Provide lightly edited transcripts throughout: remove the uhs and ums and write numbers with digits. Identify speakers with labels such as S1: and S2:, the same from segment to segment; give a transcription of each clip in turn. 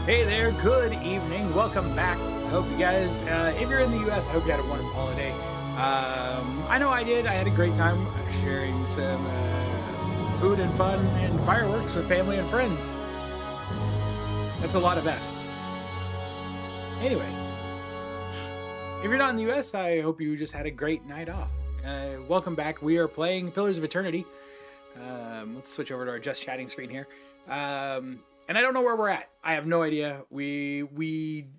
S1: Hey there, good evening, welcome back. I hope you guys, if you're in the US, I hope you had a wonderful holiday. I know I did. I had a great time sharing some food and fun and fireworks with family and friends. That's a lot of F's. Anyway, if you're not in the US, I hope you just had a great night off. Welcome back. We are playing Pillars of Eternity. Let's switch over to our just chatting screen here. And I don't know where we're at. I have no idea. We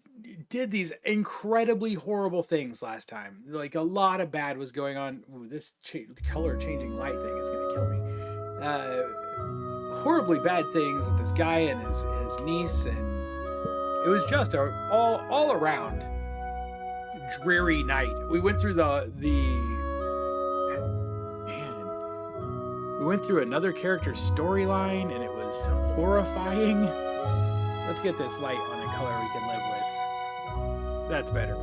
S1: did these incredibly horrible things last time. Like, a lot of bad was going on. Ooh, this color changing light thing is going to kill me. Horribly bad things with this guy and his niece, and it was just all around dreary night. We went through we went through another character's storyline, and it was horrifying. Let's get this light on a color we can live with. That's better.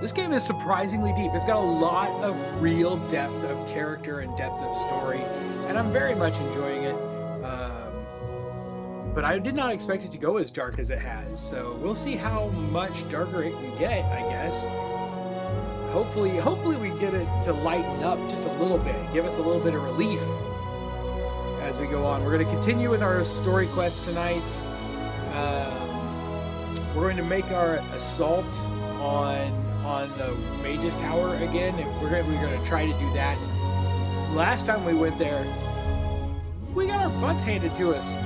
S1: This game is surprisingly deep. It's got a lot of real depth of character and depth of story, and I'm very much enjoying it. But I did not expect it to go as dark as it has, so we'll see how much darker it can get, I guess. Hopefully we get it to lighten up just a little bit, give us a little bit of relief as we go on. We're going to continue with our story quest tonight. We're going to make our assault on the Mage's Tower again. We're going to try to do that. Last time we went there, we got our butts handed to us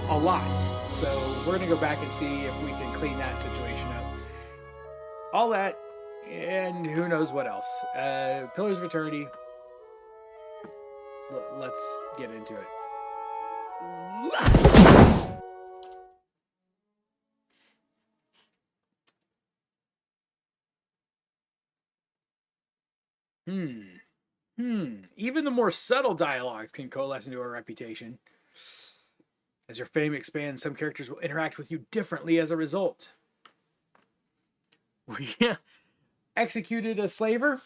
S1: a lot. So we're going to go back and see if we can clean that situation up. All that, and who knows what else. Pillars of Eternity. Let's get into it. Even the more subtle dialogues can coalesce into a reputation. As your fame expands, some characters will interact with you differently as a result. We executed a slaver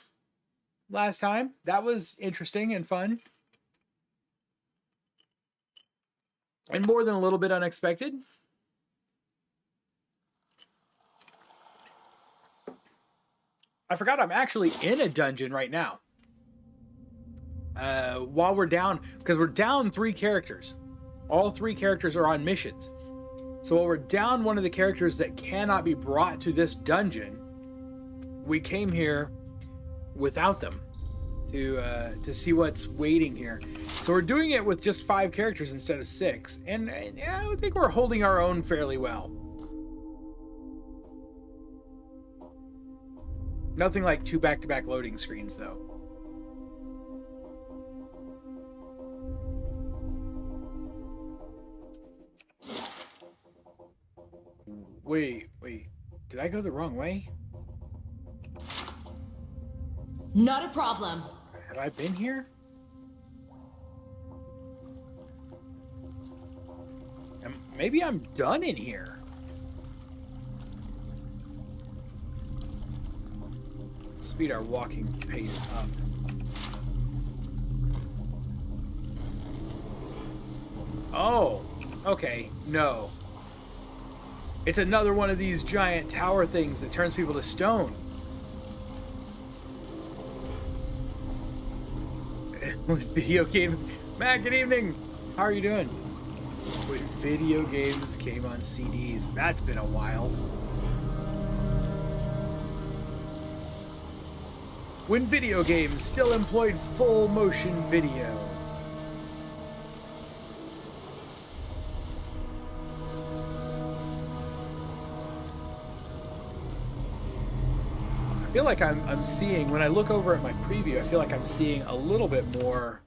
S1: last time. That was interesting and fun. And more than a little bit unexpected. I forgot I'm actually in a dungeon right now. While we're down, because we're down 3 characters. All 3 characters are on missions. So while we're down one of the characters that cannot be brought to this dungeon, we came here without them to see what's waiting here. So we're doing it with just 5 characters instead of 6, and yeah, I think we're holding our own fairly well. Nothing like 2 back-to-back loading screens, though. Wait. Did I go the wrong way?
S2: Not a problem.
S1: Have I been here? Maybe I'm done in here. Speed our walking pace up. Oh, okay, no. It's another one of these giant tower things that turns people to stone. When video games... Matt, good evening! How are you doing? When video games came on CDs. That's been a while. When video games still employed full motion video. I feel like I'm seeing, when I look over at my preview, I feel like I'm seeing a little bit more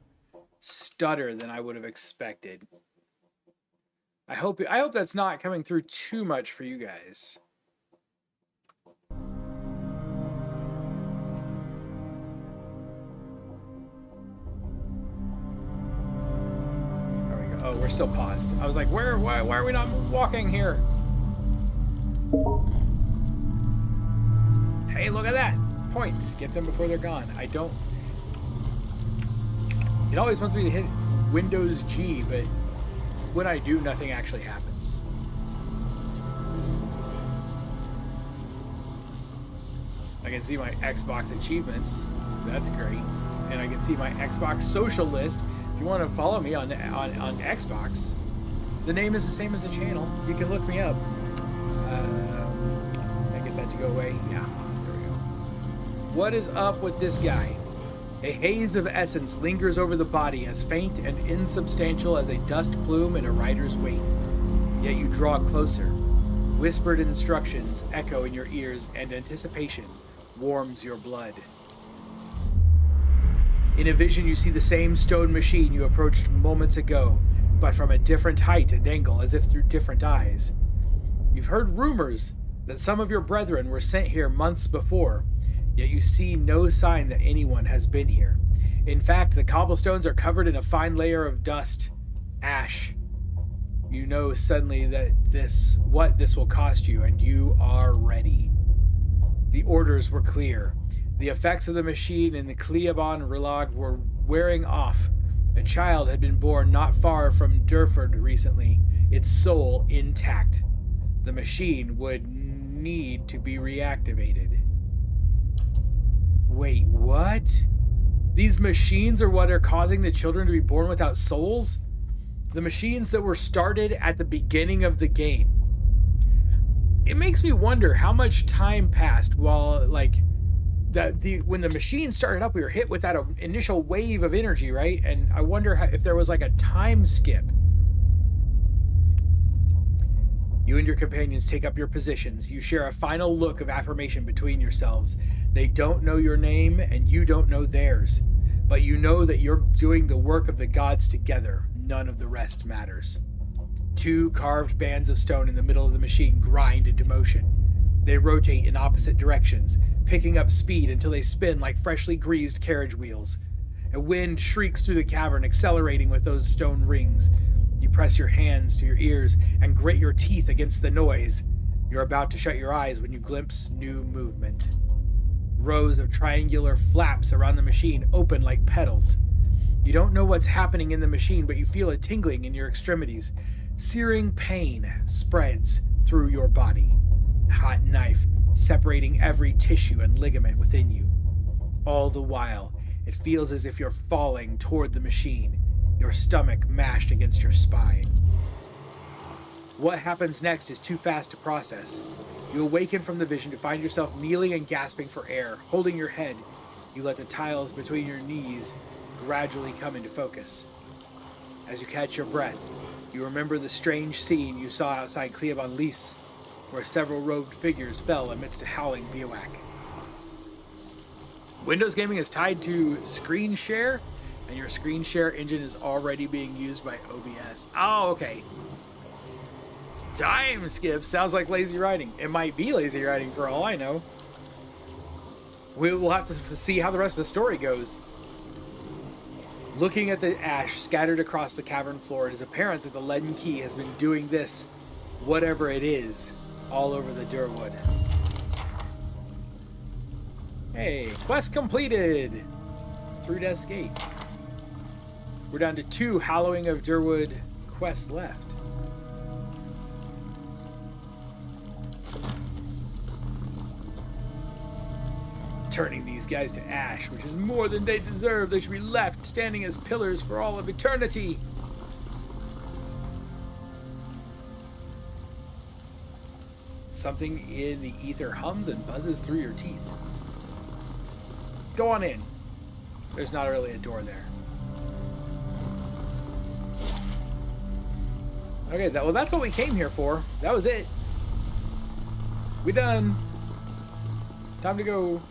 S1: stutter than I would have expected. I hope that's not coming through too much for you guys. There we go. Oh, we're still paused. I was like, why are we not walking here? Hey, look at that! Points. Get them before they're gone. I don't... It always wants me to hit Windows G, but when I do, nothing actually happens. I can see my Xbox achievements. That's great. And I can see my Xbox social list. If you want to follow me on Xbox, the name is the same as the channel. You can look me up. I get that to go away. Yeah, there we go. What is up with this guy? A haze of essence lingers over the body, as faint and insubstantial as a dust plume in a rider's wake. Yet you draw closer. Whispered instructions echo in your ears, and anticipation warms your blood. In a vision, you see the same stone machine you approached moments ago, but from a different height and angle, as if through different eyes. You've heard rumors that some of your brethren were sent here months before, yet you see no sign that anyone has been here. In fact, the cobblestones are covered in a fine layer of dust, ash. You know suddenly that what this will cost you, and you are ready. The orders were clear. The effects of the machine in the Cleabon Relag were wearing off. A child had been born not far from Durford recently, its soul intact. The machine would need to be reactivated. Wait, what? These machines are what are causing the children to be born without souls? The machines that were started at the beginning of the game. It makes me wonder how much time passed while, like, when the machine started up, we were hit with that initial wave of energy, right? And I wonder if there was like a time skip. You and your companions take up your positions. You share a final look of affirmation between yourselves. They don't know your name, and you don't know theirs. But you know that you're doing the work of the gods together. None of the rest matters. Two carved bands of stone in the middle of the machine grind into motion. They rotate in opposite directions, picking up speed until they spin like freshly greased carriage wheels. A wind shrieks through the cavern, accelerating with those stone rings. You press your hands to your ears and grit your teeth against the noise. You're about to shut your eyes when you glimpse new movement. Rows of triangular flaps around the machine open like petals. You don't know what's happening in the machine, but you feel a tingling in your extremities. Searing pain spreads through your body. Hot knife separating every tissue and ligament within you. All the while, it feels as if you're falling toward the machine, your stomach mashed against your spine. What happens next is too fast to process. You awaken from the vision to find yourself kneeling and gasping for air, holding your head. You let the tiles between your knees gradually come into focus. As you catch your breath, you remember the strange scene you saw outside Cleabon Lys, where several robed figures fell amidst a howling bivouac. Windows Gaming is tied to Screen Share, and your Screen Share engine is already being used by OBS. Oh, okay. Time skip sounds like lazy writing. It might be lazy writing for all I know. We will have to see how the rest of the story goes. Looking at the ash scattered across the cavern floor, it is apparent that the leaden key has been doing this, whatever it is, all over the Durwood. Hey, quest completed! Through Death's Gate. We're down to 2 Hallowing of Durwood quests left. Turning these guys to ash, which is more than they deserve. They should be left standing as pillars for all of eternity. Something in the ether hums and buzzes through your teeth. Go on in. There's not really a door there. Okay, well, that's what we came here for. That was it. We done. Time to go.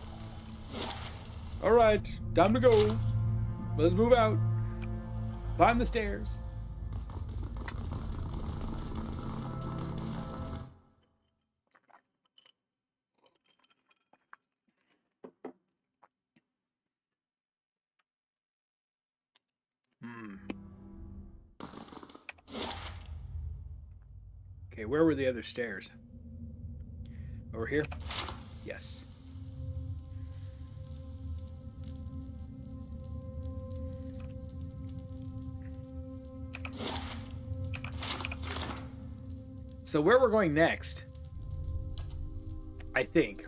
S1: Alright, time to go. Let's move out. Climb the stairs. Okay, where were the other stairs? Over here? Yes. So where we're going next, I think.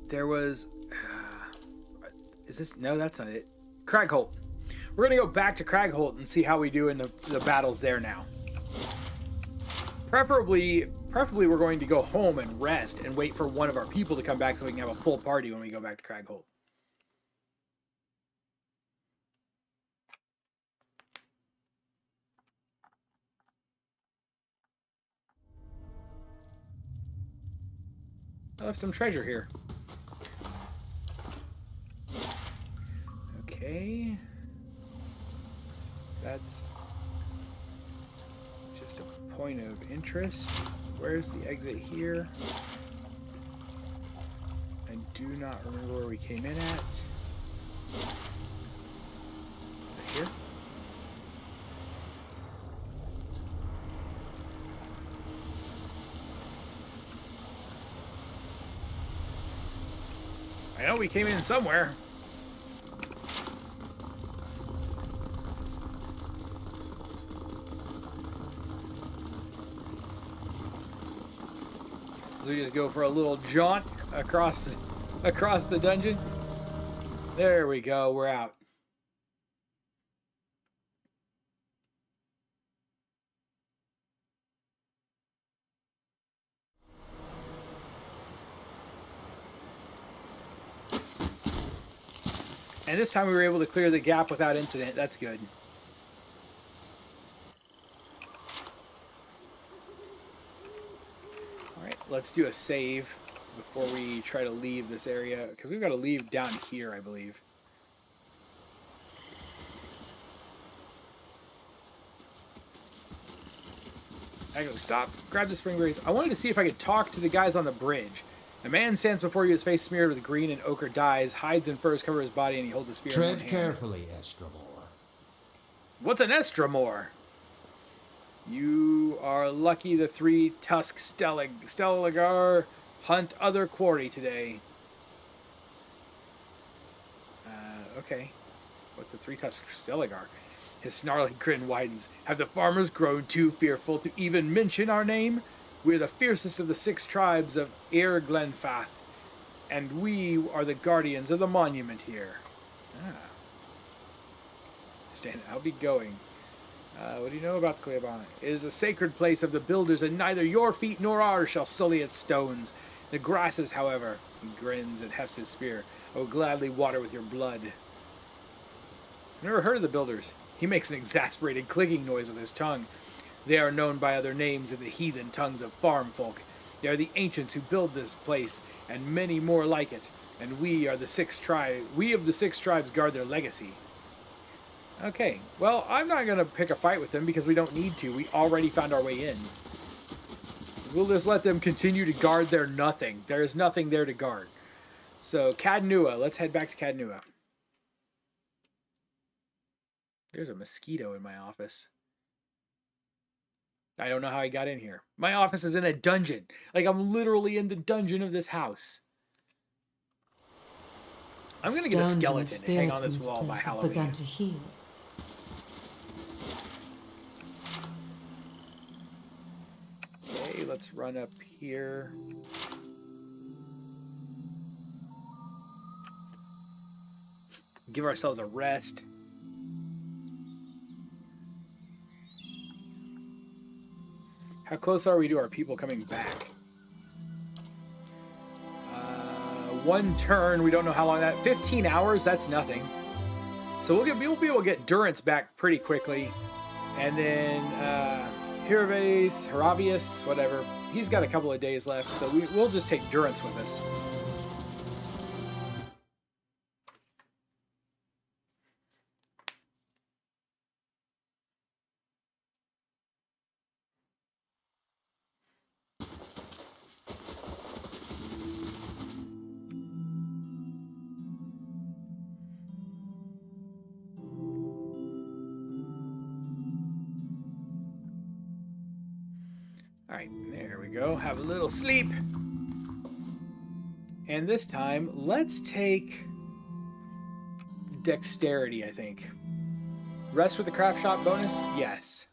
S1: There was... is this... No, that's not it. Cragholt. We're going to go back to Cragholt and see how we do in the battles there now. Preferably we're going to go home and rest and wait for one of our people to come back so we can have a full party when we go back to Cragholt. I left some treasure here. Okay. That's just a point of interest. Where's the exit here? I do not remember where we came in at. Right here? I know we came in somewhere. So we just go for a little jaunt across the dungeon. There we go. We're out. And this time we were able to clear the gap without incident. That's good. Alright, let's do a save before we try to leave this area. Because we've got to leave down here, I believe. I go, stop. Grab the spring berries. I wanted to see if I could talk to the guys on the bridge. A man stands before you, his face smeared with green and ochre dyes, hides and furs cover his body, and he holds a spear in one hand.
S3: Tread carefully, Estramor.
S1: What's an Estramor? You are lucky the three-tusk Stelagar hunt other quarry today. Okay. What's the three-tusk Stelagar? His snarling grin widens. Have the farmers grown too fearful to even mention our name? We're the fiercest of the 6 tribes of Air Glenfath, and we are the guardians of the monument here. Stand, I'll be going. What do you know about the Cleobana? It is a sacred place of the builders, and neither your feet nor ours shall sully its stones. The grasses, however, he grins and hefts his spear, I will gladly water with your blood. I've never heard of the builders. He makes an exasperated clicking noise with his tongue. They are known by other names in the heathen tongues of farm folk. They are the ancients who build this place, and many more like it. And we are the 6 tribes. We of the 6 tribes guard their legacy. Okay, well, I'm not going to pick a fight with them because we don't need to. We already found our way in. We'll just let them continue to guard their nothing. There is nothing there to guard. So, Cadnua. Let's head back to Cadnua. There's a mosquito in my office. I don't know how I got in here. My office is in a dungeon. Like, I'm literally in the dungeon of this house. I'm going to get a skeleton and hang on this wall by Halloween.
S2: Begun to heal.
S1: Okay, let's run up here. Give ourselves a rest. How close are we to our people coming back? 1 turn. We don't know how long that... 15 hours? That's nothing. So we'll be able to get Durance back pretty quickly. And then Heravius, whatever. He's got a couple of days left. So we'll just take Durance with us. Alright, there we go. Have a little sleep. And this time, let's take dexterity, I think. Rest with the craft shop bonus? Yes.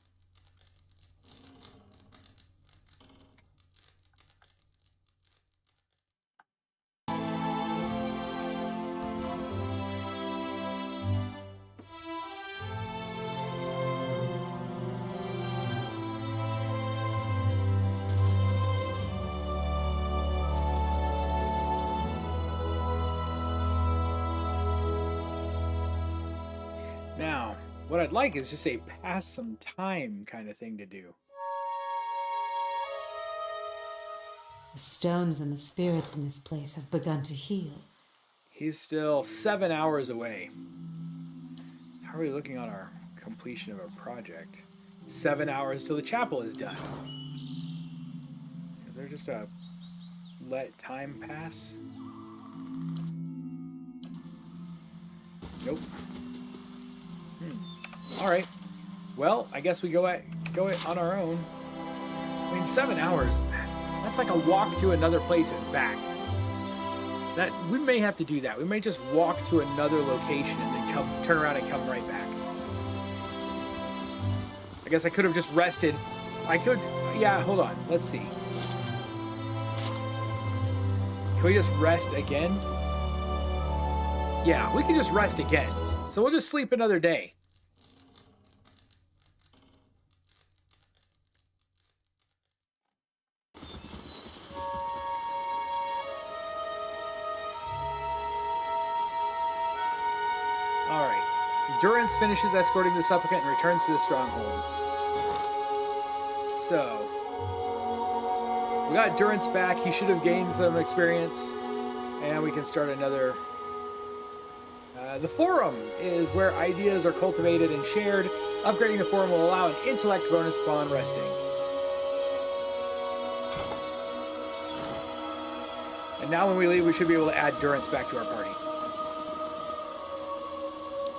S1: Now, what I'd like is just a pass some time kind of thing to do.
S4: The stones and the spirits in this place have begun to heal.
S1: He's still 7 hours away. How are we looking on our completion of our project? 7 hours till the chapel is done. Is there just a let time pass? Nope. All right. Well, I guess we go it on our own. I mean, 7 hours. That's like a walk to another place and back. That we may have to do that. We may just walk to another location and then turn around and come right back. I guess I could have just rested. I could. Yeah. Hold on. Let's see. Can we just rest again? Yeah, we can just rest again. So we'll just sleep another day. Durance finishes escorting the supplicant and returns to the stronghold. So, we got Durance back. He should have gained some experience. And we can start another. The forum is where ideas are cultivated and shared. Upgrading the forum will allow an intellect bonus upon resting. And now when we leave, we should be able to add Durance back to our party.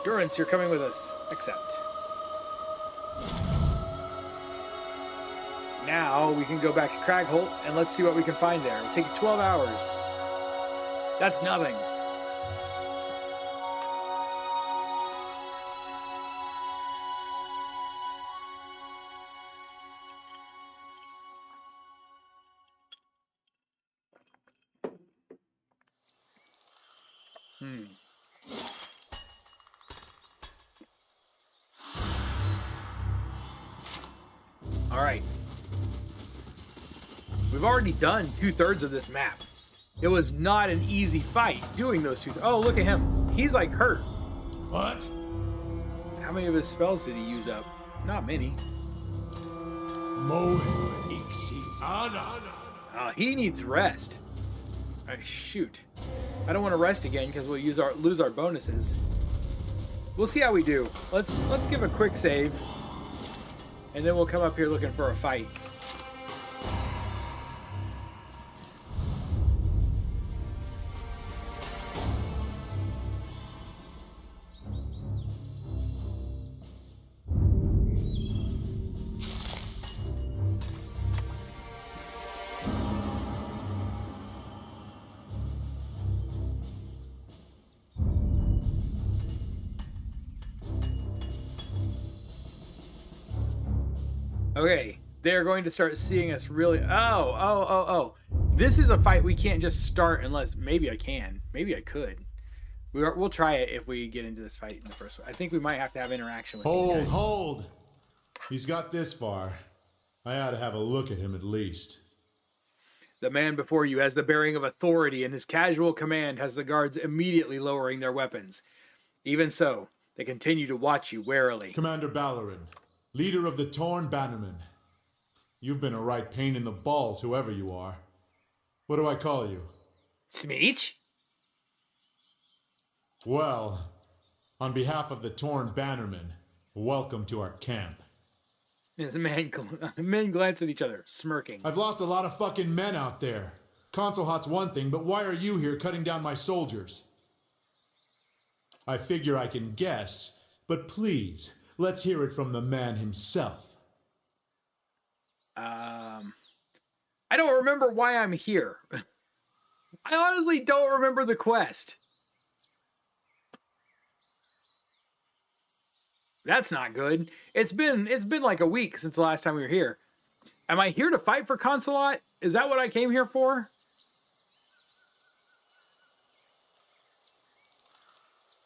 S1: Durance, you're coming with us. Accept. Now we can go back to Concelhaut and let's see what we can find there. It'll take 12 hours. That's nothing. All right. We've already done 2/3 of this map. It was not an easy fight doing those two. Oh, look at him. He's like hurt.
S3: What?
S1: How many of his spells did he use up? Not many. He needs rest. Shoot. I don't want to rest again because we'll lose our bonuses. We'll see how we do. Let's give a quick save. And then we'll come up here looking for a fight. Okay, they're going to start seeing us really. Oh. This is a fight we can't just start unless. Maybe I can. Maybe I could. We'll try it if we get into this fight in the first one. I think we might have to have interaction with these guys.
S5: Hold. He's got this far. I ought to have a look at him at least.
S1: The man before you has the bearing of authority, and his casual command has the guards immediately lowering their weapons. Even so, they continue to watch you warily.
S5: Commander Ballerin, leader of the Torn Bannermen. You've been a right pain in the balls, whoever you are. What do I call you?
S1: Smeech?
S5: Well, on behalf of the Torn Bannermen, welcome to our camp.
S1: As men glance at each other, smirking.
S5: I've lost a lot of fucking men out there. Concelhaut's one thing, but why are you here cutting down my soldiers? I figure I can guess, but please, let's hear it from the man himself.
S1: I don't remember why I'm here. I honestly don't remember the quest. That's not good. It's been like a week since the last time we were here. Am I here to fight for Concelhaut? Is that what I came here for?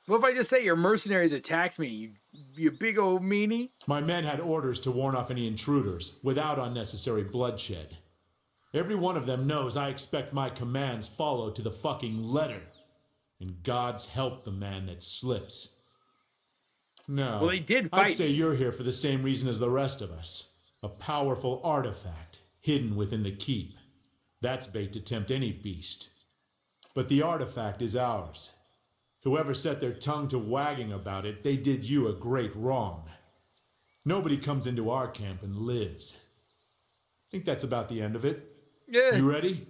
S1: What if I just say your mercenaries attacked me, you big old meanie?
S5: My men had orders to warn off any intruders, without unnecessary bloodshed. Every one of them knows I expect my commands followed to the fucking letter. And God's help the man that slips. No.
S1: Well, they did fight.
S5: I'd say you're here for the same reason as the rest of us. A powerful artifact, hidden within the keep. That's bait to tempt any beast. But the artifact is ours. Whoever set their tongue to wagging about it, they did you a great wrong. Nobody comes into our camp and lives. Think that's about the end of it?
S1: Yeah.
S5: You ready?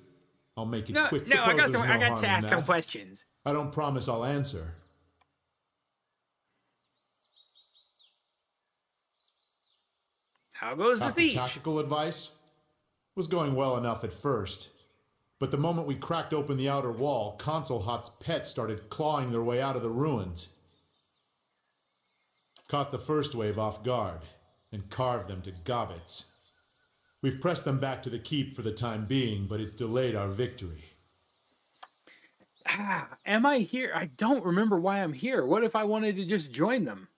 S5: I'll make it quick.
S1: No, I
S5: Suppose
S1: got
S5: there's
S1: I
S5: no
S1: got
S5: harm
S1: to
S5: in
S1: ask some
S5: that.
S1: questions.
S5: I don't promise I'll answer.
S1: How goes the
S5: After
S1: siege?
S5: tactical advice? Was going well enough at first. But the moment we cracked open the outer wall, Concelhaut's pets started clawing their way out of the ruins. Caught the first wave off guard, and carved them to gobbets. We've pressed them back to the keep for the time being, but it's delayed our victory.
S1: Am I here? I don't remember why I'm here. What if I wanted to just join them?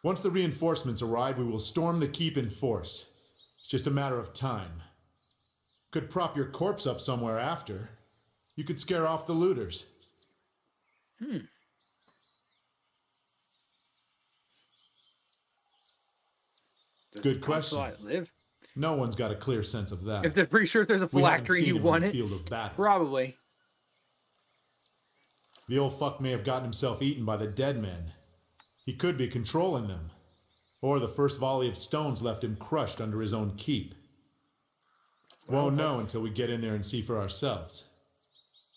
S5: Once the reinforcements arrive, we will storm the keep in force. It's just a matter of time. Could prop your corpse up somewhere after. You could scare off the looters.
S1: Does
S5: Good question.
S1: Concelhaut live?
S5: No one's got a clear sense of that.
S1: If they're pretty sure if there's a
S5: We haven't
S1: phylactery,
S5: seen
S1: you
S5: him
S1: want
S5: in
S1: it.
S5: the field of battle.
S1: Probably.
S5: The old fuck may have gotten himself eaten by the dead men. He could be controlling them. Or the first volley of stones left him crushed under his own keep. Won't know until we get in there and see for ourselves.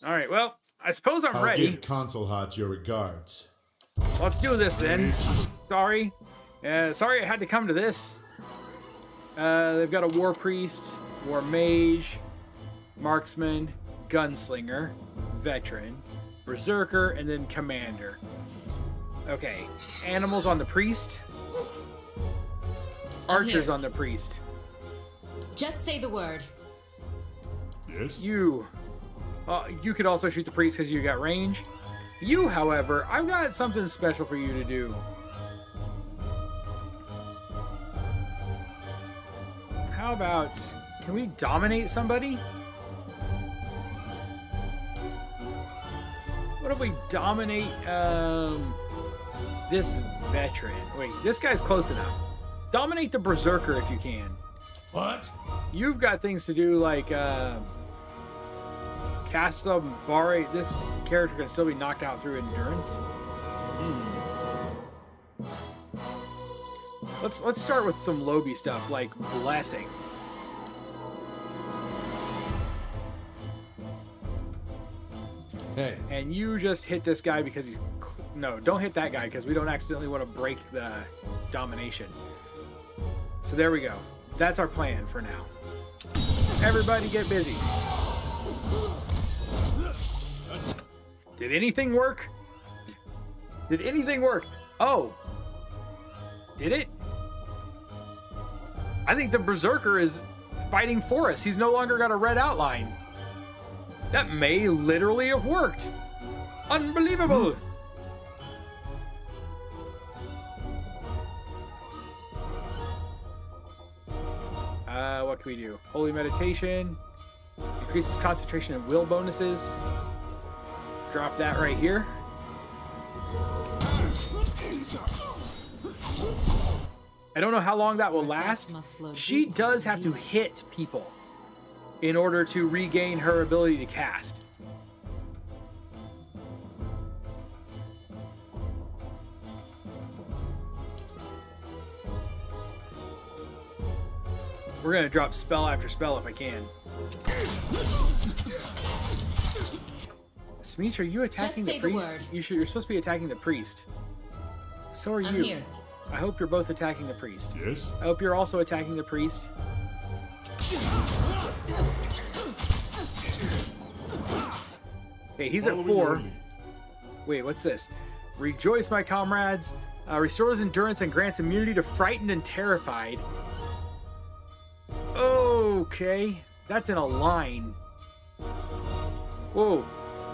S1: All right, well, I suppose I'm
S5: I'll
S1: ready.
S5: give Concelhaut your regards.
S1: Let's do this then. Sorry. Sorry I had to come to this. They've got a war priest, war mage, marksman, gunslinger, veteran, berserker, and then commander. Okay, animals on the priest. Archers on the priest.
S2: Just say the word.
S5: Yes?
S1: You could also shoot the priest because you got range. You, however, I've got something special for you to do. How about, can we dominate somebody? What if we dominate this veteran? Wait, this guy's close enough. Dominate the berserker if you can.
S5: What?
S1: You've got things to do like cast some bar. This character can still be knocked out through endurance. Let's start with some Lobby stuff like blessing.
S5: Hey,
S1: And you just hit this guy because he's no, don't hit that guy because we don't accidentally want to break the domination. So there we go. That's our plan for now. Everybody get busy. Did anything work? Did anything work? Oh. Did it? I think the Berserker is fighting for us. He's no longer got a red outline. That may literally have worked. Unbelievable. What can we do? Holy Meditation. Increases concentration and will bonuses. Drop that right here. I don't know how long that will last. She does have to hit people in order to regain her ability to cast. We're gonna drop spell after spell if I can. Smeech, are you attacking
S2: Just
S1: the
S2: say the
S1: priest?
S2: word.
S1: You're supposed to be attacking the priest. So are
S2: I'm
S1: you.
S2: here.
S1: I hope you're both attacking the priest.
S5: yes?
S1: I hope you're also attacking the priest. Okay, he's at 4. Wait, what's this? Rejoice, my comrades. Restores endurance and grants immunity to frightened and terrified. Okay. That's in a line. Whoa.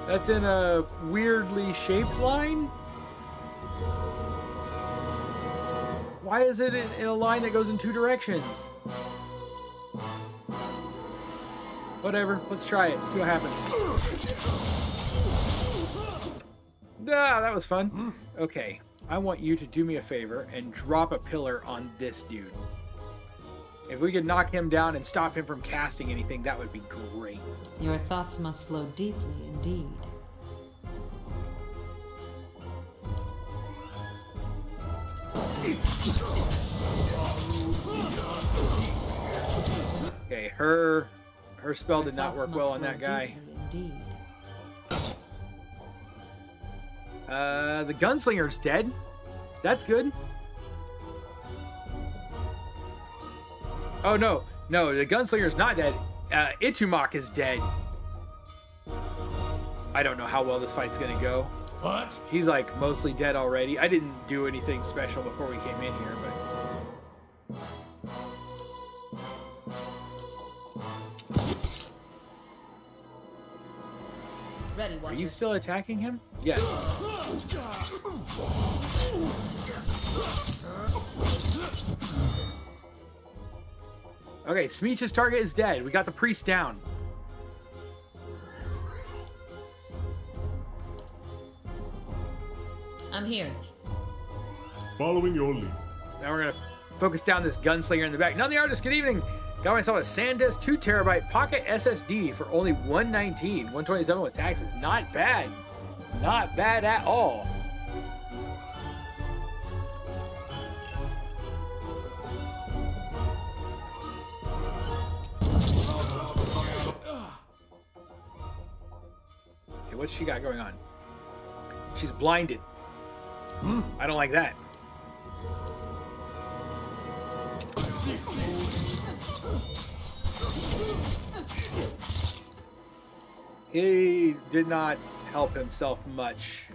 S1: That's in a weirdly shaped line? Why is it in a line that goes in two directions? Whatever. Let's try it. See what happens. Ah, that was fun. Okay. I want you to do me a favor and drop a pillar on this dude. If we could knock him down and stop him from casting anything, that would be great.
S4: Your thoughts must flow deeply indeed.
S1: Okay, her spell did not work well on that guy.
S4: Indeed.
S1: The gunslinger's dead. That's good. Oh, no. No, the gunslinger's not dead. Itumok is dead. I don't know how well this fight's gonna go.
S3: What?
S1: He's, like, mostly dead already. I didn't do anything special before we came in here, but...
S2: Ready,
S1: Are
S2: Watcher.
S1: you still attacking him? Yes. Okay, Smeech's target is dead. We got the priest down.
S2: I'm here.
S5: Following your lead.
S1: Now we're gonna focus down this gunslinger in the back. None of the artists, good evening. Got myself a SanDisk 2 terabyte pocket SSD for only $119, $127 with taxes. Not bad. Not bad at all. Okay, what's she got going on? She's blinded. I don't like that. He did not help himself much.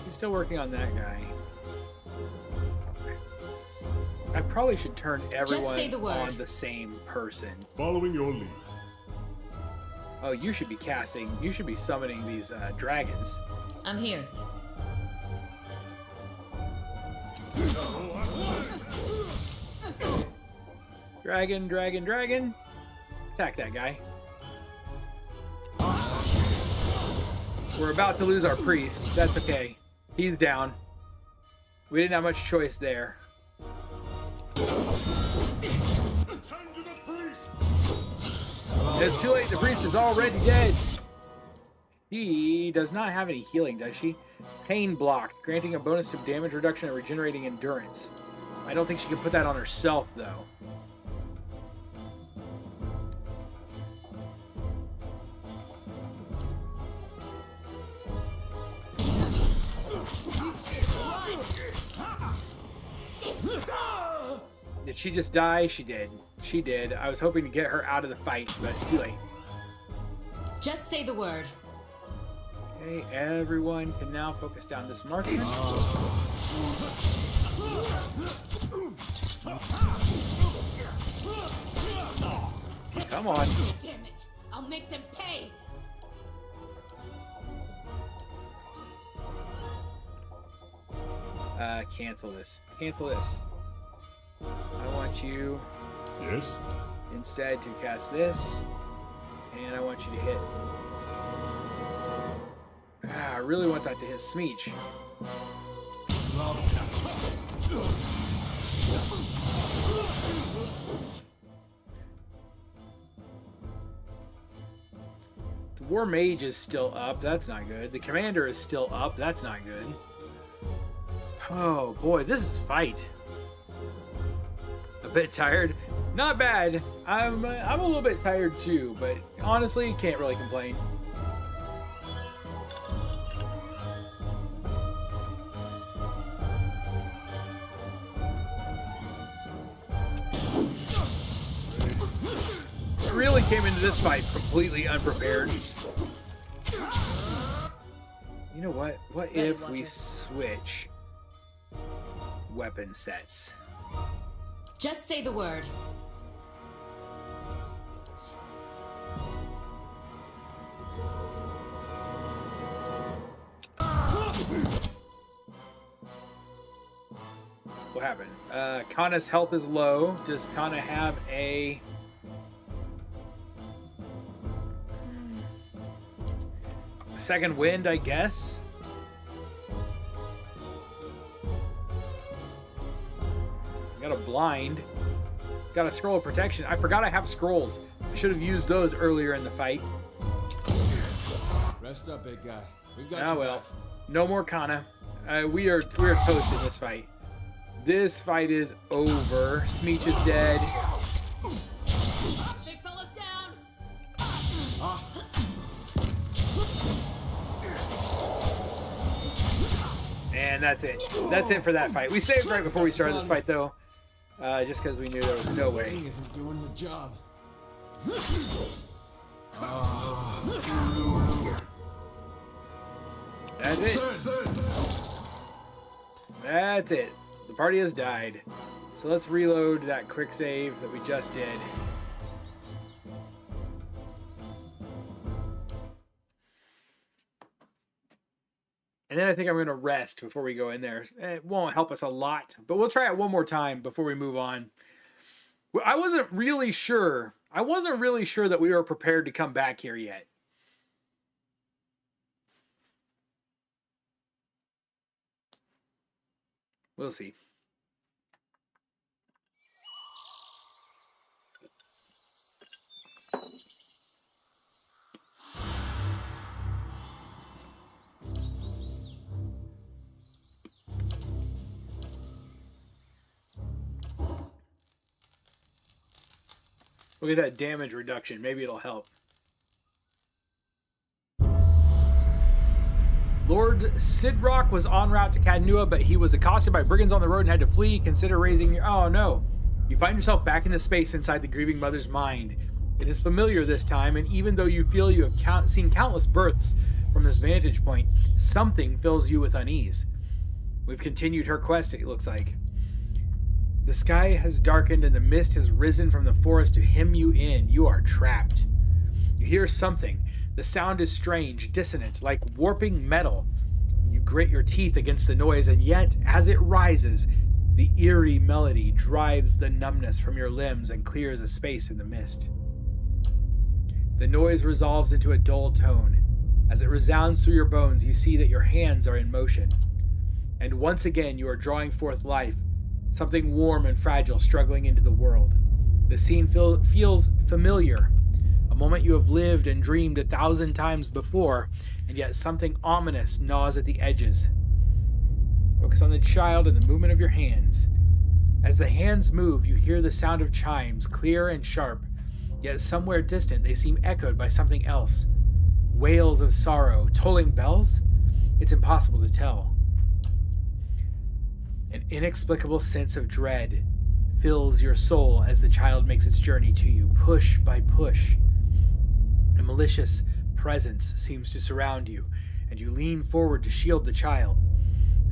S1: He's still working on that guy. I probably should turn everyone
S2: say the word.
S1: on the same person.
S5: Following your lead.
S1: Oh, you should be casting. You should be summoning these dragons.
S2: I'm here.
S1: Dragon, dragon, dragon. Attack that guy. We're about to lose our priest. That's okay. He's down. We didn't have much choice there. It's too late. The priest is already dead. She does not have any healing, does she? Pain block, granting a bonus to damage reduction and regenerating endurance. I don't think she can put that on herself, though. Did she just die? She did. She did. I was hoping to get her out of the fight, but too late.
S2: Just say the word.
S1: Okay, everyone can now focus down this marksman. Come on.
S2: Damn it! I'll make them pay.
S1: Cancel this. Cancel this. I want you
S5: Yes?
S1: instead to cast this, and I want you to hit. I really want that to hit Smeech. The War Mage is still up. That's not good. The Commander is still up. That's not good. Oh boy, this is fight. A bit tired. Not bad. I'm a little bit tired too, but honestly, can't really complain. came into this fight completely unprepared. You know what? What
S2: Ready,
S1: if we
S2: Watcher.
S1: switch weapon sets?
S2: Just say the word.
S1: What happened? Kana's health is low. Does Kana have a... second wind, I guess? Got a blind. Got a scroll of protection. I forgot I have scrolls. I should have used those earlier in the fight.
S3: Rest up, big guy. We've got
S1: Ah,
S3: you
S1: well.
S3: back.
S1: No more Kana. We are toast in this fight. This fight is over. Smeech is dead.
S2: Big fella's down.
S1: And that's it. That's it for that fight. We saved right before we started this fight, though. Just because we knew there was no way.
S3: Training isn't doing the job.
S1: That's it. That's it. The party has died. So let's reload that quick save that we just did. And then I think I'm going to rest before we go in there. It won't help us a lot, but we'll try it one more time before we move on. Well, I wasn't really sure. I wasn't really sure that we were prepared to come back here yet. We'll see. Look at that damage reduction. Maybe it'll help. Lord Sidrock was en route to Cadnua, but he was accosted by brigands on the road and had to flee. Consider raising your... Oh, no. You find yourself back in the space inside the grieving mother's mind. It is familiar this time, and even though you feel you have seen countless births from this vantage point, something fills you with unease. We've continued her quest, it looks like. The sky has darkened and the mist has risen from the forest to hem you in. You are trapped. You hear something. The sound is strange, dissonant, like warping metal. You grit your teeth against the noise, and yet, as it rises, the eerie melody drives the numbness from your limbs and clears a space in the mist. The noise resolves into a dull tone. As it resounds through your bones, you see that your hands are in motion. And once again, you are drawing forth life, something warm and fragile struggling into the world. The scene feels familiar, a moment you have lived and dreamed 1,000 times before, and yet something ominous gnaws at the edges. Focus on the child and the movement of your hands. As the hands move, you hear the sound of chimes, clear and sharp, yet somewhere distant they seem echoed by something else. Wails of sorrow, tolling bells? It's impossible to tell. An inexplicable sense of dread fills your soul as the child makes its journey to you, push by push. A malicious presence seems to surround you, and you lean forward to shield the child.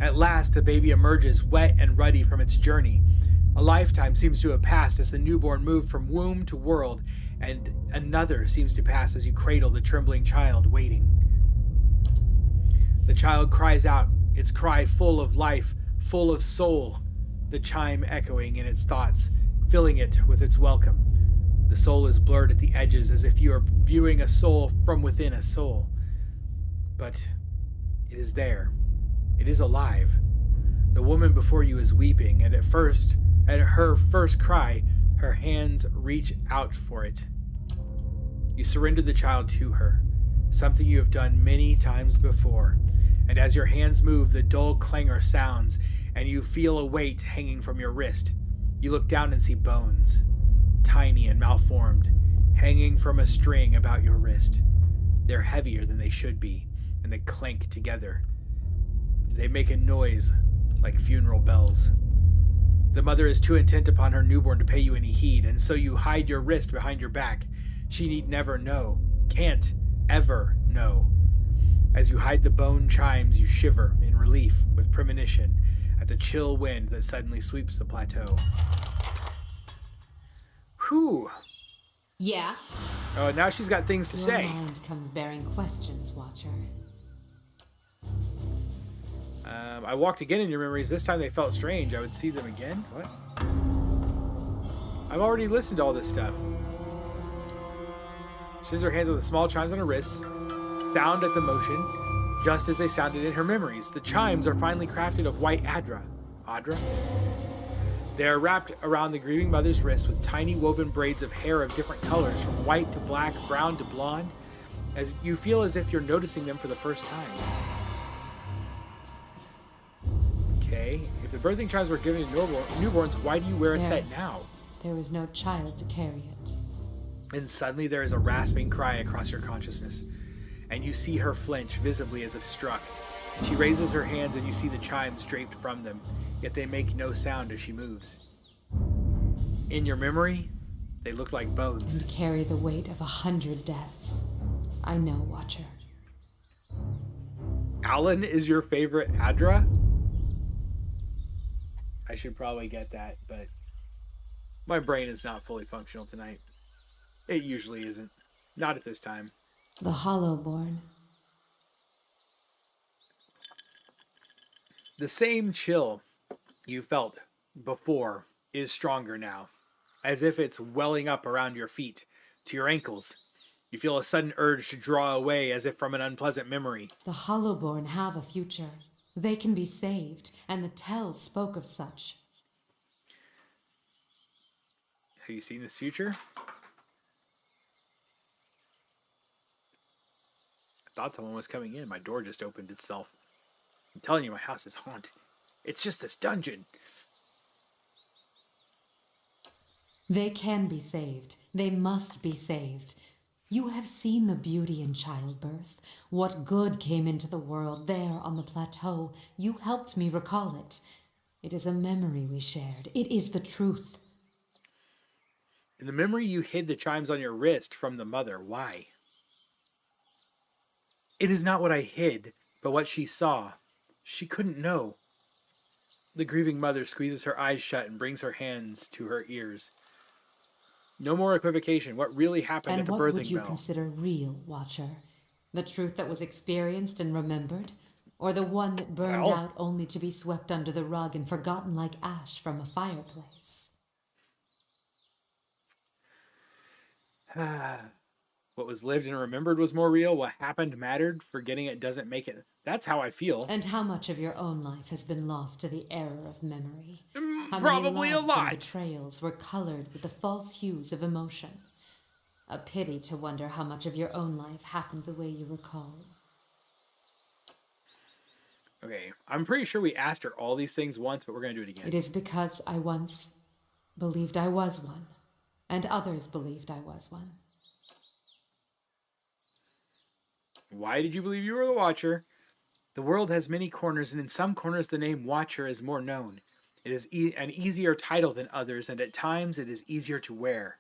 S1: At last, the baby emerges, wet and ruddy from its journey. A lifetime seems to have passed as the newborn moved from womb to world, and another seems to pass as you cradle the trembling child, waiting. The child cries out, its cry full of life, full of soul, the chime echoing in its thoughts, filling it with its welcome. The soul is blurred at the edges as if you are viewing a soul from within a soul. But it is there. It is alive. The woman before you is weeping, and at her first cry, her hands reach out for it. You surrender the child to her, something you have done many times before, and as your hands move, the dull clangor sounds, and you feel a weight hanging from your wrist. You look down and see bones, tiny and malformed, hanging from a string about your wrist. They're heavier than they should be, and they clank together. They make a noise like funeral bells. The mother is too intent upon her newborn to pay you any heed, and so you hide your wrist behind your back. she need never know, can't ever know. As you hide the bone chimes, you shiver in relief with premonition at the chill wind that suddenly sweeps the plateau. Whew.
S2: Yeah?
S1: Oh, now she's got things to
S4: Your
S1: say.
S4: mind comes bearing questions, Watcher.
S1: I walked again in your memories. This time they felt strange. I would see them again? What? I've already listened to all this stuff. She says her hands on the small chimes on her wrists, sound at the motion, just as they sounded in her memories. The chimes are finely crafted of white Adra. Adra? They are wrapped around the grieving mother's wrists with tiny woven braids of hair of different colors, from white to black, brown to blonde, as you feel as if you're noticing them for the first time. Okay, if the birthing chimes were given to newborns, why do you wear a set now?
S4: There was no child to carry it.
S1: And suddenly there is a rasping cry across your consciousness, and you see her flinch visibly as if struck. She raises her hands and you see the chimes draped from them, yet they make no sound as she moves. In your memory, they look like bones.
S4: And carry the weight of 100 deaths. I know, Watcher.
S1: Alan is your favorite Adra? I should probably get that, but my brain is not fully functional tonight. It usually isn't. Not at this time.
S4: The Hollowborn.
S1: The same chill you felt before is stronger now, as if it's welling up around your feet, to your ankles. You feel a sudden urge to draw away as if from an unpleasant memory.
S4: The Hollowborn have a future. They can be saved, and the tells spoke of such.
S1: Have you seen this future? I thought someone was coming in. My door just opened itself. I'm telling you, my house is haunted. It's just this dungeon.
S4: They can be saved. They must be saved. You have seen the beauty in childbirth. What good came into the world there on the plateau. You helped me recall it. It is a memory we shared. It is the truth.
S1: In the memory, you hid the chimes on your wrist from the mother. Why? It is not what I hid, but what she saw. She couldn't know. The grieving mother squeezes her eyes shut and brings her hands to her ears. No more equivocation. What really happened at the birthing bell?
S4: And what would you consider real, Watcher? The truth that was experienced and remembered? Or the one that burned out only to be swept under the rug and forgotten like ash from a fireplace?
S1: What was lived and remembered was more real. What happened mattered. Forgetting it doesn't make it. That's how I feel.
S4: And how much of your own life has been lost to the error of memory? How
S1: Probably
S4: many
S1: a
S4: loves
S1: lot.
S4: and betrayals were colored with the false hues of emotion? A pity to wonder how much of your own life happened the way you recall.
S1: Okay, I'm pretty sure we asked her all these things once, but we're going to do it again.
S4: It is because I once believed I was one, and others believed I was one.
S1: Why did you believe you were the Watcher? The world has many corners, and in some corners the name Watcher is more known. It is an easier title than others, and at times it is easier to wear.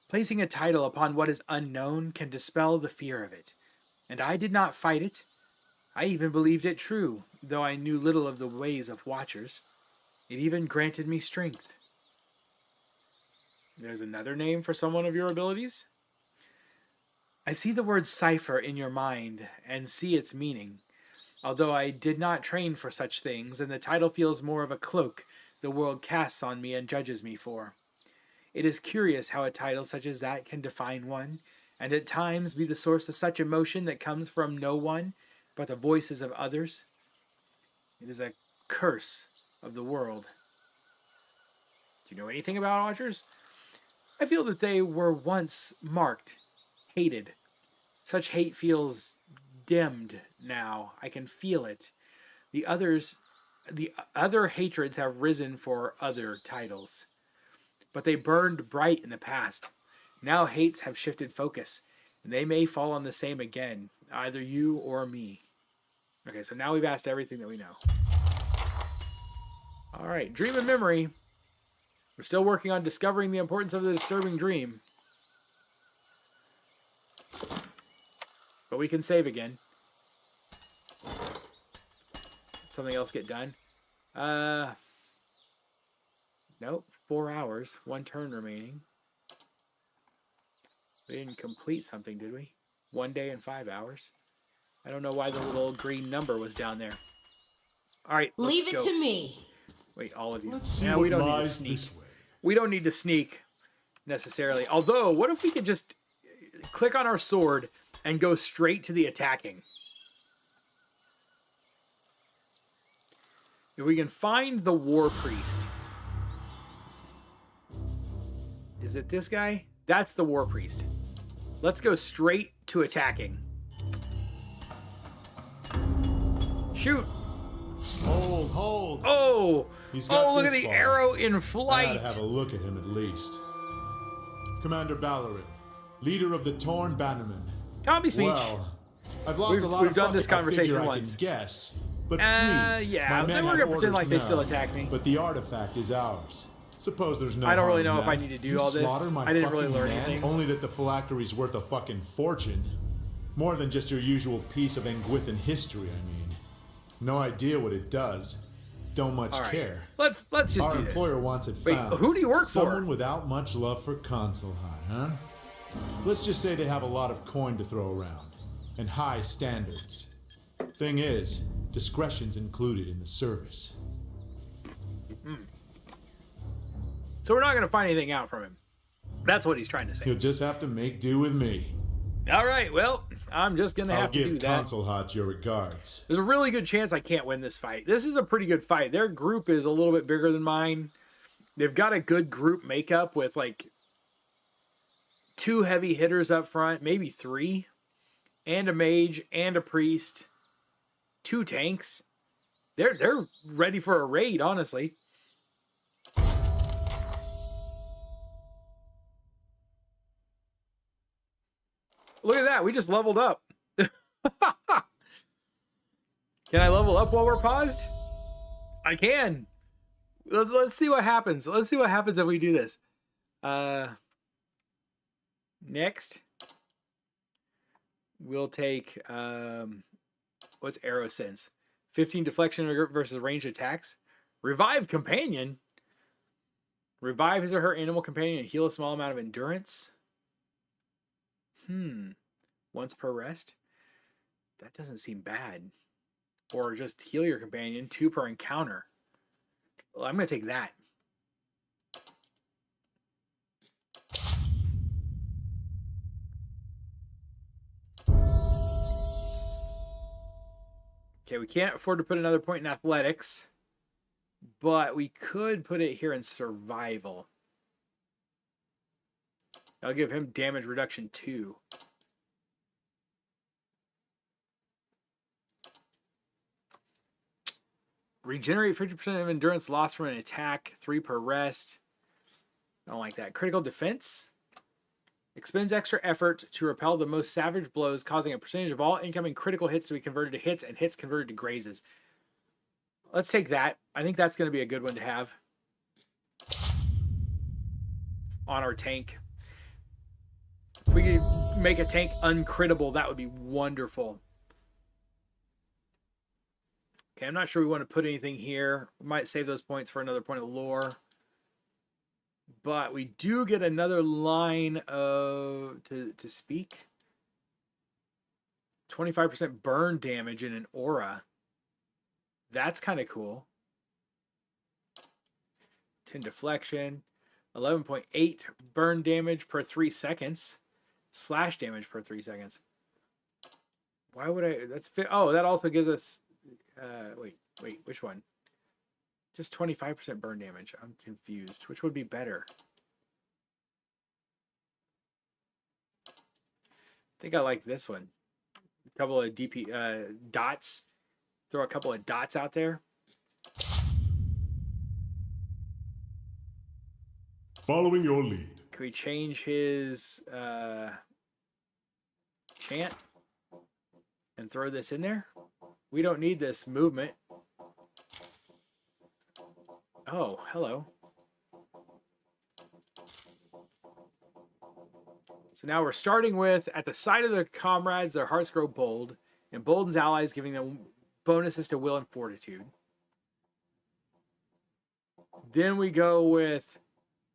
S1: Placing a title upon what is unknown can dispel the fear of it. And I did not fight it. I even believed it true, though I knew little of the ways of Watchers. It even granted me strength. There's another name for someone of your abilities? I see the word cipher in your mind and see its meaning. Although I did not train for such things, and the title feels more of a cloak the world casts on me and judges me for. It is curious how a title such as that can define one, and at times be the source of such emotion that comes from no one but the voices of others. It is a curse of the world. Do you know anything about Watchers? I feel that they were once marked, hated. Such hate feels dimmed now. I can feel it. The other hatreds have risen for other titles. But they burned bright in the past. Now hates have shifted focus, and they may fall on the same again, either you or me. Okay, so now we've asked everything that we know. All right, dream and memory. We're still working on discovering the importance of the disturbing dream. But we can save again. Something else get done. Nope. 4 hours. 1 turn remaining. We didn't complete something, did we? 1 day and 5 hours. I don't know why the little green number was down there. All right, let's
S2: Leave it
S1: go.
S2: to me.
S1: Wait, all of you.
S5: Let's see
S1: Yeah,
S5: what
S1: we don't need to
S5: lies
S1: sneak.
S5: this way.
S1: We don't need to sneak necessarily. Although, what if we could just click on our sword and go straight to the attacking? If we can find the war priest. Is it this guy? That's the war priest. Let's go straight to attacking. Shoot.
S5: Hold.
S1: Oh.
S5: He's got
S1: Oh, look at
S5: this
S1: the
S5: far.
S1: arrow in
S5: I
S1: flight.
S5: gotta have a look at him at least. Commander Ballerin, leader of the Torn Bannermen.
S1: Tommy speech.
S5: Well, I've lost a lot
S1: We've
S5: of
S1: done
S5: fuck
S1: this
S5: if I
S1: conversation
S5: figure
S1: once.
S5: I can guess, but please,
S1: yeah,
S5: my
S1: then
S5: men
S1: we're
S5: have
S1: gonna pretend
S5: orders
S1: like they still
S5: now,
S1: attack me.
S5: But the artifact is ours. Suppose there's no
S1: I don't really
S5: harm
S1: know
S5: in
S1: if I
S5: that.
S1: need to do
S5: You
S1: all this.
S5: slaughter my
S1: I didn't really
S5: fucking
S1: learn
S5: man,
S1: anything.
S5: Only that the phylactery's worth a fucking fortune. More than just your usual piece of Anguithan history, I mean. No idea what it does. Don't much
S1: All right.
S5: care.
S1: Let's just
S5: Our
S1: do this.
S5: employer wants it
S1: Wait,
S5: found.
S1: who do you work for?
S5: Someone without much love for Concelhaut, huh? Let's just say they have a lot of coin to throw around. And high standards. Thing is, discretion's included in the service.
S1: So we're not going to find anything out from him. That's what he's trying to say.
S5: You'll just have to make do with me.
S1: All right, well, I'm just going to
S5: I'll
S1: have to do
S5: give
S1: that.
S5: Concelhaut your regards.
S1: There's a really good chance I can't win this fight. This is a pretty good fight. Their group is a little bit bigger than mine. They've got a good group makeup with like 2 heavy hitters up front, maybe 3, and a mage and a priest, 2 tanks. They're ready for a raid, honestly. Look at that. We just leveled up. Can I level up while we're paused? I can. Let's see what happens. Let's see what happens if we do this. Next. We'll take, what's Arrow Sense? 15 deflection versus ranged attacks. Revive Companion. Revive his or her animal companion and heal a small amount of endurance. Once per rest? That doesn't seem bad. Or just heal your companion, 2 per encounter. Well, I'm going to take that. Okay, we can't afford to put another point in athletics, but we could put it here in survival. I'll give him damage reduction 2. Regenerate 50% of endurance lost from an attack, 3 per rest. I don't like that. Critical defense. Expends extra effort to repel the most savage blows, causing a percentage of all incoming critical hits to be converted to hits and hits converted to grazes. Let's take that. I think that's going to be a good one to have on our tank. If we could make a tank uncrittable, that would be wonderful. Okay, I'm not sure we want to put anything here. We might save those points for another point of lore. But we do get another line of to speak. 25% burn damage in an aura. That's kind of cool. 10 deflection. 11.8 burn damage per 3 seconds. Slash damage per 3 seconds. Why would I... That's fit. Oh, that also gives us... wait, which one? Just 25% burn damage. I'm confused. Which would be better? I think I like this one. A couple of dots. Throw a couple of dots out there.
S5: Following your lead.
S1: Can we change his chant and throw this in there? We don't need this movement. Oh, hello. So So now we're starting with, at the side of the comrades, their hearts grow bold. Emboldens allies, giving them bonuses to will and fortitude. Then we go with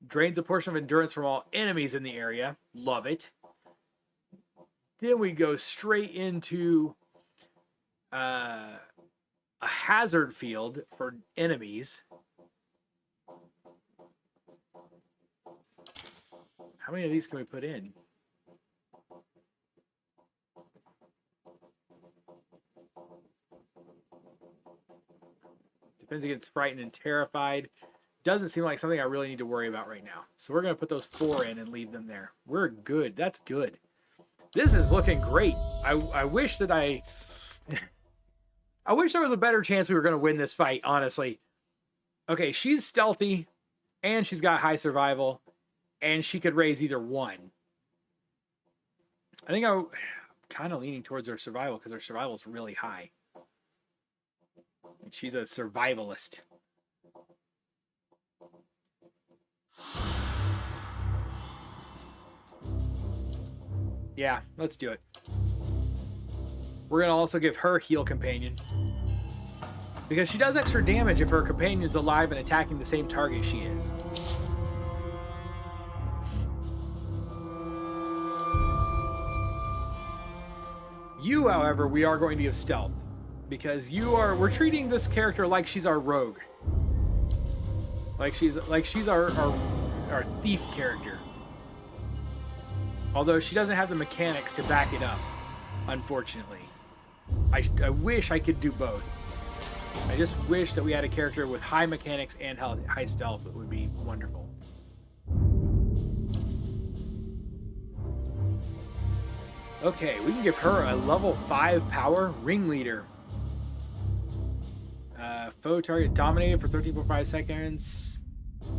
S1: drains a portion of endurance from all enemies in the area. Love it. Then we go straight into a hazard field for enemies. How many of these can we put in? Defends against frightened and terrified. Doesn't seem like something I really need to worry about right now. So we're going to put those 4 in and leave them there. We're good. That's good. This is looking great. I wish that I wish there was a better chance we were going to win this fight, honestly. Okay, she's stealthy, and she's got high survival, and she could raise either one. I think I'm kind of leaning towards her survival because her survival is really high. She's a survivalist. Yeah, let's do it. We're going to also give her heal companion. Because she does extra damage if her companion's alive and attacking the same target she is. You, however, we are going to give stealth. Because we're treating this character like she's our rogue. Like she's our thief character. Although she doesn't have the mechanics to back it up, unfortunately. I wish I could do both. I just wish that we had a character with high mechanics and high stealth. It would be wonderful. Okay, we can give her a level 5 power ringleader. Foe target dominated for 13.5 seconds.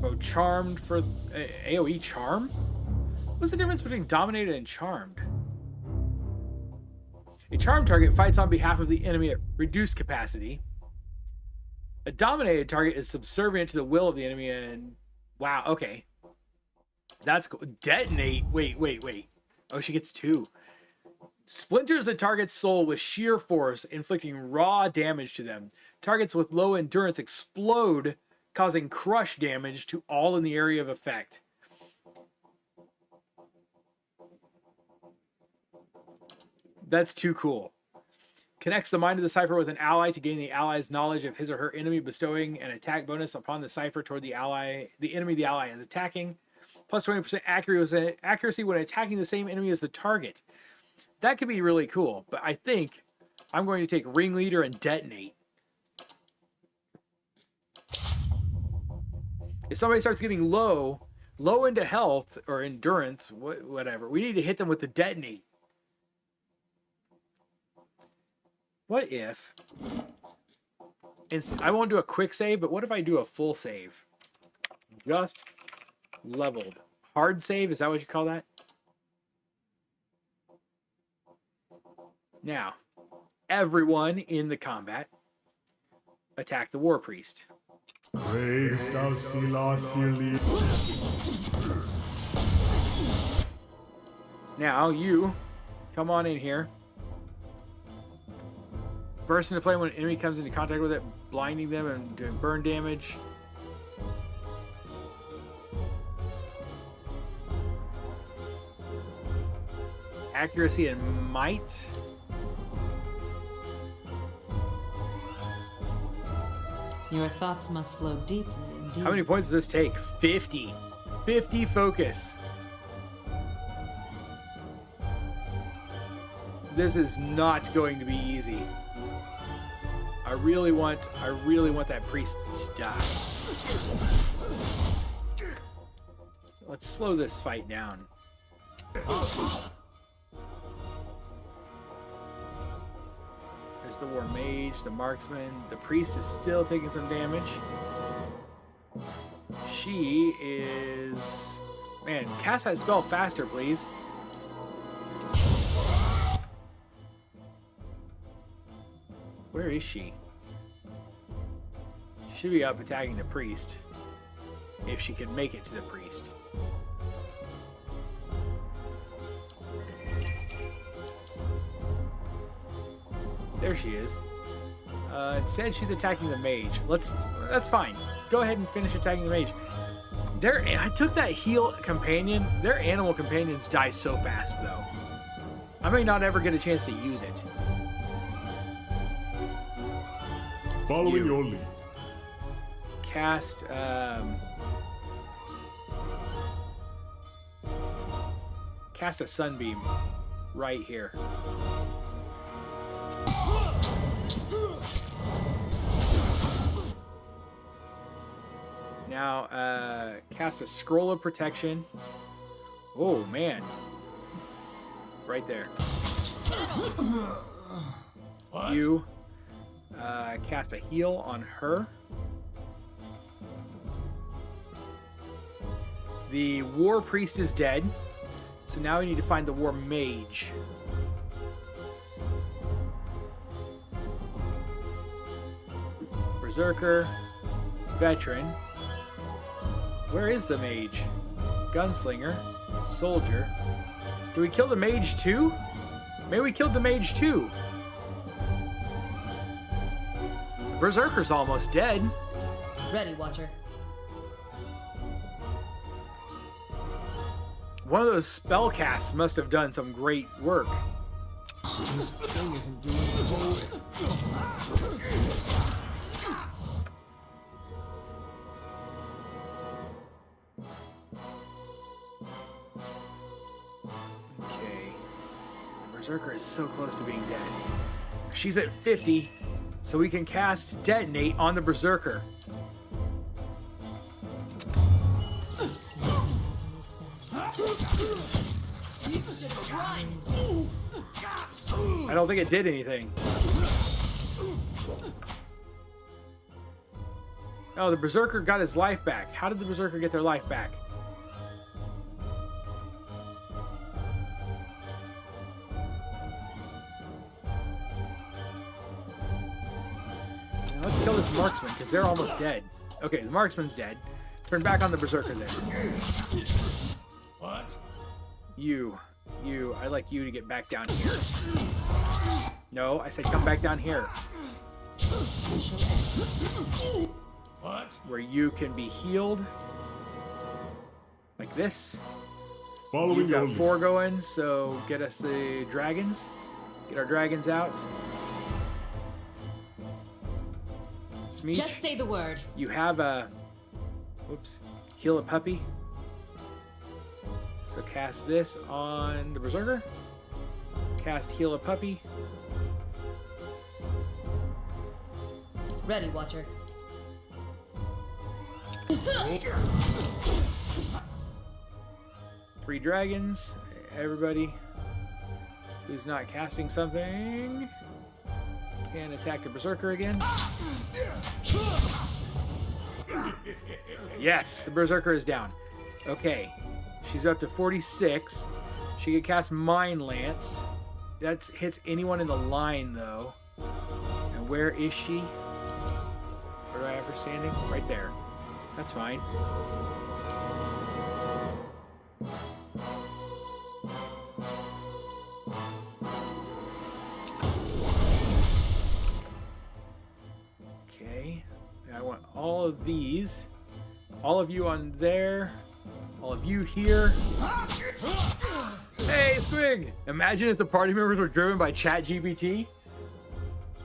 S1: Foe charmed for AoE charm? What's the difference between dominated and charmed? A charmed target fights on behalf of the enemy at reduced capacity. A dominated target is subservient to the will of the enemy and... Wow, okay. That's cool. Detonate. Wait. Oh, she gets 2. Splinters the target's soul with sheer force, inflicting raw damage to them. Targets with low endurance explode, causing crush damage to all in the area of effect. That's too cool. Connects the mind of the Cypher with an ally to gain the ally's knowledge of his or her enemy, bestowing an attack bonus upon the Cypher toward the enemy the ally is attacking. Plus 20% accuracy when attacking the same enemy as the target. That could be really cool, but I think I'm going to take Ringleader and Detonate. If somebody starts getting low into health or endurance, whatever, we need to hit them with the Detonate. What if... I won't do a quick save, but what if I do a full save? Just leveled. Hard save, is that what you call that? Now, everyone in the combat attack the War Priest. Now, you come on in here. Burst into flame when an enemy comes into contact with it, blinding them and doing burn damage. Accuracy and might.
S4: Your thoughts must flow deeply indeed.
S1: How many points does this take? 50. 50 focus. This is not going to be easy. I really want that priest to die. Let's slow this fight down. There's the War Mage, the Marksman. The priest is still taking some damage. She is... Man, cast that spell faster, please. Where is she? She should be up attacking the priest. If she can make it to the priest. There she is. Instead, she's attacking the mage. That's fine. Go ahead and finish attacking the mage. I took that heal companion. Their animal companions die so fast, though. I may not ever get a chance to use it.
S5: Following your lead.
S1: Cast, cast a sunbeam right here. Now, cast a scroll of protection. Oh, man. Right there.
S3: What?
S1: You cast a heal on her. The war priest is dead. So now we need to find the war mage. Berserker. Veteran. Where is the mage? Gunslinger. Soldier. Do we kill the mage too? Maybe we killed the mage too. Berserker's almost dead.
S2: Ready, Watcher.
S1: One of those spell casts must have done some great work.
S3: This thing isn't doing the job.
S1: Okay. The Berserker is so close to being dead. She's at 50, so we can cast Detonate on the Berserker. I don't think it did anything. Oh, the Berserker got his life back. How did the Berserker get their life back? Now let's kill this marksman, because they're almost dead. Okay, the marksman's dead. Turn back on the Berserker then.
S3: What?
S1: I'd like you to get back down here. No, I said come back down here.
S3: What?
S1: Where you can be healed. Like this.
S5: Following
S1: You've
S5: your
S1: got
S5: lead.
S1: 4 going, so get us the dragons. Get our dragons out. Smeech,
S2: Just say the word.
S1: you have a... Whoops. Heal a puppy. So cast this on the Berserker. Cast Heal a Puppy.
S2: Ready, Watcher.
S1: 3 dragons. Everybody who's not casting something can attack the Berserker again. Yes, the Berserker is down. Okay, she's up to 46. She can cast Mind Lance. That hits anyone in the line, though. And where is she? Where do I have her standing? Right there. That's fine. Okay. Now I want all of these. All of you on there. All of you here. Hey, Squig! Imagine if the party members were driven by ChatGPT.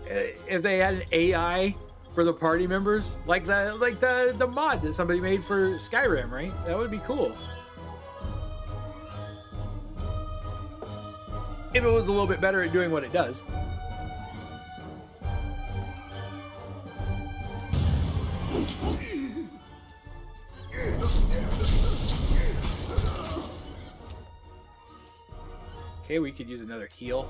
S1: If they had an AI for the party members, like the mod that somebody made for Skyrim, right? That would be cool. If it was a little bit better at doing what it does. Okay, we could use another heal.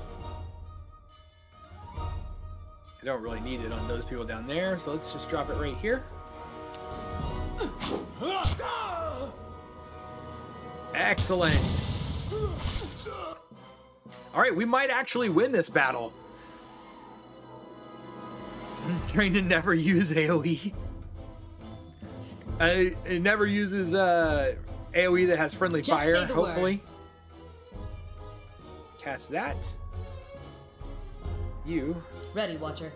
S1: I don't really need it on those people down there, so let's just drop it right here. Excellent. All right, we might actually win this battle. I'm trying to never use AoE. It never uses AoE that has friendly
S2: Just
S1: fire,
S2: say the word.
S1: hopefully. Cast that. you.
S2: Ready, Watcher.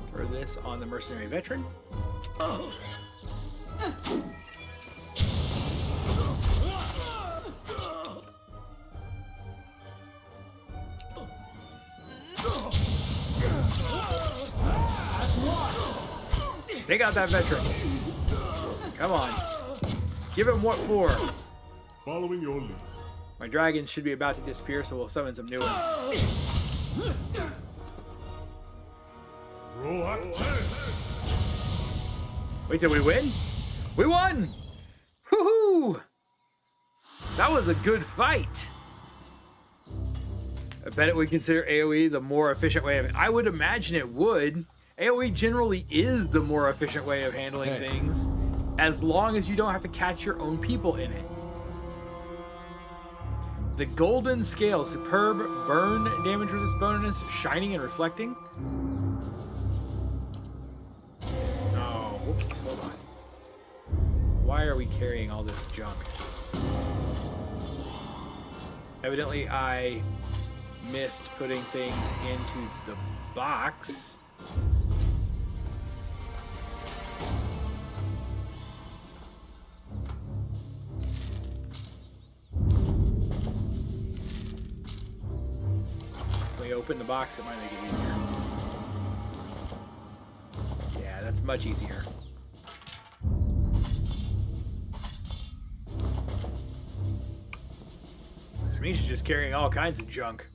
S1: Throw this on the mercenary veteran. Take out that veteran. Come on. Give him what for?
S5: Following your lead.
S1: My dragons should be about to disappear, so we'll summon some new ones. Wait, did we win? We won! Woohoo! That was a good fight. I bet it would consider AoE the more efficient way of it. I would imagine it would. AoE generally is the more efficient way of handling things, as long as you don't have to catch your own people in it. The golden scale, superb burn damage resist bonus, shining and reflecting. Oh, whoops, hold on. Why are we carrying all this junk? Evidently, I missed putting things into the box. When we open the box, it might make it easier. Yeah, that's much easier. This means she's just carrying all kinds of junk.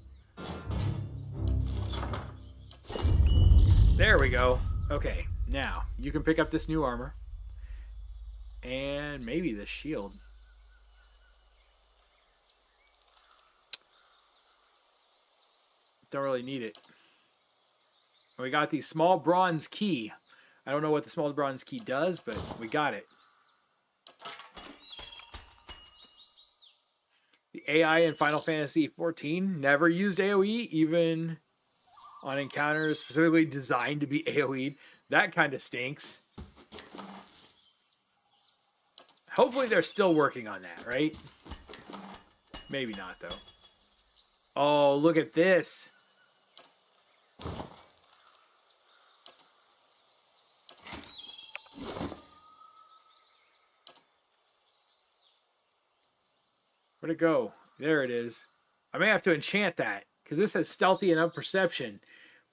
S1: There we go. Okay, now you can pick up this new armor. And maybe the shield. Don't really need it. We got the small bronze key. I don't know what the small bronze key does, but we got it. The AI in Final Fantasy XIV never used AoE, even on encounters specifically designed to be AoE'd. That kind of stinks. Hopefully they're still working on that, right? Maybe not, though. Oh, look at this. Where'd it go? There it is. I may have to enchant that, because this has stealthy and up perception.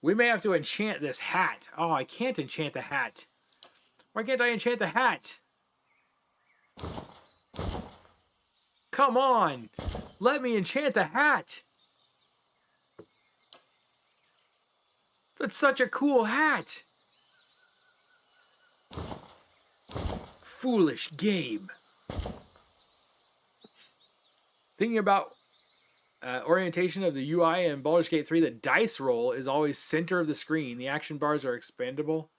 S1: We may have to enchant this hat. Oh, I can't enchant the hat. Why can't I enchant the hat? Come on! Let me enchant the hat! That's such a cool hat! Foolish game. Thinking about orientation of the UI in Baldur's Gate 3, the dice roll is always center of the screen. The action bars are expandable,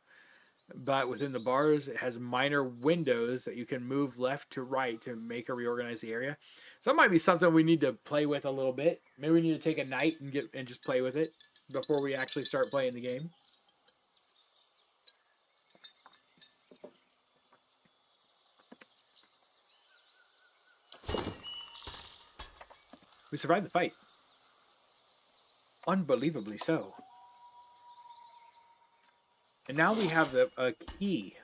S1: but within the bars, it has minor windows that you can move left to right to make or reorganize the area. So that might be something we need to play with a little bit. Maybe we need to take a night and just play with it before we actually start playing the game. We survived the fight. Unbelievably so. And now we have a key.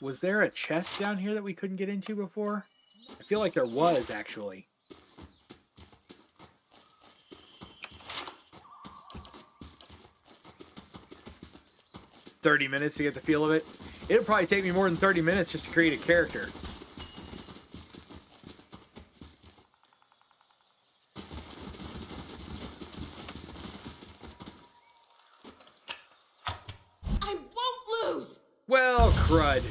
S1: Was there a chest down here that we couldn't get into before? I feel like there was, actually. $30 minutes to get the feel of it. It'll probably take me more than 30 minutes just to create a character. Well, crud.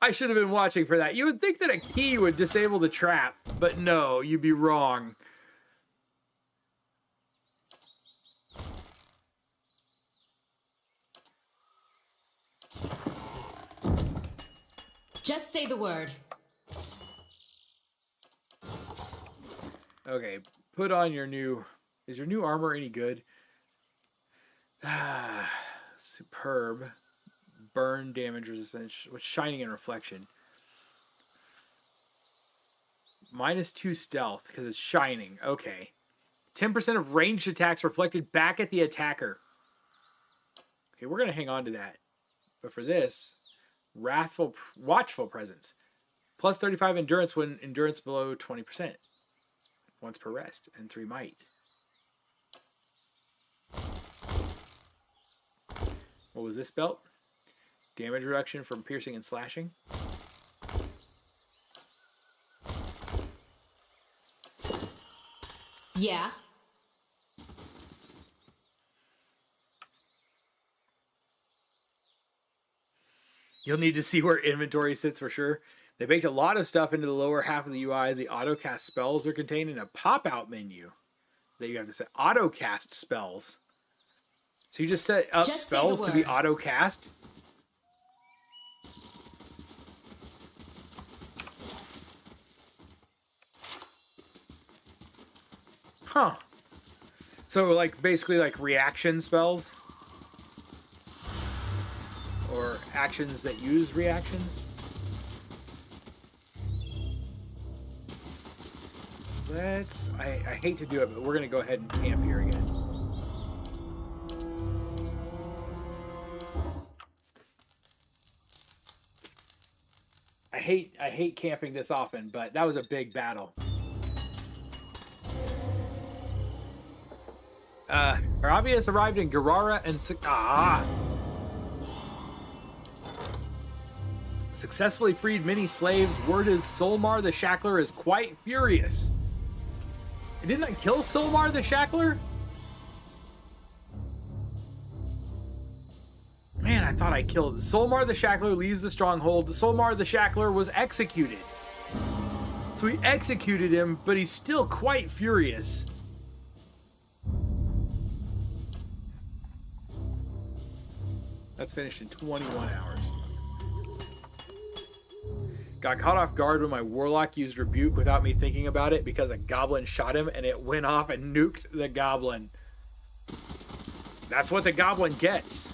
S1: I should have been watching for that. You would think that a key would disable the trap, but no, you'd be wrong.
S2: Just say the word.
S1: Okay, put on your new... Is your new armor any good? Ah... Superb. Burn damage resistance with shining and reflection. -2 stealth because it's shining. Okay. 10% of ranged attacks reflected back at the attacker. Okay, we're going to hang on to that. But for this, watchful presence. Plus 35 endurance when endurance below 20%. Once per rest. And 3 might. What was this belt? Damage reduction from piercing and slashing.
S2: Yeah.
S1: You'll need to see where inventory sits for sure. They baked a lot of stuff into the lower half of the UI. The auto-cast spells are contained in a pop-out menu that you have to set. Auto-cast spells. So you just set up spells to be auto-cast? Huh. So, like, basically, like, reaction spells? Or actions that use reactions? I hate to do it, but we're going to go ahead and camp here again. I hate camping this often, but that was a big battle. Aravias arrived in Garara and successfully freed many slaves. Word is Solmar the Shackler is quite furious. Didn't I kill Solmar the Shackler? Man, I thought I killed Solmar the Shackler leaves the stronghold. Solmar the Shackler was executed. So we executed him, but he's still quite furious. That's finished in 21 hours. Got caught off guard when my warlock used rebuke without me thinking about it because a goblin shot him and it went off and nuked the goblin. That's what the goblin gets.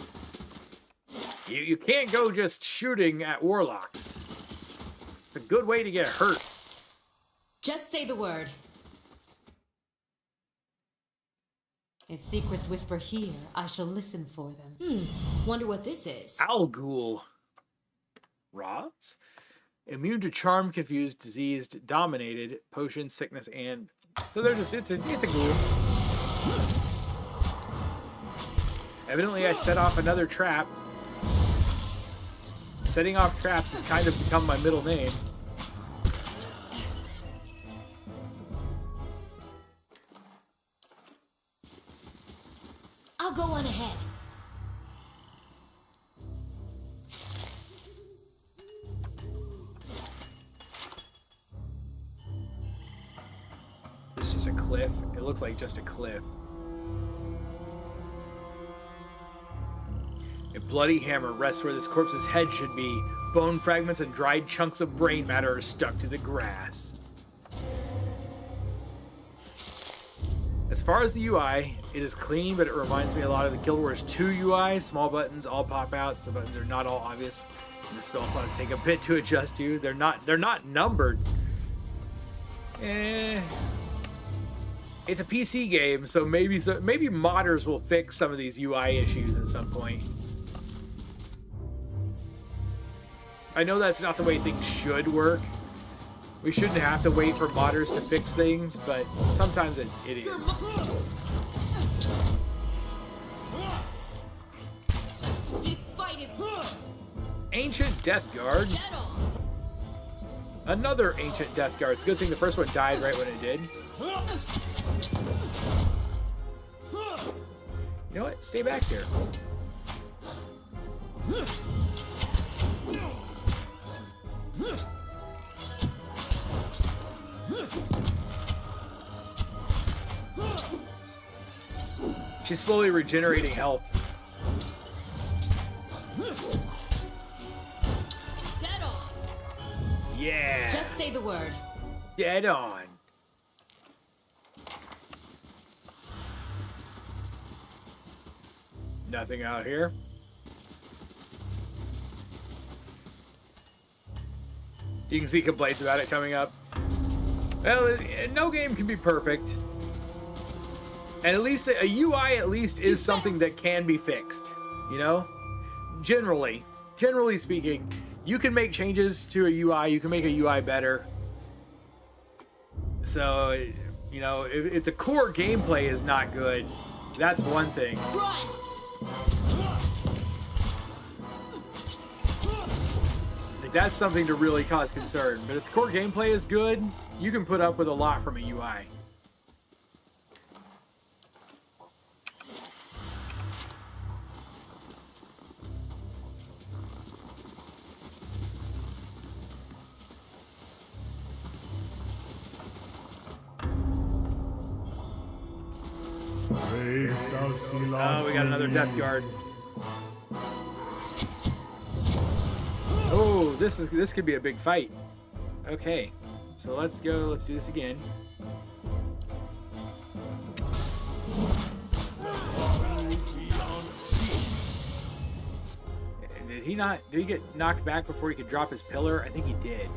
S1: You can't go just shooting at warlocks. It's a good way to get hurt.
S2: Just say the word.
S4: If secrets whisper here, I shall listen for them.
S2: Wonder what this is.
S1: Algul. Rods? Immune to charm, confused, diseased, dominated, potion, sickness, and... So they're just... It's a ghoul. Evidently I set off another trap. Setting off traps has kind of become my middle name.
S2: I'll go on ahead.
S1: It's just a cliff. It looks like just a cliff. A bloody hammer rests where this corpse's head should be. Bone fragments and dried chunks of brain matter are stuck to the grass. As far as the UI, it is clean, but it reminds me a lot of the Guild Wars 2 UI. Small buttons, all pop-outs. The buttons are not all obvious. And the spell slots take a bit to adjust to. They're not numbered. It's a PC game, so maybe modders will fix some of these UI issues at some point. I know that's not the way things should work. We shouldn't have to wait for modders to fix things, but sometimes it is.
S2: This fight is
S1: Ancient Death Guard. Another Ancient Death Guard. It's a good thing the first one died right when it did. You know what? Stay back here. She's slowly regenerating health.
S2: dead on.
S1: Yeah.
S2: Just say the word.
S1: Dead on. Nothing out here. You can see complaints about it coming up. Well, no game can be perfect. And at least a UI at least is something that can be fixed, you know? Generally speaking, you can make changes to a UI, you can make a UI better. So, you know, if the core gameplay is not good, that's one thing.
S2: Run!
S1: Like, that's something to really cause concern. But if the core gameplay is good, you can put up with a lot from a UI. Oh, we got another Death Guard. Oh, this could be a big fight. Okay, so let's go. Let's do this again. Did he not? Did he get knocked back before he could drop his pillar? I think he did.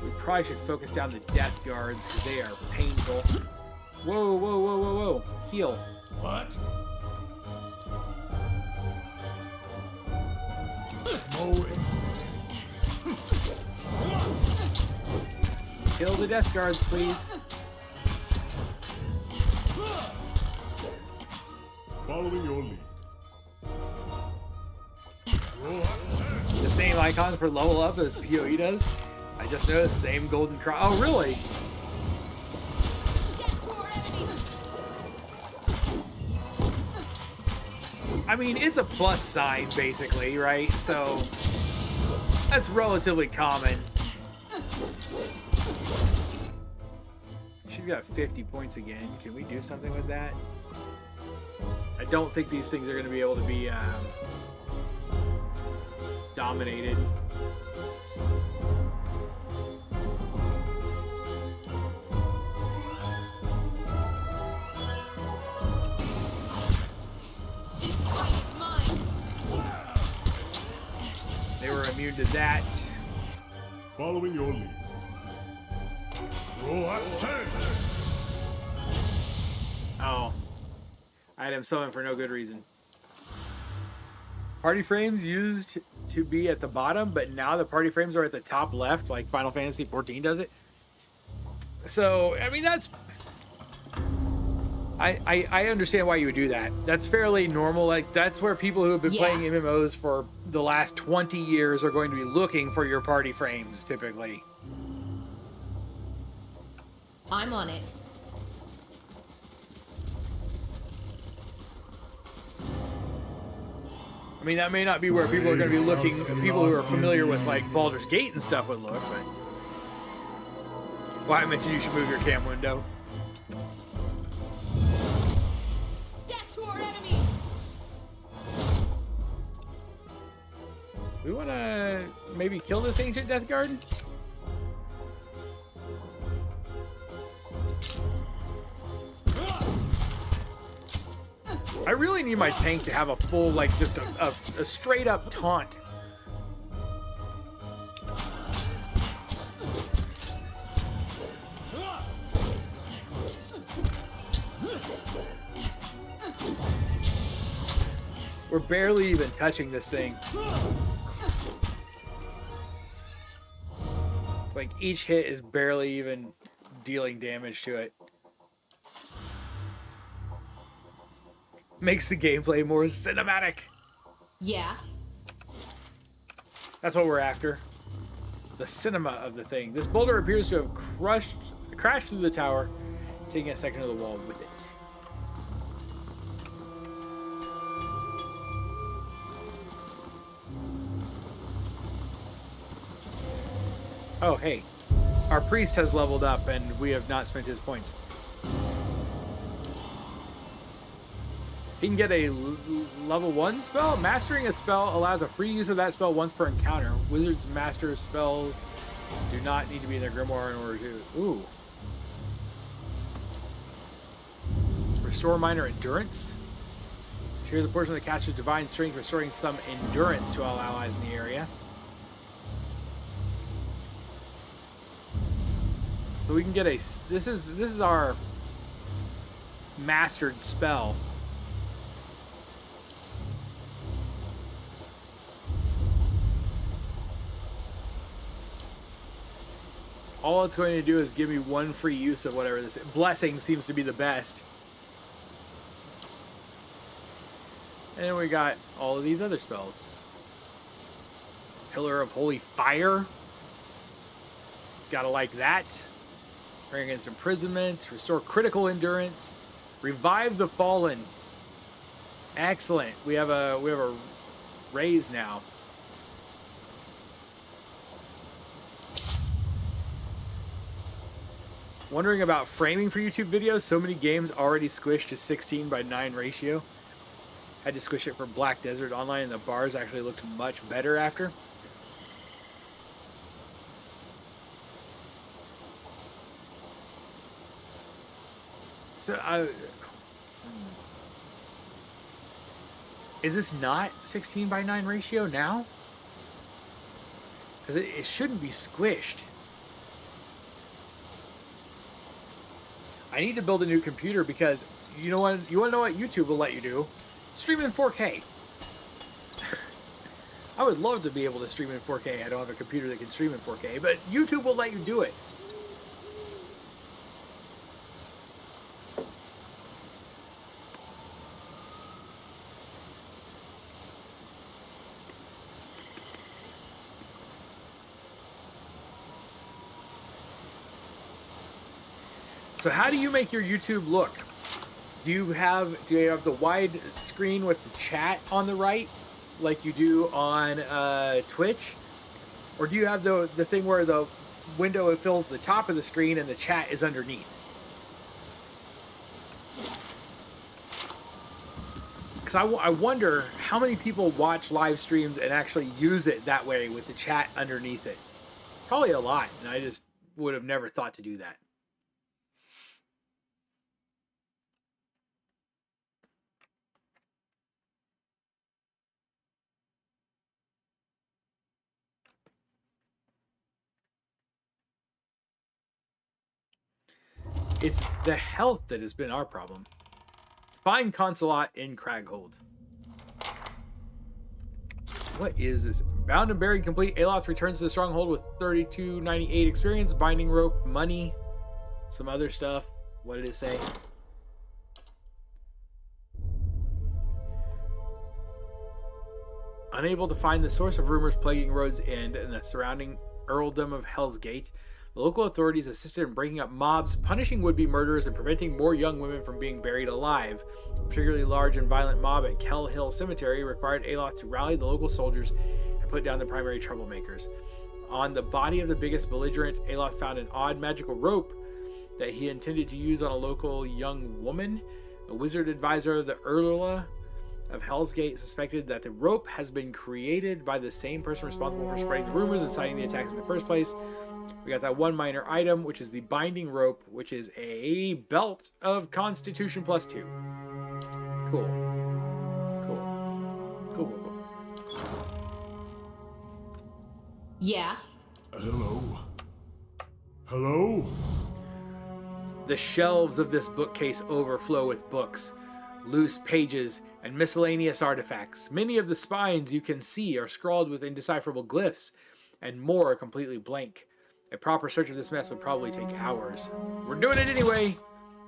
S1: We probably should focus down the Death Guards because they are painful. Whoa, whoa, whoa, whoa, whoa. Heal.
S5: What?
S1: Kill the Death Guards, please.
S5: Following your lead.
S1: The same icon for level up as PoE does. I just noticed, same golden cross. Oh, really? I mean, it's a plus sign, basically, right? So, that's relatively common. She's got 50 points again. Can we do something with that? I don't think these things are going to be able to be dominated. They were immune to that.
S5: Following your lead. Roll up 10.
S1: Oh. I had him summoned for no good reason. Party frames used to be at the bottom, but now the party frames are at the top left, like Final Fantasy XIV does it. So, I mean, that's... I understand why you would do that. That's fairly normal. Like, that's where people who have been playing MMOs for the last 20 years are going to be looking for your party frames, typically.
S2: I'm on it.
S1: I mean, that may not be where people are going to be looking, people who are familiar with, like, Baldur's Gate and stuff would look, but... Well, I mentioned you should move your cam window.
S2: Death Sword enemy!
S1: We want to maybe kill this Ancient Death Guard? I really need my tank to have a full, like, just a straight up taunt. We're barely even touching this thing. It's like each hit is barely even dealing damage to it. Makes the gameplay more cinematic.
S2: Yeah.
S1: That's what we're after. The cinema of the thing. This boulder appears to have crashed through the tower, taking a section of the wall with it. Oh, hey. Our priest has leveled up and we have not spent his points. He can get a level 1 spell. Mastering a spell allows a free use of that spell once per encounter. Wizards master spells do not need to be in their grimoire in order to... Ooh. Restore minor endurance. Shares a portion of the caster's divine strength, restoring some endurance to all allies in the area. So we can get a. This is our mastered spell. All it's going to do is give me one free use of whatever this is. Blessing seems to be the best. And then we got all of these other spells. Pillar of Holy Fire. Gotta like that. Bring against imprisonment. Restore critical endurance. Revive the fallen. Excellent. We have a raise now. Wondering about framing for YouTube videos. So many games already squished to 16:9 ratio. Had to squish it for Black Desert Online, and the bars actually looked much better after. So is this not 16:9 ratio now? Because it shouldn't be squished. I need to build a new computer because you know what? You want to know what YouTube will let you do? Stream in 4K. I would love to be able to stream in 4K. I don't have a computer that can stream in 4K, but YouTube will let you do it. So how do you make your YouTube look? Do you have the wide screen with the chat on the right, like you do on Twitch, or do you have the thing where the window fills the top of the screen and the chat is underneath? Because I wonder how many people watch live streams and actually use it that way with the chat underneath it. Probably a lot, and I just would have never thought to do that. It's the health that has been our problem. Find Concelhaut in Craghold. What is this? Bound and Buried complete. Aloth returns to the stronghold with 3298 experience, binding rope, money, some other stuff. What did it say? Unable to find the source of rumors plaguing Road's End and the surrounding earldom of Hell's Gate, the local authorities assisted in breaking up mobs, punishing would-be murderers, and preventing more young women from being buried alive. A particularly large and violent mob at Kell Hill Cemetery required Aloth to rally the local soldiers and put down the primary troublemakers. On the body of the biggest belligerent, Aloth found an odd magical rope that he intended to use on a local young woman. A wizard advisor of the Urla of Hell's Gate suspected that the rope has been created by the same person responsible for spreading the rumors and inciting the attacks in the first place. We got that one minor item, which is the binding rope, which is a belt of Constitution +2. Cool. Cool.
S2: Yeah.
S5: Hello?
S1: The shelves of this bookcase overflow with books, loose pages, and miscellaneous artifacts. Many of the spines you can see are scrawled with indecipherable glyphs, and more are completely blank. A proper search of this mess would probably take hours. We're doing it anyway!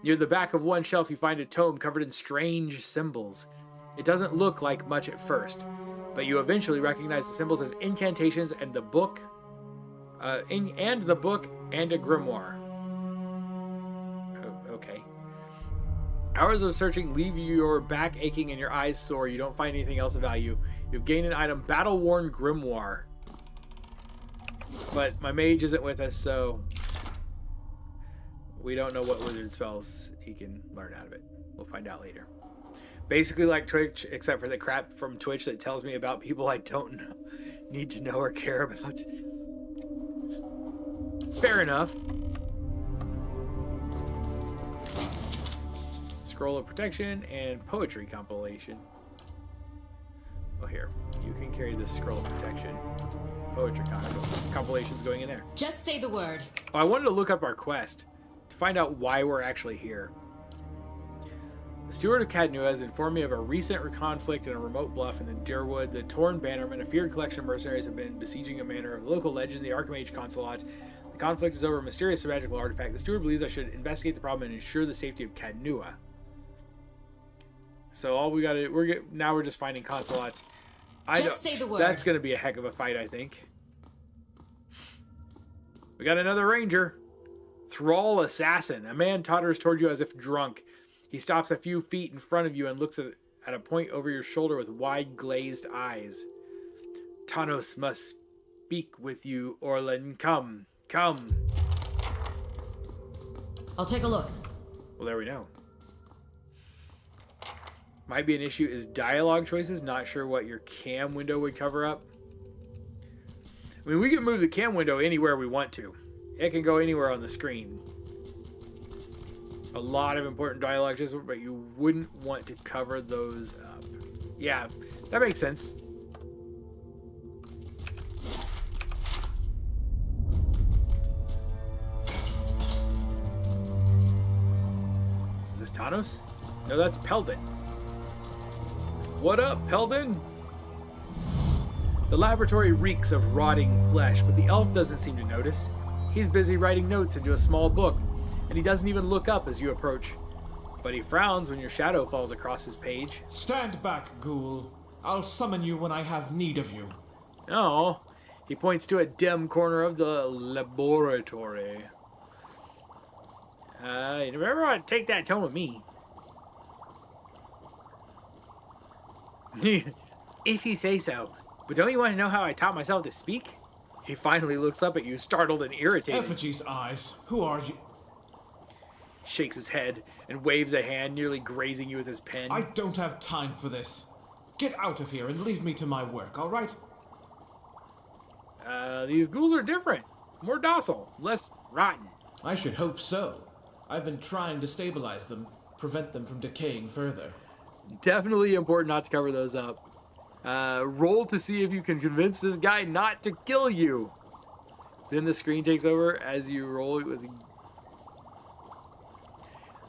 S1: Near the back of one shelf, you find a tome covered in strange symbols. It doesn't look like much at first, but you eventually recognize the symbols as incantations and the book, and a grimoire. Oh, okay. Hours of searching leave your back aching and your eyes sore. You don't find anything else of value. You've gained an item, Battle-Worn Grimoire. But my mage isn't with us, so we don't know what wizard spells he can learn out of it. We'll find out later. Basically like Twitch, except for the crap from Twitch that tells me about people I don't know, need to know or care about. Fair enough. Scroll of Protection and Poetry compilation. Well, here. You can carry this scroll of protection. Poetry compilations going in there.
S2: Just say the word.
S1: Oh, I wanted to look up our quest to find out why we're actually here. The steward of Cadnua has informed me of a recent conflict in a remote bluff in the Deerwood. The torn bannermen, a feared collection of mercenaries, have been besieging a manor of local legend, the Archmage Concelhaut. The conflict is over a mysterious magical artifact. The steward believes I should investigate the problem and ensure the safety of Cadnua. So all we got to now we're just finding Concelhaut.
S2: Just say the word.
S1: That's going to be a heck of a fight, I think. We got another ranger. Thrall assassin. A man totters toward you as if drunk. He stops a few feet in front of you and looks at a point over your shoulder with wide glazed eyes. Tanos must speak with you, Orlin. Come. Come.
S4: I'll take a look.
S1: Well, there we know. Might be an issue is dialogue choices. Not sure what your cam window would cover up. I mean, we can move the cam window anywhere we want to. It can go anywhere on the screen. A lot of important dialogue choices, but you wouldn't want to cover those up. Yeah, that makes sense. Is this Tanos? No, that's Peldon. What up, Peldon? The laboratory reeks of rotting flesh, but the elf doesn't seem to notice. He's busy writing notes into a small book, and he doesn't even look up as you approach. But he frowns when your shadow falls across his page.
S3: Stand back, ghoul. I'll summon you when I have need of you.
S1: Oh, he points to a dim corner of the laboratory. You never want to take that tone with me. If you say so. But don't you want to know how I taught myself to speak? He finally looks up at you, startled and irritated.
S3: Effigy's eyes. Who are you?
S1: Shakes his head and waves a hand, nearly grazing you with his pen.
S3: I don't have time for this. Get out of here and leave me to my work, all right?
S1: These ghouls are different. More docile, less rotten.
S3: I should hope so. I've been trying to stabilize them, prevent them from decaying further.
S1: Definitely important not to cover those up. Roll to see if you can convince this guy not to kill you. Then the screen takes over as you roll it with...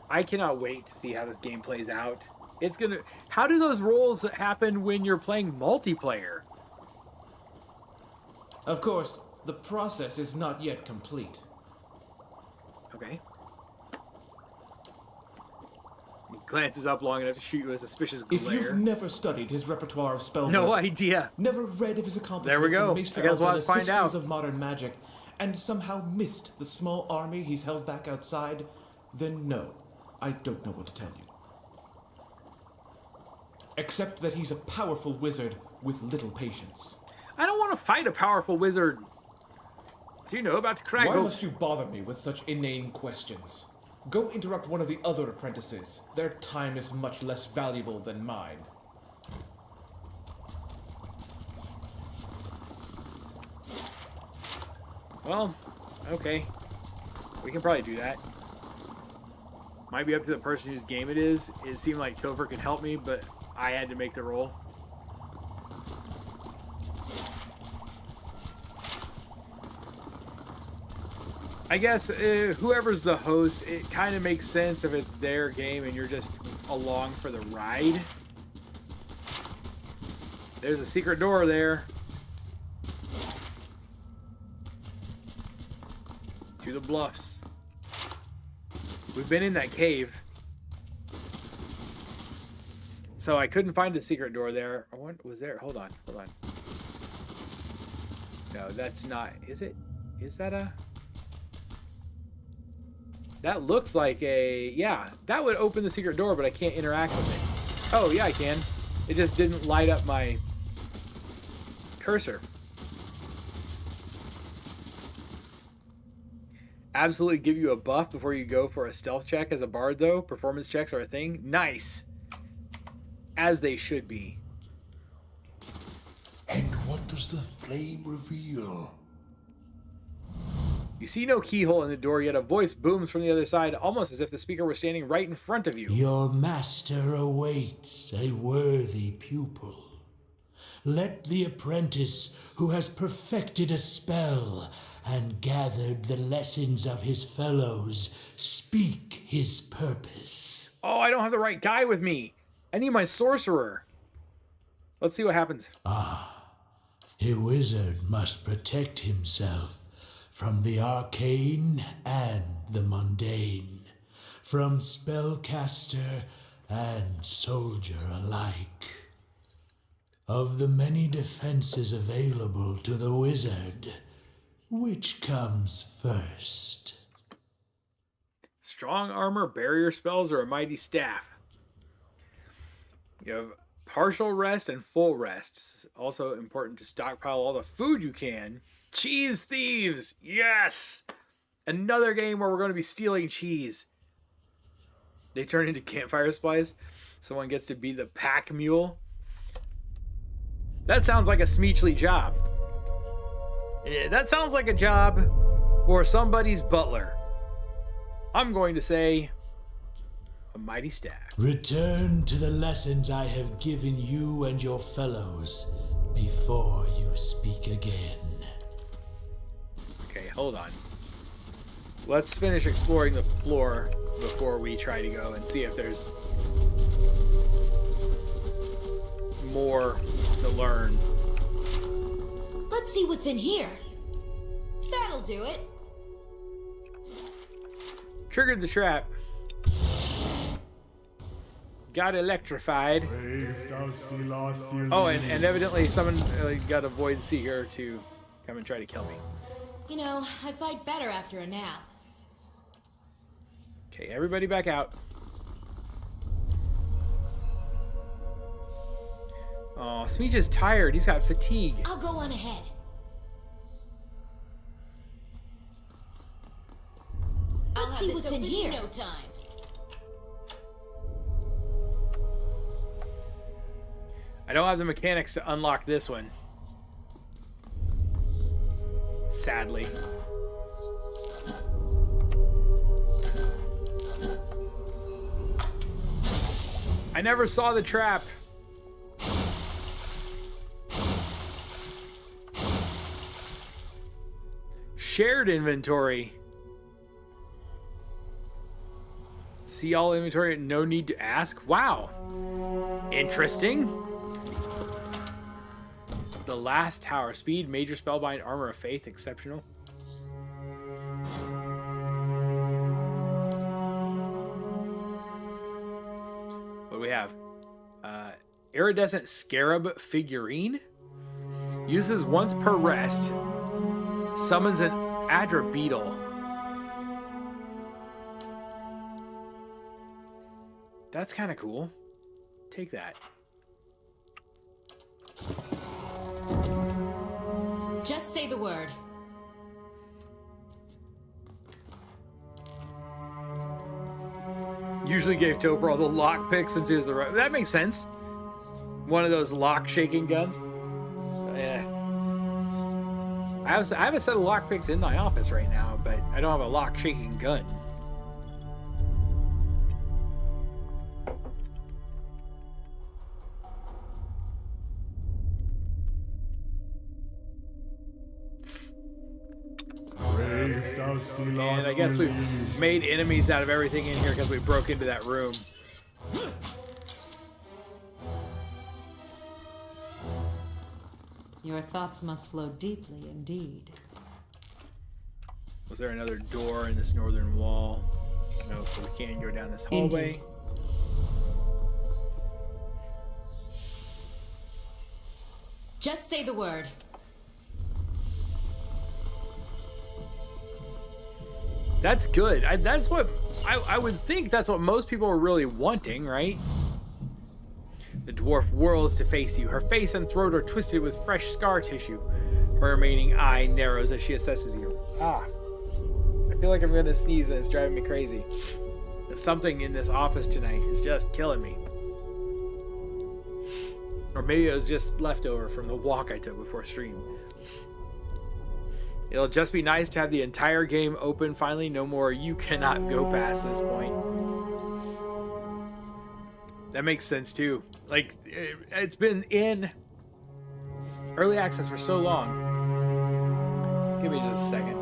S1: I cannot wait to see how this game plays out. It's gonna... How do those rolls happen when you're playing multiplayer?
S3: Of course, the process is not yet complete.
S1: Okay. He glances up long enough to shoot you a suspicious glare.
S3: If you've never studied his repertoire of spell
S1: No
S3: work,
S1: idea.
S3: never read of his accomplishments
S1: There we go.
S3: in Maester
S1: I guess we'll have to
S3: Albeda's
S1: find
S3: histories
S1: out.
S3: of modern magic, and somehow missed the small army he's held back outside, then no, I don't know what to tell you. Except that he's a powerful wizard with little patience.
S1: I don't want to fight a powerful wizard. Do you know about the
S3: Why
S1: Craggle?
S3: must you bother me with such inane questions? Go interrupt one of the other apprentices. Their time is much less valuable than mine.
S1: Well, okay. We can probably do that. Might be up to the person whose game it is. It seemed like Topher could help me, but I had to make the roll. I guess whoever's the host, it kind of makes sense if it's their game and you're just along for the ride. There's a secret door there. To the bluffs. We've been in that cave. So I couldn't find the secret door there. What was there? Hold on. No, that's not. Is it? Is that a... That looks like a... Yeah, that would open the secret door, but I can't interact with it. Oh, yeah, I can. It just didn't light up my cursor. Absolutely give you a buff before you go for a stealth check as a bard, though. Performance checks are a thing. Nice. As they should be.
S6: And what does the flame reveal?
S1: You see no keyhole in the door, yet a voice booms from the other side, almost as if the speaker were standing right in front of you.
S6: Your master awaits a worthy pupil.
S5: let the apprentice who has perfected a spell and gathered the lessons of his fellows speak his purpose.
S1: Oh, I don't have the right guy with me. I need my sorcerer. Let's see what happens.
S5: A wizard must protect himself from the arcane and the mundane, from spellcaster and soldier alike. Of the many defenses available to the wizard, which comes first?
S1: Strong armor, barrier spells, or a mighty staff? You have partial rest and full rest. It's also important to stockpile all the food you can. Cheese thieves! Yes! Another game where we're going to be stealing cheese. They turn into campfire supplies. Someone gets to be the pack mule. That sounds like a Smeechly job. Yeah, that sounds like a job for somebody's butler. I'm going to say a mighty staff.
S5: Return to the lessons I have given you and your fellows before you speak again.
S1: Okay, hold on. Let's finish exploring the floor before we try to go and see if there's more to learn.
S2: Let's see what's in here. That'll do it.
S1: Triggered the trap. Got electrified. Oh, and evidently someone got a void seeker to come and try to kill me.
S2: You know, I fight better after a nap.
S1: Okay, everybody back out. Oh, Smeech is tired. He's got fatigue.
S2: I'll go on ahead. Let's see what's in here. No time.
S1: I don't have the mechanics to unlock this one. Sadly. I never saw the trap. Shared inventory. See all inventory, no need to ask. Wow. Interesting. The last tower. Speed, major spellbind, armor of faith, exceptional. What do we have? Iridescent scarab figurine. Uses once per rest. Summons an Adra beetle. That's kind of cool. Take that.
S2: Just say the word.
S1: Usually gave Topher all the lock picks since he was the right. That makes sense. One of those lock shaking guns. Yeah. I have a set of lock picks in my office right now, but I don't have a lock shaking gun. And I guess we've made enemies out of everything in here because we broke into that room.
S4: Your thoughts must flow deeply indeed.
S1: Was there another door in this northern wall? No, so we can't go down this hallway.
S4: Indeed.
S2: Just say the word.
S1: That's good. That's what I would think. That's what most people are really wanting, right? The dwarf whirls to face you. Her face and throat are twisted with fresh scar tissue. Her remaining eye narrows as she assesses you. Ah. I feel like I'm gonna sneeze and it's driving me crazy. There's something in this office tonight is just killing me. Or maybe it was just leftover from the walk I took before stream. It'll just be nice to have the entire game open finally. No more you cannot go past this point. That makes sense too. Like, it's been in Early access for so long. Give me just a second.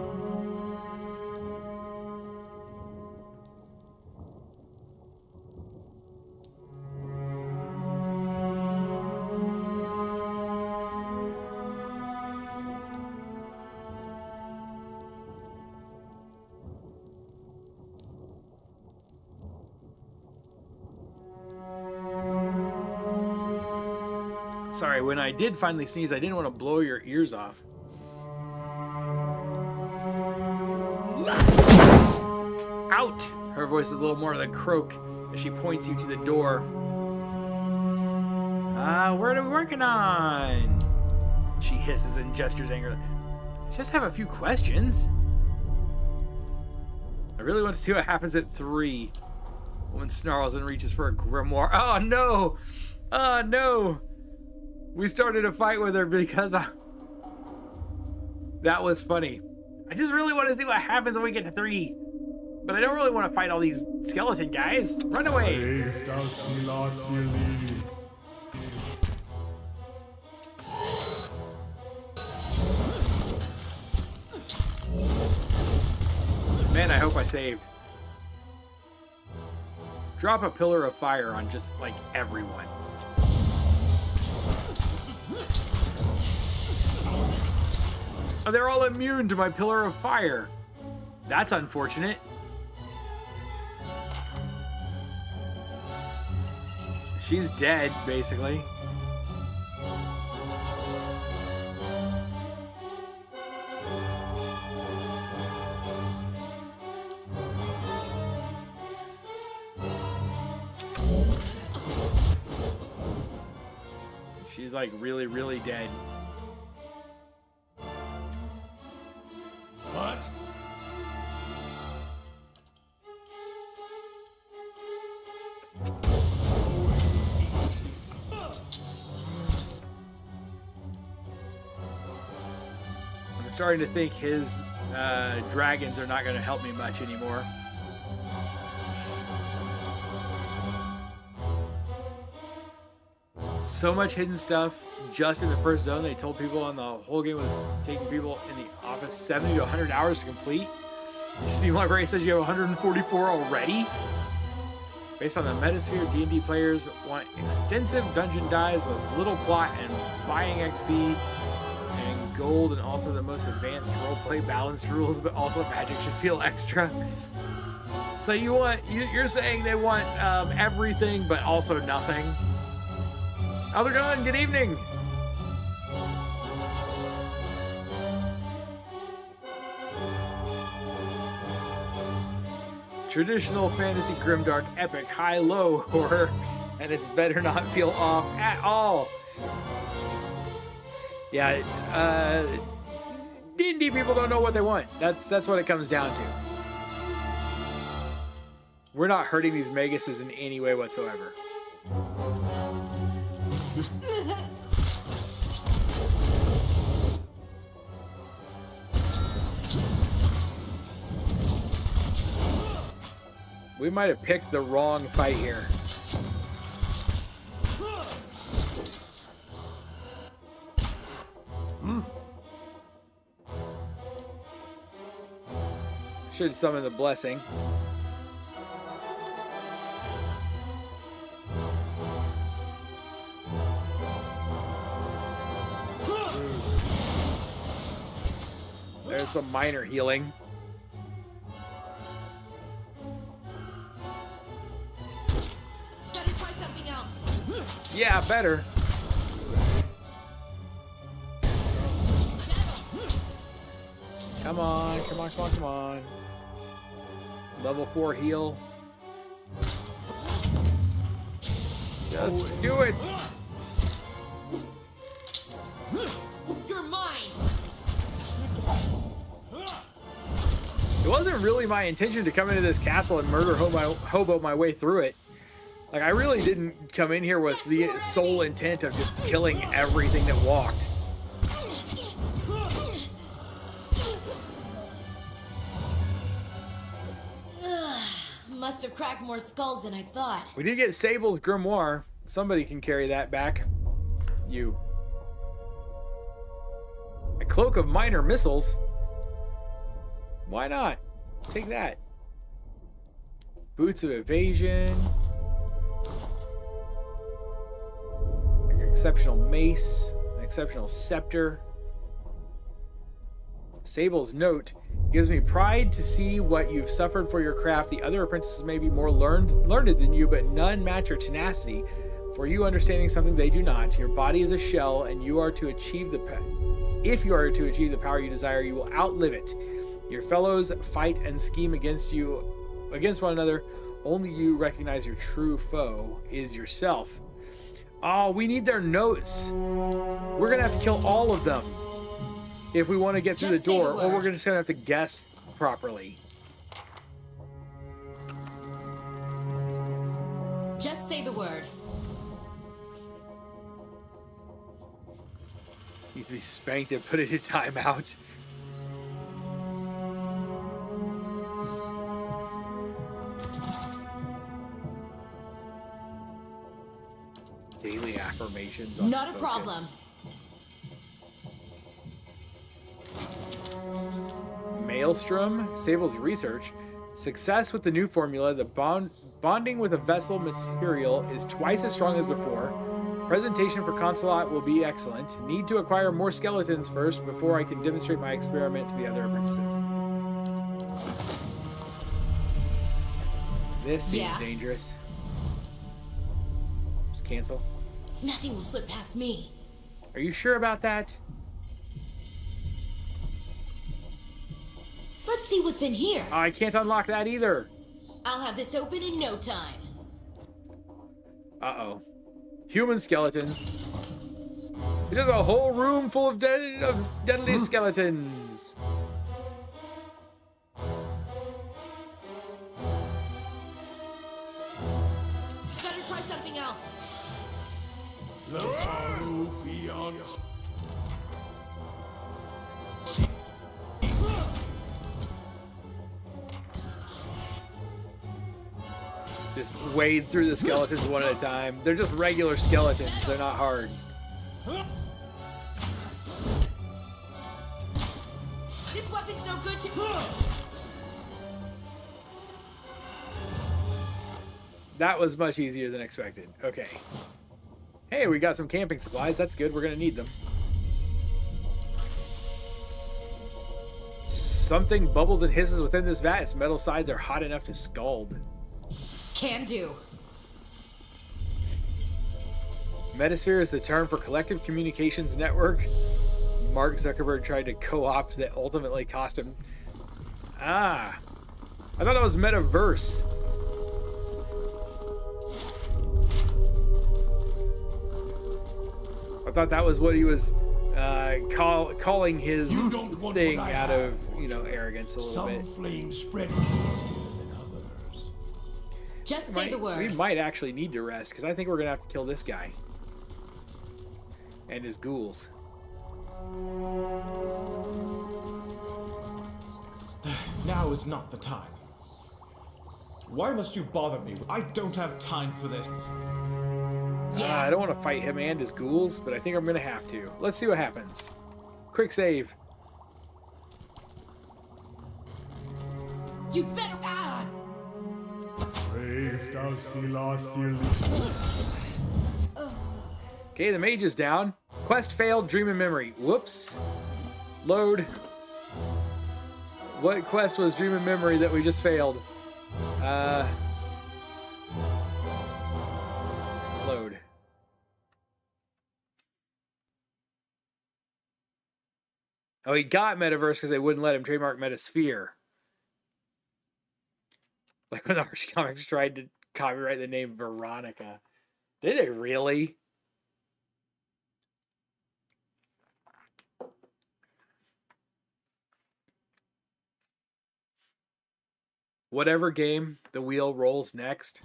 S1: Sorry, when I did finally sneeze, I didn't want to blow your ears off. Out! Her voice is a little more of a croak as she points you to the door. What are we working on? She hisses and gestures angrily. Just have a few questions. I really want to see what happens at 3. Woman snarls and reaches for a grimoire. Oh no! Oh no! We started a fight with her because that was funny. I just really want to see what happens when we get to 3. But I don't really want to fight all these skeleton guys. Run away! Man, I hope I saved. Drop a pillar of fire on just, like, everyone. Oh, they're all immune to my pillar of fire. That's unfortunate. She's dead, basically. She's like really, really dead.
S6: What?
S1: I'm starting to think his dragons are not going to help me much anymore. So much hidden stuff just in the first zone. They told people on the whole game was taking people in the office 70 to 100 hours to complete. Steam Library says you have 144 already. Based on the Metasphere, D&D players want extensive dungeon dives with little plot and buying XP and gold, and also the most advanced roleplay balanced rules, but also magic should feel extra. So you're saying they want everything, but also nothing. How's it going? Good evening. Traditional fantasy grimdark epic high-low horror, and it's better not feel off at all. Yeah, D&D people don't know what they want. That's what it comes down to. We're not hurting these Maguses in any way whatsoever. We might have picked the wrong fight here. Should summon the blessing. There's some minor healing.
S2: Better try something else.
S1: Yeah, better. Come on, come on, come on, come on. Level 4 heal. Just do it.
S2: You're mine.
S1: It wasn't really my intention to come into this castle and murder hobo my way through it. Like, I really didn't come in here with the sole intent of just killing everything that walked.
S2: Must have cracked more skulls than I thought.
S1: We did get Sable's grimoire. Somebody can carry that back. You. Cloak of minor missiles. Why not? Take that. Boots of evasion. Exceptional mace. An exceptional scepter. Sable's note gives me pride to see what you've suffered for your craft. The other apprentices may be more learned than you, but none match your tenacity. For you understanding something they do not. Your body is a shell, and you are to achieve if you are to achieve the power you desire, you will outlive it. Your fellows fight and scheme against one another. Only you recognize your true foe is yourself. Oh, we need their notes. We're gonna have to kill all of them if we want to get through the door, or we're just gonna have to guess properly.
S2: Just say the word.
S1: Needs to be spanked and put it in timeout. Daily affirmations on
S2: Not a
S1: focus.
S2: problem.
S1: Maelstrom, Sable's research. Success with the new formula. The bonding with a vessel material is twice as strong as before. Presentation for Concelhaut will be excellent. Need to acquire more skeletons first before I can demonstrate my experiment to the other apprentices. This seems dangerous. Just cancel.
S2: Nothing will slip past me.
S1: Are you sure about that?
S2: Let's see what's in here.
S1: I can't unlock that either.
S2: I'll have this open in no time.
S1: Uh-oh. Human skeletons. There's a whole room full of deadly skeletons.
S2: Better try something else.
S6: The sorrow beyond.
S1: Just wade through the skeletons one at a time. They're just regular skeletons. They're not hard.
S2: This weapon's no good to...
S1: That was much easier than expected. Okay. Hey, we got some camping supplies. That's good. We're going to need them. Something bubbles and hisses within this vat. Its metal sides are hot enough to scald.
S2: Can do.
S1: Metasphere is the term for collective communications network. Mark Zuckerberg tried to co-opt that ultimately cost him. Ah. I thought it was metaverse. I thought that was what he was calling his thing out of, arrogance a little bit.
S6: Some flames spread easier than others.
S2: Just say the
S1: We
S2: word.
S1: might actually need to rest, because I think we're going to have to kill this guy. And his ghouls.
S3: Now is not the time. Why must you bother me? I don't have time for this.
S2: Yeah.
S1: I don't want to fight him and his ghouls, but I think I'm going to have to. Let's see what happens. Quick save.
S2: You better... Ah!
S1: Okay, the mage is down. Quest failed, dream in memory. Whoops. Load. What quest was dream in memory that we just failed? Load. Oh, he got Metaverse because they wouldn't let him trademark Metasphere. Like when Archie Comics tried to copyright the name Veronica. Did they really? Whatever game the wheel rolls next,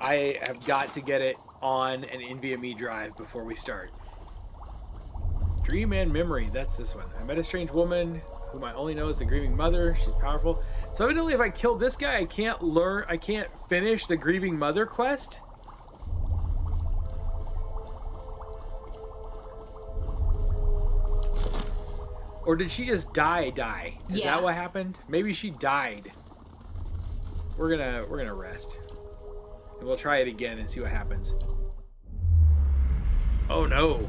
S1: I have got to get it on an NVMe drive before we start. Dream and Memory, that's this one. I met a strange woman whom I only know as the grieving mother. She's powerful. So evidently if I kill this guy, I can't finish the grieving mother quest. Or did she just die? Is
S2: Yeah.
S1: that what happened? Maybe she died. We're gonna rest. And we'll try it again and see what happens. Oh no.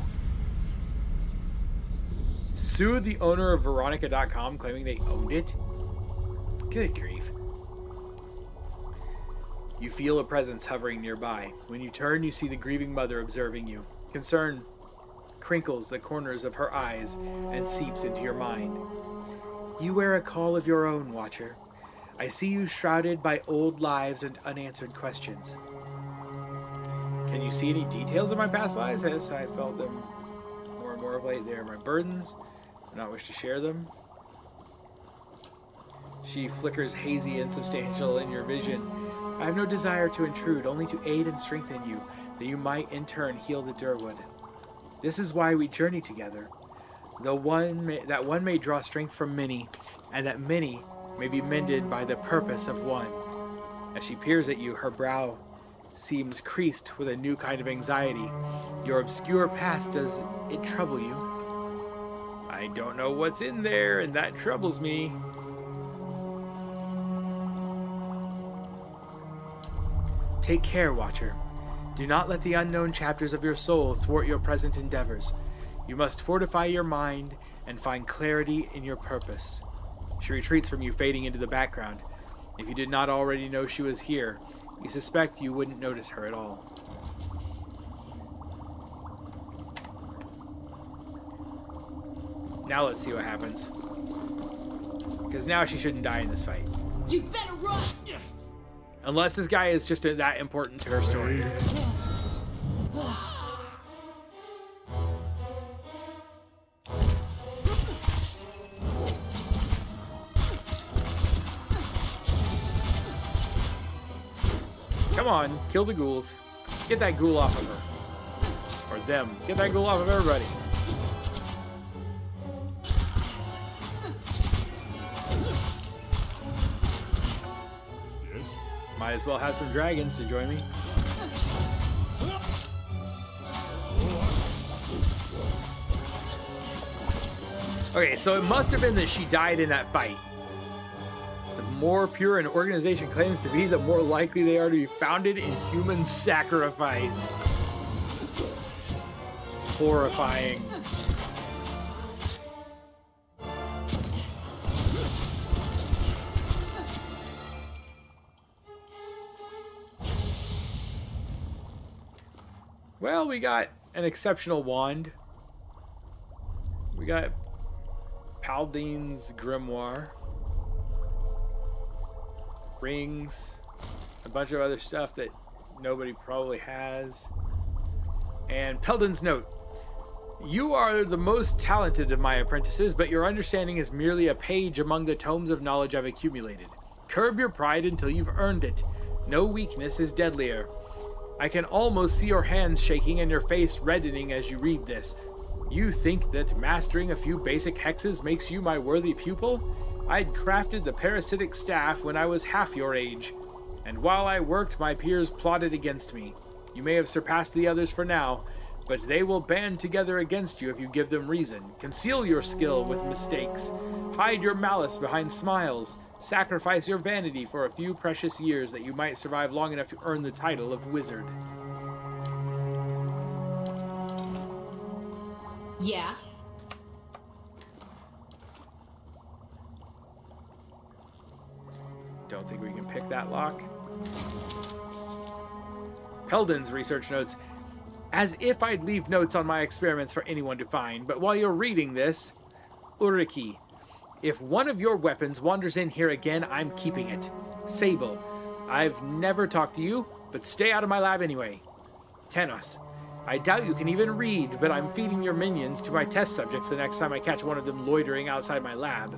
S1: Sued the owner of Veronica.com claiming they owned it? Good grief. You feel a presence hovering nearby. When you turn, you see the grieving mother observing you. Concern crinkles the corners of her eyes and seeps into your mind. You wear a call of your own, Watcher. I see you shrouded by old lives and unanswered questions. Can you see any details of my past lives? As I felt them more and more of late. They are my burdens. I do not wish to share them. She flickers hazy and substantial in your vision. I have no desire to intrude, only to aid and strengthen you, that you might in turn heal the Durwood. This is why we journey together, that one may draw strength from many, and that many may be mended by the purpose of one. As she peers at you, her brow seems creased with a new kind of anxiety. Your obscure past, does it trouble you? I don't know what's in there, and that troubles me. Take care, Watcher. Do not let the unknown chapters of your soul thwart your present endeavors. You must fortify your mind and find clarity in your purpose. She retreats from you, fading into the background. If you did not already know she was here, you suspect you wouldn't notice her at all. Now let's see what happens. Because now she shouldn't die in this fight.
S2: You better run!
S1: Unless this guy is just that important to her story. Come on, kill the ghouls. Get that ghoul off of her. Or them. Get that ghoul off of everybody.
S6: Yes?
S1: Might as well have some dragons to join me. Okay, so it must have been that she died in that fight. The more pure an organization claims to be, the more likely they are to be founded in human sacrifice. Horrifying. Well, we got an exceptional wand. We got Paldine's grimoire. Rings. A bunch of other stuff that nobody probably has. And Peldon's note. You are the most talented of my apprentices, but your understanding is merely a page among the tomes of knowledge I've accumulated. Curb your pride until you've earned it. No weakness is deadlier. I can almost see your hands shaking and your face reddening as you read this. You think that mastering a few basic hexes makes you my worthy pupil? I'd crafted the parasitic staff when I was half your age, and while I worked, my peers plotted against me. You may have surpassed the others for now, but they will band together against you if you give them reason. Conceal your skill with mistakes. Hide your malice behind smiles. Sacrifice your vanity for a few precious years that you might survive long enough to earn the title of wizard.
S2: Yeah.
S1: Don't think we can pick that lock. Peldon's research notes. As if I'd leave notes on my experiments for anyone to find, but while you're reading this, Uriki, if one of your weapons wanders in here again, I'm keeping it. Sable, I've never talked to you, but stay out of my lab anyway. Tenos, I doubt you can even read, but I'm feeding your minions to my test subjects the next time I catch one of them loitering outside my lab.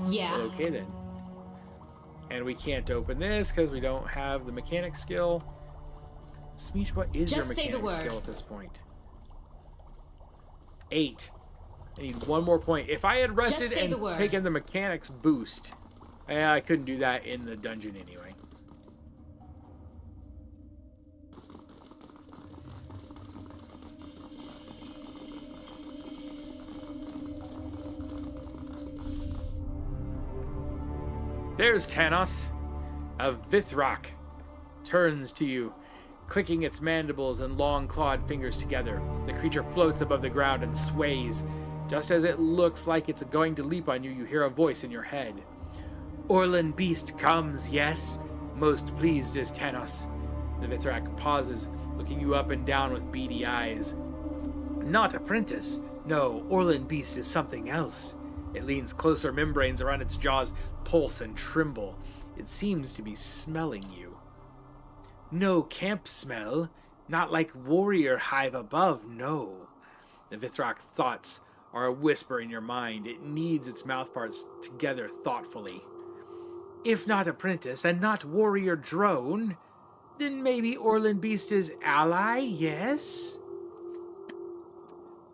S2: Yeah.
S1: Okay then. And we can't open this because we don't have the mechanic skill. Smeech, what is your
S2: Just say the
S1: mechanic
S2: word.
S1: skill at this point? 8. I need one more point. If I had rested
S2: say
S1: and
S2: the word.
S1: taken the mechanics boost, I couldn't do that in the dungeon anyway. There's Tanos. A Vithrak turns to you, clicking its mandibles and long clawed fingers together. The creature floats above the ground and sways. Just as it looks like it's going to leap on you, you hear a voice in your head. Orlan Beast comes, yes? Most pleased is Tanos. The Vithrak pauses, looking you up and down with beady eyes. Not apprentice. No, Orlan Beast is something else. It leans closer, membranes around its jaws pulse and tremble. It seems to be smelling you. No camp smell. Not like warrior hive above, no. The Vithrak thoughts are a whisper in your mind. It kneads its mouthparts together thoughtfully. If not apprentice and not warrior drone, then maybe Orlan Beast is ally, yes?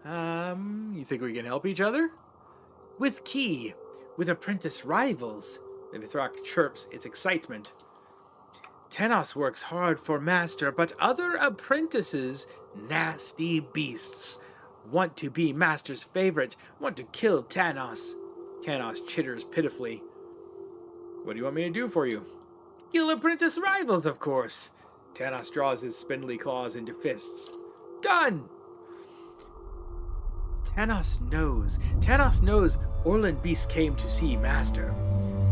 S1: You think we can help each other? With key, with apprentice rivals, the Vithrak chirps its excitement. Tanos works hard for master, but other apprentices, nasty beasts, want to be master's favorite, want to kill Tanos. Tanos chitters pitifully. What do you want me to do for you? Kill apprentice rivals, of course. Tanos draws his spindly claws into fists. Done! Tanos knows Orlan Beast came to see Master.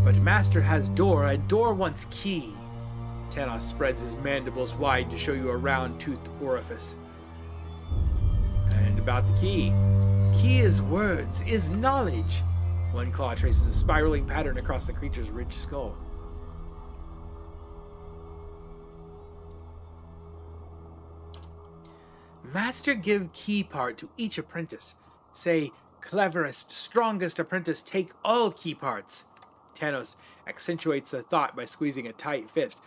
S1: But Master has door, and door wants key. Tanos spreads his mandibles wide to show you a round-toothed orifice. And about the key. Key is words, is knowledge. One claw traces a spiraling pattern across the creature's ridged skull. Master give key part to each apprentice. Say, cleverest, strongest apprentice take all key parts. Tanos accentuates the thought by squeezing a tight fist.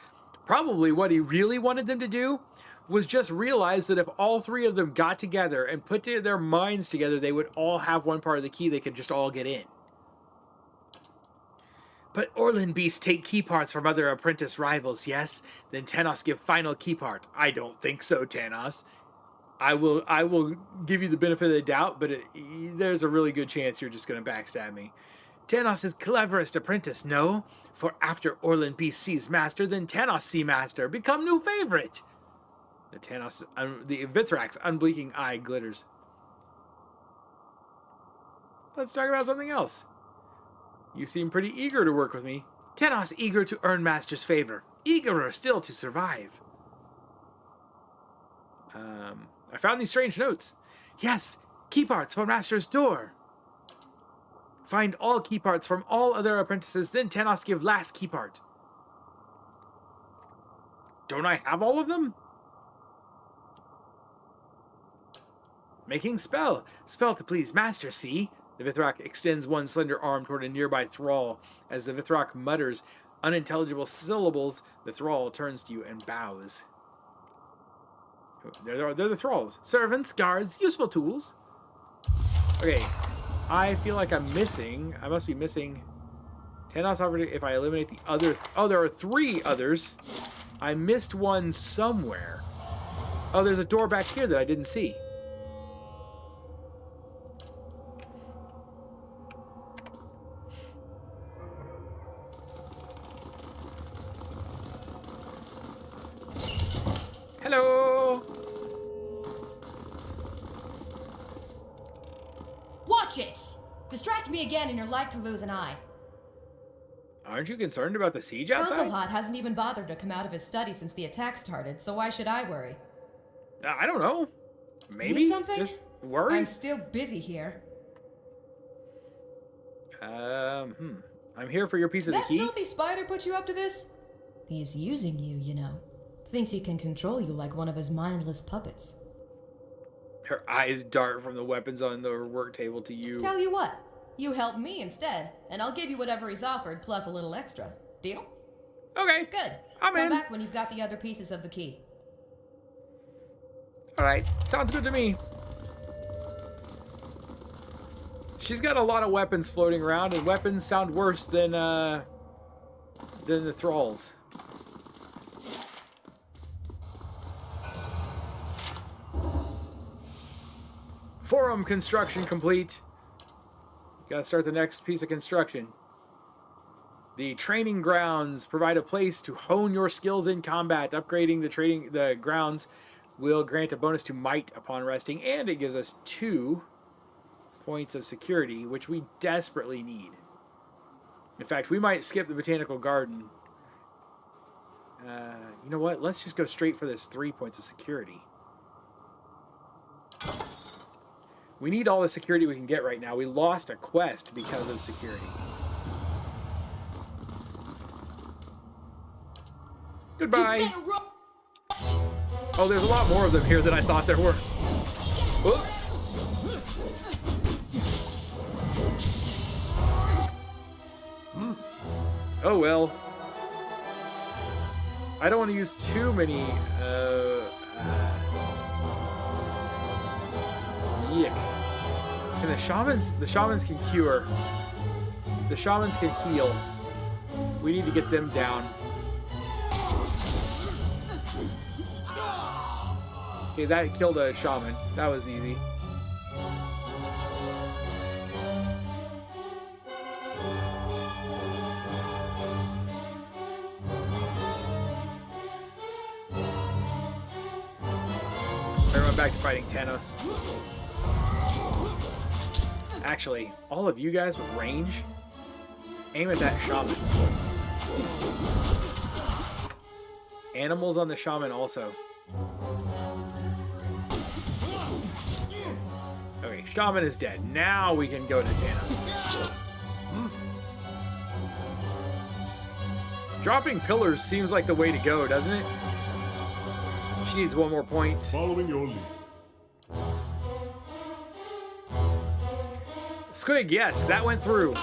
S1: Probably what he really wanted them to do was just realize that if all three of them got together and put their minds together, they would all have one part of the key they could just all get in. But Orlan Beast take key parts from other apprentice rivals, yes? Then Tanos give final key part. I don't think so, Tanos. I will give you the benefit of the doubt, but there's a really good chance you're just going to backstab me. Tanos is cleverest apprentice, no? For after Orlan Beast sees Master, then Tanos see Master, become new favorite. The Vithrak's unblinking eye glitters. Let's talk about something else. You seem pretty eager to work with me. Tanos eager to earn Master's favor, eagerer still to survive. I found these strange notes. Yes, key parts for Master's door. Find all key parts from all other apprentices, then Tanos give last key part. Don't I have all of them? Making spell. Spell to please Master, see? The Vithrak extends one slender arm toward a nearby thrall. As the Vithrak mutters unintelligible syllables, the thrall turns to you and bows. They're the thralls. Servants, guards, useful tools. Okay, I feel like I'm missing. I must be missing. Tanos offered if I eliminate the other. Oh, there are three others. I missed one somewhere. Oh, there's a door back here that I didn't see. Hello.
S2: Watch it! Distract me again and you're like to lose an eye.
S1: Aren't you concerned about the siege outside?
S2: Concelhaut hasn't even bothered to come out of his study since the attack started, so why should I worry?
S1: I don't know. Maybe
S2: Need something?
S1: just worry.
S2: I'm still busy here.
S1: I'm here for your piece of the
S2: That
S1: key.
S2: filthy spider put you up to this? He's using you, you know. Thinks he can control you like one of his mindless puppets.
S1: Her eyes dart from the weapons on the work table to you.
S2: Tell you what, you help me instead, and I'll give you whatever he's offered plus a little extra. Deal?
S1: Okay.
S2: Good.
S1: I'm in.
S2: Come back when you've got the other pieces of the key.
S1: Alright, sounds good to me. She's got a lot of weapons floating around, and weapons sound worse than the thralls. Forum construction complete. Gotta start the next piece of construction. The training grounds provide a place to hone your skills in combat. Upgrading the grounds will grant a bonus to might upon resting, and it gives us 2 points of security, which we desperately need. In fact, we might skip the botanical garden. You know what? Let's just go straight for this 3 points of security. We need all the security we can get right now. We lost a quest because of security. Goodbye. Oh, there's a lot more of them here than I thought there were. Oops. Oh well. I don't want to use too many. Yuck. And the shamans can cure. The shamans can heal. We need to get them down. Okay, that killed a shaman. That was easy. Everyone back to fighting Thanos. Actually, all of you guys with range, aim at that shaman. Animals on the shaman also. Okay, shaman is dead. Now we can go to Thanos. Dropping pillars seems like the way to go, doesn't it? She needs 1 more point.
S6: Following your lead.
S1: Squig, yes, that went through.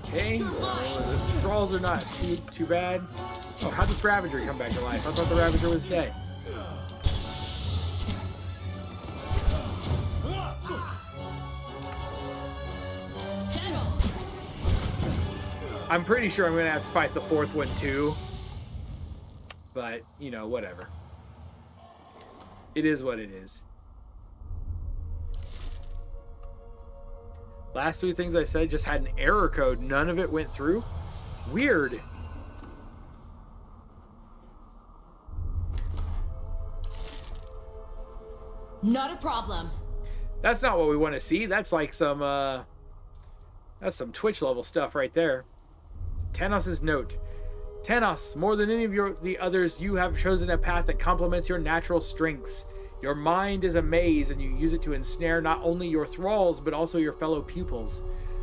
S1: Okay, the thralls are not too bad. Oh, how'd this Ravager come back to life? I thought the Ravager was dead. I'm pretty sure I'm going to have to fight the 4th one too. But, you know, whatever. It is what it is. Last 3 things I said just had an error code. None of it went through. Weird.
S2: Not a problem.
S1: That's not what we want to see. That's like some, that's some Twitch level stuff right there. Thanos' note. Thanos, more than any of the others, you have chosen a path that complements your natural strengths. Your mind is a maze, and you use it to ensnare not only your thralls, but also your fellow pupils.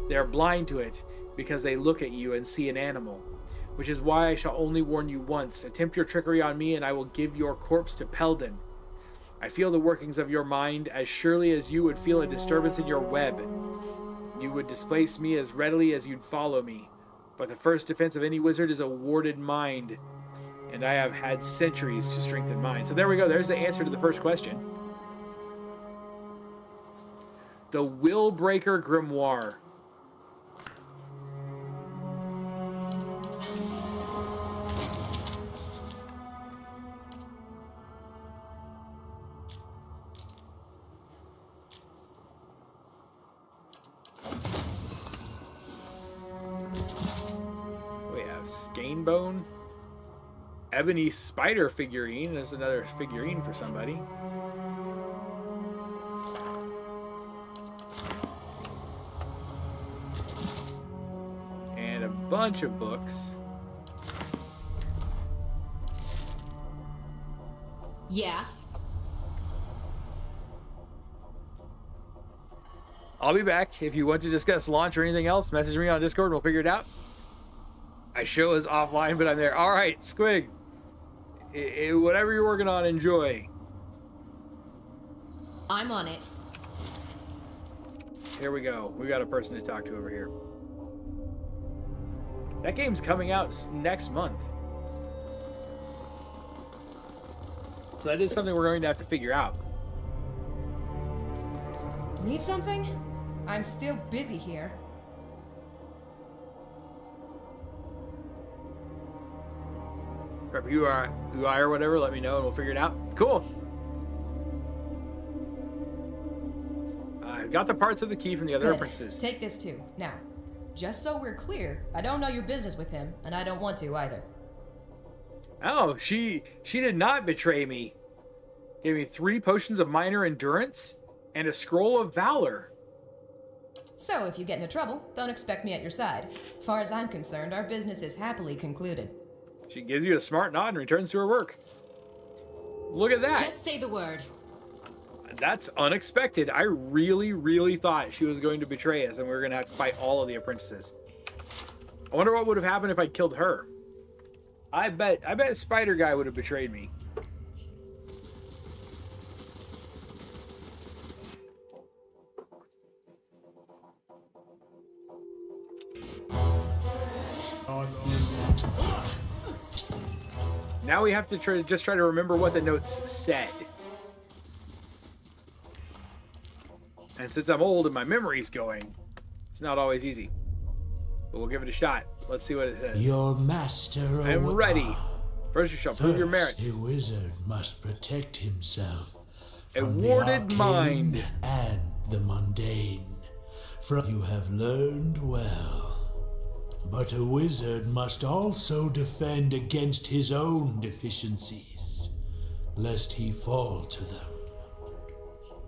S1: They are blind to it, because they look at you and see an animal. Which is why I shall only warn you once. Attempt your trickery on me, and I will give your corpse to Peldon. I feel the workings of your mind as surely as you would feel a disturbance in your web. You would displace me as readily as you'd follow me. But the first defense of any wizard is a warded mind. And I have had centuries to strengthen mine. So there we go. There's the answer to the first question. The Willbreaker Grimoire. Scanebone. Ebony spider figurine. There's another figurine for somebody. And a bunch of books.
S2: Yeah.
S1: I'll be back. If you want to discuss launch or anything else, message me on Discord and we'll figure it out. I show is offline, but I'm there. All right, Squig. Whatever you're working on, enjoy.
S2: I'm on it.
S1: Here we go. We got a person to talk to over here. That game's coming out next month. So that is something we're going to have to figure out.
S2: Need something? I'm still busy here.
S1: UI or whatever, let me know and we'll figure it out. Cool. I've got the parts of the key from the other
S2: Good.
S1: apprentices.
S2: Take this too. Now, just so we're clear, I don't know your business with him, and I don't want to either.
S1: Oh, she did not betray me. Gave me 3 potions of minor endurance and a scroll of valor.
S2: So, if you get into trouble, don't expect me at your side. Far as I'm concerned, our business is happily concluded.
S1: She gives you a smart nod and returns to her work. Look at that.
S4: Just say the word.
S1: That's unexpected. I really, really thought she was going to betray us and we were going to have to fight all of the apprentices. I wonder what would have happened if I killed her. I bet Spider Guy would have betrayed me. Now we have to try to remember what the notes said. And since I'm old and my memory's going, it's not always easy. But we'll give it a shot. Let's see what it says.
S6: Your master.
S1: I'm ready. First you shall prove your merit.
S6: A wizard must protect himself
S1: A
S6: from the
S1: warded
S6: arcane
S1: mind.
S6: and the mundane. From you have learned well. But a wizard must also defend against his own deficiencies, lest he fall to them.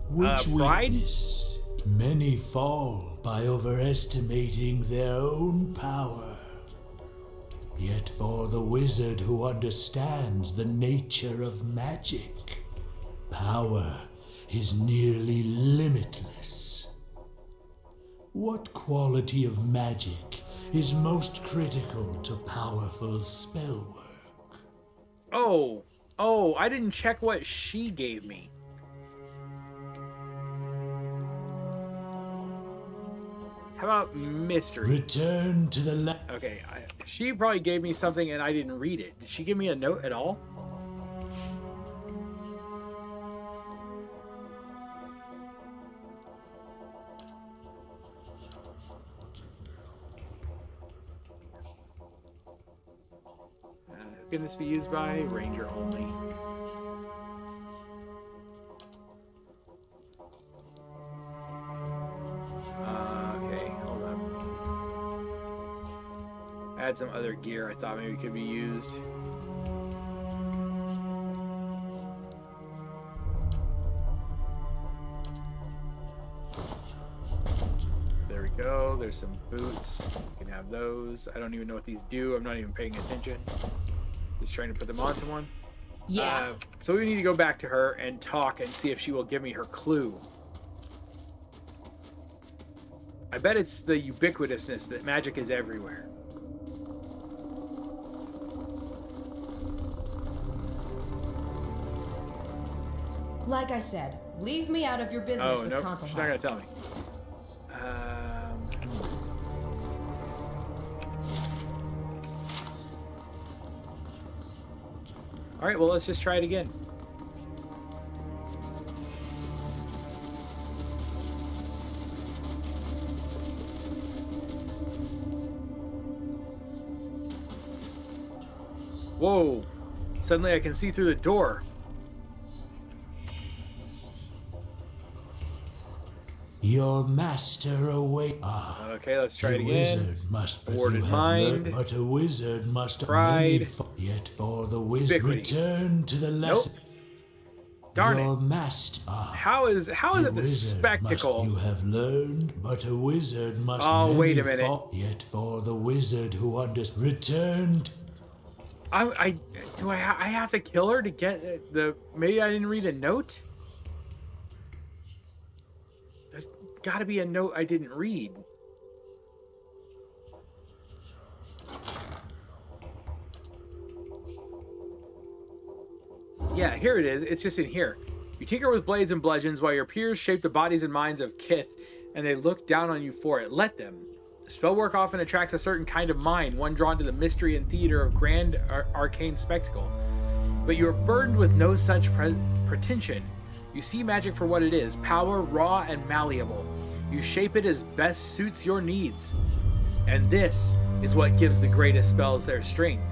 S6: Which
S1: pride?
S6: weakness many fall by overestimating their own power. Yet for the wizard who understands the nature of magic, power is nearly limitless. What quality of magic is most critical to powerful spell work?
S1: Oh, I didn't check what she gave me. How about mystery?
S6: Return to the
S1: Okay, she probably gave me something and I didn't read it. Did she give me a note at all? Who can this be used by? Ranger only. Okay, hold up. I had some other gear I thought maybe could be used. There we go. There's some boots. You can have those. I don't even know what these do. I'm not even paying attention. Just trying to put them on someone.
S4: Yeah.
S1: So we need to go back to her and talk and see if she will give me her clue. I bet it's the ubiquitousness that magic is everywhere.
S2: Like I said, leave me out of your business
S1: Oh,
S2: with
S1: nope.
S2: Concelhaut.
S1: She's not going to tell me. All right, well, let's just try it again. Whoa! Suddenly I can see through the door.
S6: Your master away.
S1: Okay, let's try it
S6: A
S1: again.
S6: wizard must but
S1: Warded
S6: you have
S1: mind.
S6: learned, but a wizard must
S1: Pride.
S6: yet for the wizard
S1: Ubiquity.
S6: return to the lesson.
S1: Darn
S6: Your
S1: it.
S6: master.
S1: How is
S6: A
S1: it the
S6: wizard
S1: spectacle?
S6: Must you have learned, but a wizard must
S1: Oh, wait a
S6: many
S1: minute.
S6: yet for the wizard who returned.
S1: I have to kill her to get the... Maybe I didn't read a note? There's got to be a note I didn't read. Yeah, here it is. It's just in here. You tinker with blades and bludgeons while your peers shape the bodies and minds of Kith, and they look down on you for it. Let them. Spellwork often attracts a certain kind of mind, one drawn to the mystery and theater of grand arcane spectacle. But you are burdened with no such pretension. You see magic for what it is, power, raw and malleable. You shape it as best suits your needs. And this is what gives the greatest spells their strength.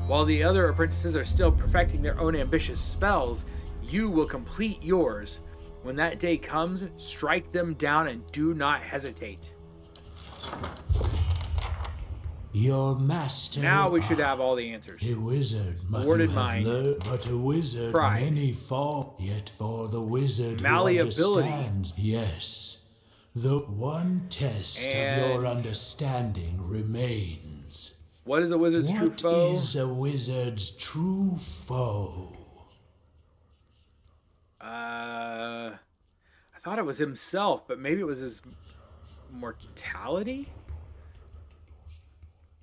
S1: While the other apprentices are still perfecting their own ambitious spells, you will complete yours. When that day comes, strike them down and do not hesitate.
S6: Your master.
S1: Now we should have all the answers.
S6: A wizard must
S1: Worded
S6: you have
S1: mind.
S6: learned, but a wizard
S1: Pride.
S6: many fall. Yet for the wizard
S1: Malleability.
S6: who understands, yes, the one test of your
S1: And-
S6: understanding remains.
S1: What is a wizard's true
S6: What
S1: foe?
S6: is a wizard's true foe?
S1: I thought it was himself, but maybe it was his mortality?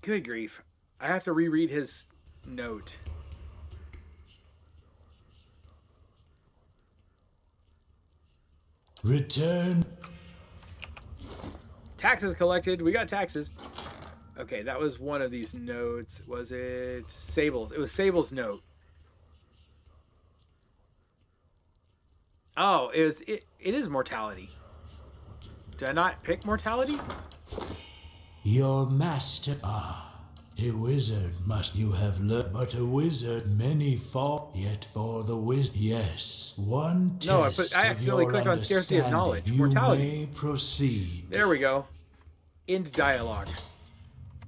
S1: Good grief. I have to reread his note.
S6: Return.
S1: Taxes collected. We got taxes. Okay, that was one of these notes. Was it Sable's? It was Sable's note. Oh, it is mortality. Did I not pick mortality?
S6: Your master. A wizard must you have learned, but a wizard many fall. Yet for the wizard, yes, one test.
S1: No, I accidentally
S6: of your
S1: clicked on scarcity of knowledge.
S6: understanding,
S1: Mortality.
S6: You may proceed.
S1: There we go. End dialogue.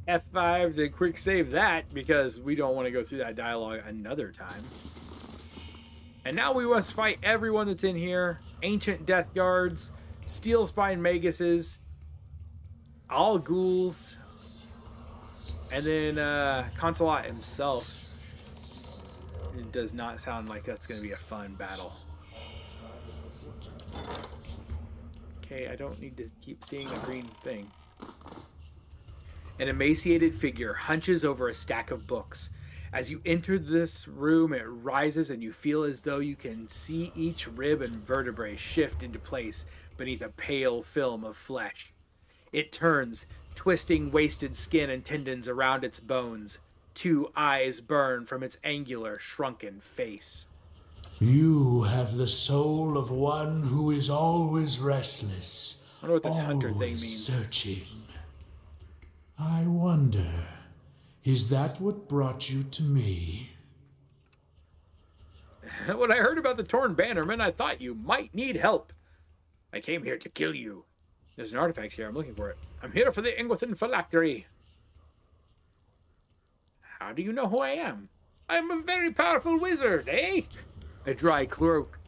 S1: F5 to quick save that because we don't want to go through that dialogue another time. And now we must fight everyone that's in here. Ancient Death Guards, Steel Spine Maguses, all ghouls, and then Concelhaut himself. It does not sound like that's going to be a fun battle. Okay, I don't need to keep seeing a green thing. An emaciated figure hunches over a stack of books. As you enter this room, it rises and you feel as though you can see each rib and vertebrae shift into place beneath a pale film of flesh. It turns, twisting wasted skin and tendons around its bones. 2 eyes burn from its angular, shrunken face.
S6: You have the soul of one who is always restless.
S1: I wonder what this hunter thing
S6: always
S1: means.
S6: searching. I wonder, is that what brought you to me?
S1: When I heard about the Torn Bannerman, I thought you might need help. I came here to kill you. There's an artifact here. I'm looking for it. I'm here for the Ingwithan phylactery. How do you know who I am? I'm a very powerful wizard, eh? A dry croak.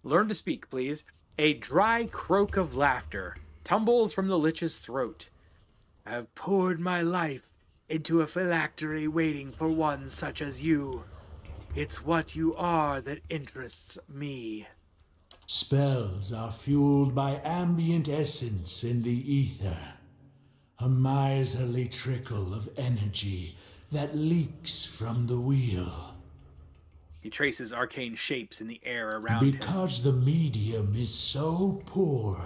S1: Learn to speak, please. A dry croak of laughter tumbles from the lich's throat. I have poured my life into a phylactery waiting for one such as you. It's what you are that interests me.
S6: Spells are fueled by ambient essence in the ether. A miserly trickle of energy that leaks from the wheel.
S1: He traces arcane shapes in the air around him.
S6: Because the medium is so poor,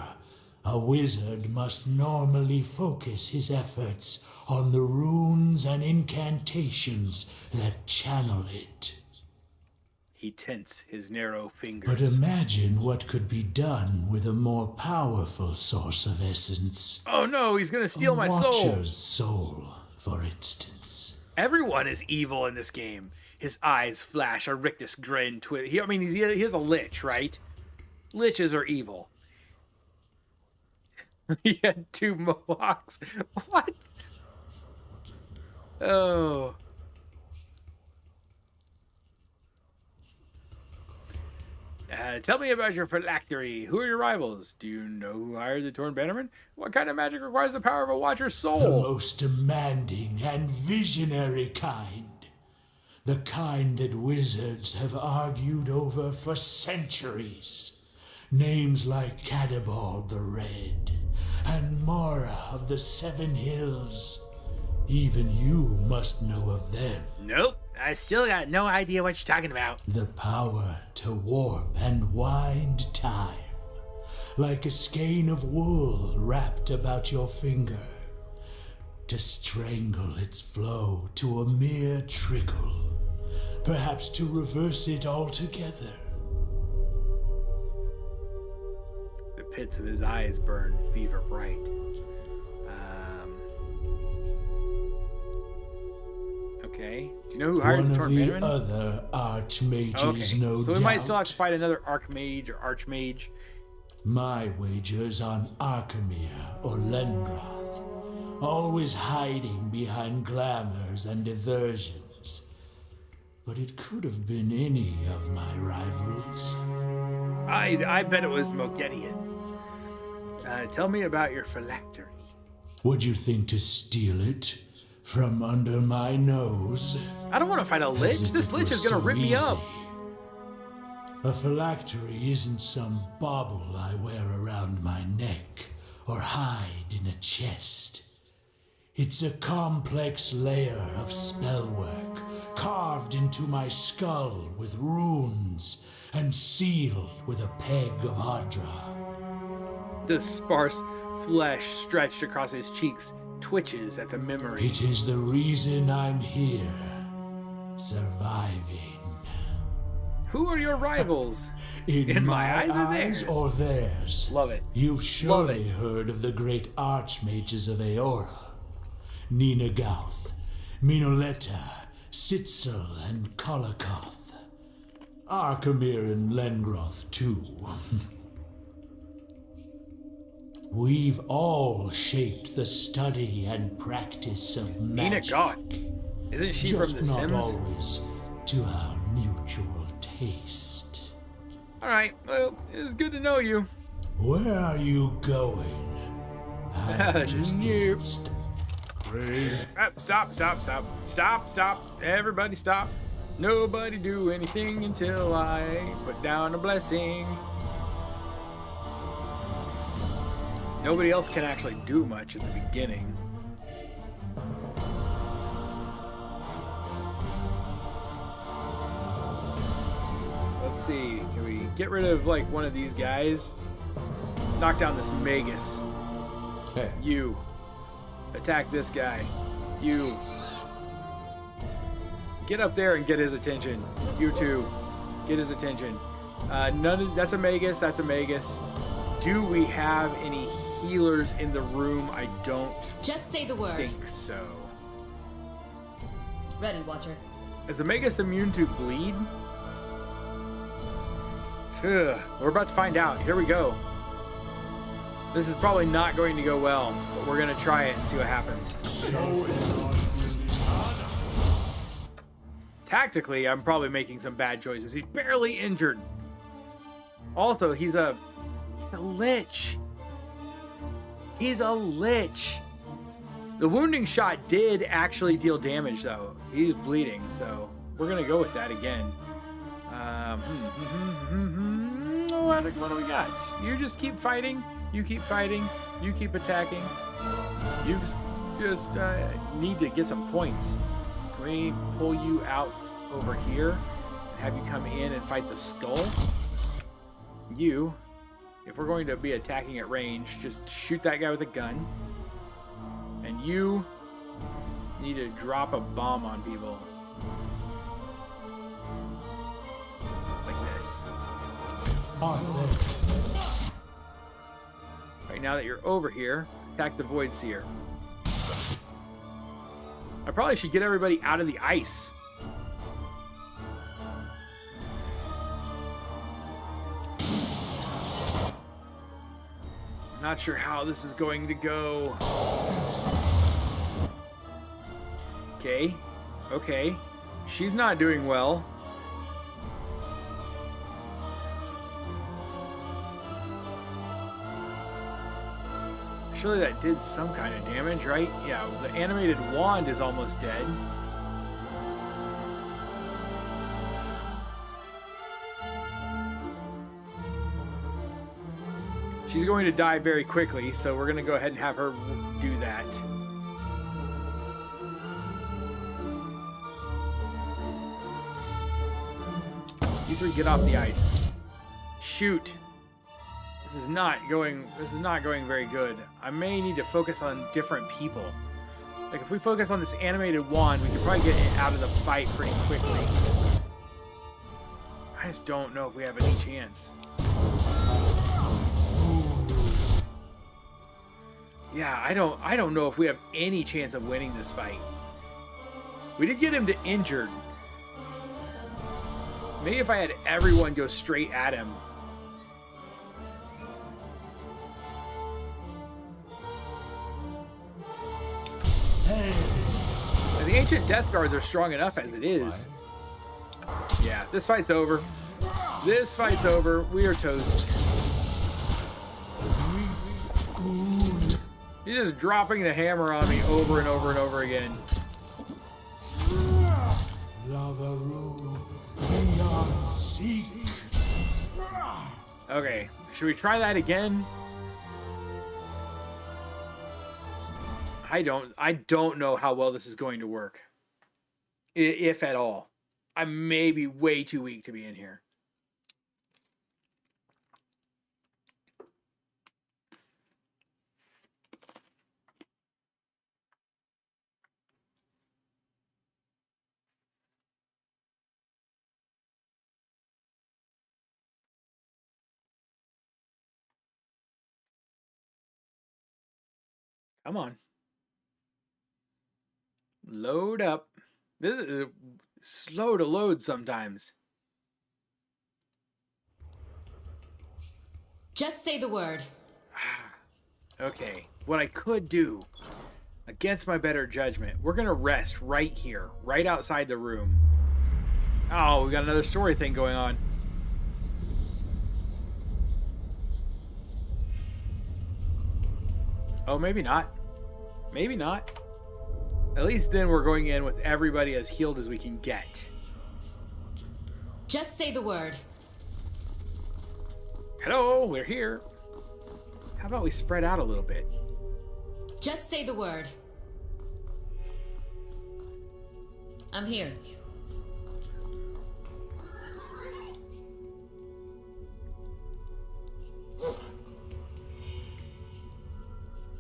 S6: a wizard must normally focus his efforts on the runes and incantations that channel it.
S1: He tints his narrow fingers.
S6: But imagine what could be done with a more powerful source of essence.
S1: Oh no, he's gonna steal my soul!
S6: Watcher's soul, for instance.
S1: Everyone is evil in this game. His eyes flash a rictus grin. He has a lich, right? Liches are evil. He had 2 mohawks. What? Oh. Tell me about your phylactery. Who are your rivals? Do you know who hired the Torn Bannerman? What kind of magic requires the power of a Watcher's
S6: The
S1: soul?
S6: most demanding and visionary kind. The kind that wizards have argued over for centuries. Names like Cadabald the Red and Mora of the Seven Hills. Even you must know of them.
S1: Nope. I still got no idea what you're talking about.
S6: The power to warp and wind time. Like a skein of wool wrapped about your finger. To strangle its flow to a mere trickle. Perhaps to reverse it altogether.
S1: The pits of his eyes burn fever bright. Okay. Do you know who hired
S6: One
S1: the
S6: of
S1: Torn
S6: the
S1: Bannerman?
S6: other archmages,
S1: Okay.
S6: no
S1: So we
S6: doubt.
S1: might still have to fight another Archmage or Archmage.
S6: My wager's on Arkemir or Lengroth, always hiding behind glamours and diversions. But it could have been any of my rivals.
S1: I bet it was Mogedian. Tell me about your phylactery.
S6: Would you think to steal it from under my nose?
S1: I don't want to fight a
S6: As
S1: lich.
S6: if
S1: This
S6: it
S1: lich
S6: were
S1: is gonna
S6: so
S1: rip me up.
S6: easy. A phylactery isn't some bauble I wear around my neck or hide in a chest. It's a complex layer of spellwork carved into my skull with runes and sealed with a peg of Hadra.
S1: The sparse flesh stretched across his cheeks twitches at the memory.
S6: It is the reason I'm here, surviving.
S1: Who are your rivals?
S6: In
S1: my eyes or theirs?
S6: or theirs.
S1: Love it.
S6: You've
S1: Love
S6: surely
S1: it.
S6: heard of the great archmages of Aora. Nina Gauth, Minoleta, Sitzel, and Kolakoth. Arkemir and Lengroth, too. We've all shaped the study and practice of
S1: Nina
S6: magic.
S1: Goth. Isn't she
S6: Just
S1: from The
S6: not
S1: Sims?
S6: always to our mutual taste.
S1: Alright, well, it's good to know you.
S6: Where are you going? I'm just
S1: Nope.
S6: getting started.
S1: Stop. Everybody stop. Nobody do anything until I put down a blessing. Nobody else can actually do much at the beginning. Let's see, can we get rid of like one of these guys? Knock down this Magus.
S3: Hey.
S1: You. Attack this guy. You. Get up there and get his attention. You two. Get his attention. That's a Magus. That's a Magus. Do we have any healers in the room? I don't
S2: Just say the word.
S1: think so.
S2: Ready, Watcher.
S1: Is the Magus immune to bleed? Ugh, we're about to find out. Here we go. This is probably not going to go well, but we're going to try it and see what happens. Tactically, I'm probably making some bad choices. He's barely injured. Also, he's a lich. He's a lich. The wounding shot did actually deal damage, though. He's bleeding, so we're going to go with that again. What do we got? You just keep fighting. You keep fighting. You keep attacking. You just need to get some points. Can we pull you out over here and have you come in and fight the skull? You, if we're going to be attacking at range, just shoot that guy with a gun. And you need to drop a bomb on people. Like this. Right now that you're over here, attack the Void Seer. I probably should get everybody out of the ice. I'm not sure how this is going to go. Okay. She's not doing well. Surely that did some kind of damage, right? Yeah, the animated wand is almost dead. She's going to die very quickly, so we're going to go ahead and have her do that. You three get off the ice. Shoot. This is not going very good. I may need to focus on different people. Like if we focus on this animated wand, we can probably get it out of the fight pretty quickly. I just don't know if we have any chance. Yeah, I don't know if we have any chance of winning this fight. We did get him to injured. Maybe if I had everyone go straight at him. The ancient death guards are strong enough as it is. Yeah, this fight's over. This fight's over. We are toast. He's just dropping the hammer on me over and over and over again. Okay, should we try that again? I don't know how well this is going to work. If at all. I may be way too weak to be in here. Come on. Load up. This is slow to load sometimes.
S2: Just say the word.
S1: Okay, what I could do, against my better judgment, we're gonna rest right here, right outside the room. Oh, we got another story thing going on. Oh, maybe not. Maybe not. At least then we're going in with everybody as healed as we can get.
S2: Just say the word.
S1: Hello, we're here. How about we spread out a little bit?
S2: Just say the word. I'm here.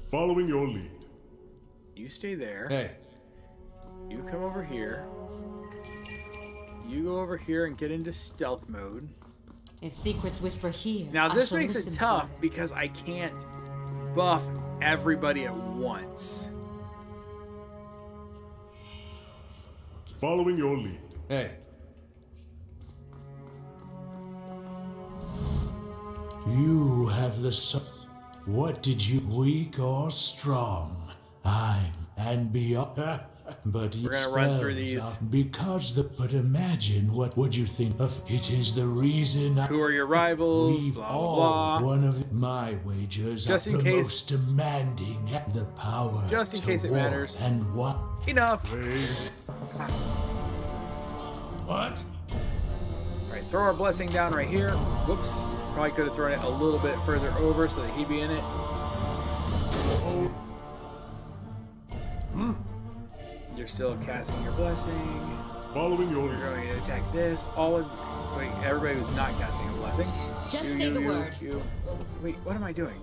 S5: Following your lead.
S1: You stay there.
S3: Hey.
S1: You come over here. You go over here and get into stealth mode.
S4: If secrets whisper here,
S1: Now
S4: I
S1: this
S4: shall
S1: makes it
S4: listen
S1: tough
S4: for.
S1: because I can't buff everybody at once.
S5: Following your lead.
S3: Hey.
S6: You have the What did you weak or strong? I'm and beyond. But
S1: We're gonna run through these.
S6: But imagine what would you think of it is the reason
S1: Who are your rivals?
S6: we've
S1: Blah
S6: all
S1: blah blah.
S6: one of my wagers
S1: Just
S6: are
S1: in
S6: the
S1: case-
S6: most demanding the power
S1: Just in
S6: to
S1: case it
S6: war.
S1: matters.
S6: And what
S1: Enough.
S6: what
S1: Alright, throw our blessing down right here. Whoops. Probably could have thrown it a little bit further over so that he'd be in it. You're still casting your blessing.
S5: Following your
S1: We're
S5: lead.
S1: going to attack this. Wait, everybody who's not casting a blessing.
S2: Just say the word.
S1: Wait, what am I doing?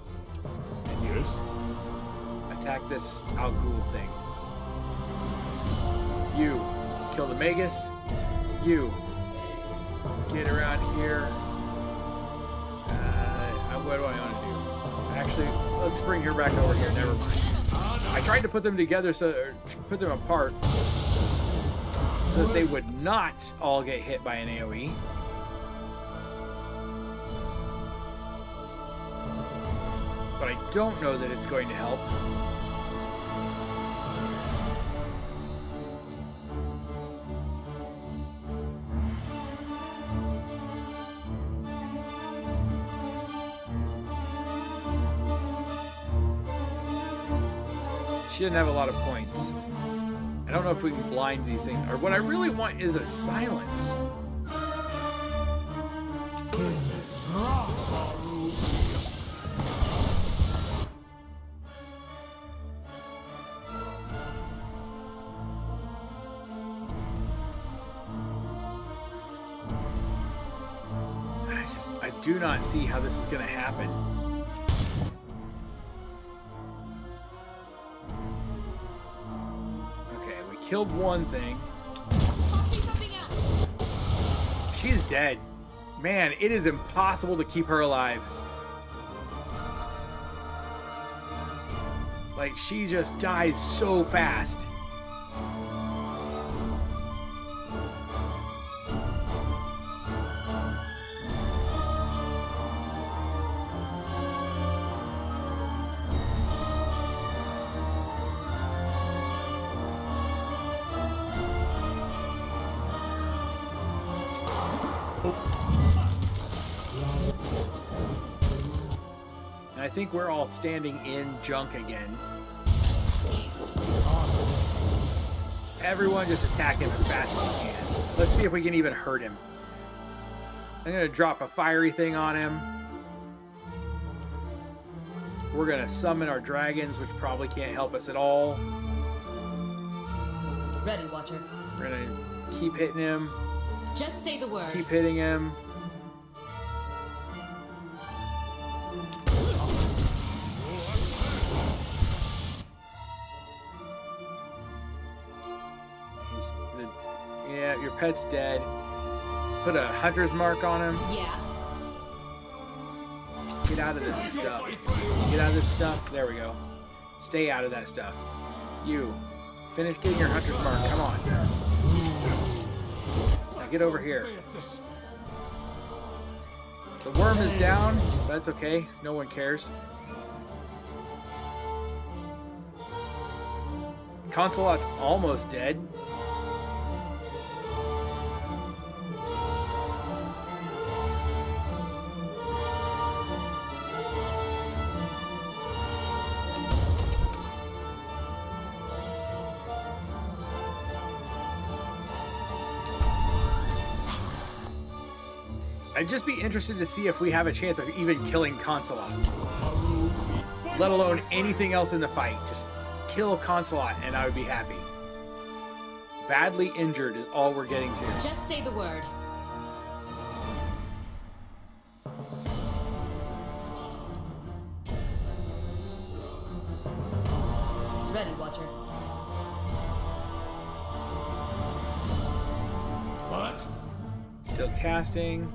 S5: Yes.
S1: Attack this Al Ghul thing. You kill the Magus. You get around here. What do I want to do? Actually, let's bring her back over here. Never mind. I tried to put them together, or put them apart, so that they would not all get hit by an AoE. But I don't know that it's going to help. She didn't have a lot of points. I don't know if we can blind these things. Or what I really want is a silence. I do not see how this is going to happen. Killed one thing. She's dead. Man, it is impossible to keep her alive. Like, she just dies so fast. think we're all standing in junk again. Everyone just attack him as fast as you can. Let's see if we can even hurt him. I'm gonna drop a fiery thing on him. We're gonna summon our dragons, which probably can't help us at all.
S2: Ready, Watcher.
S1: We're gonna keep hitting him.
S2: Just say the word.
S1: Keep hitting him. Yeah, your pet's dead. Put a hunter's mark on him.
S2: Yeah.
S1: Get out of this stuff. Get out of this stuff. There we go. Stay out of that stuff. You. Finish getting your hunter's mark. Come on. Now get over here. The worm is down. That's okay. No one cares. Concelhaut's almost dead. I'd just be interested to see if we have a chance of even killing Concelhaut. Let alone anything else in the fight. Just kill Concelhaut and I would be happy. Badly injured is all we're getting to.
S2: Just say the word. Ready, Watcher.
S6: What?
S1: Still casting.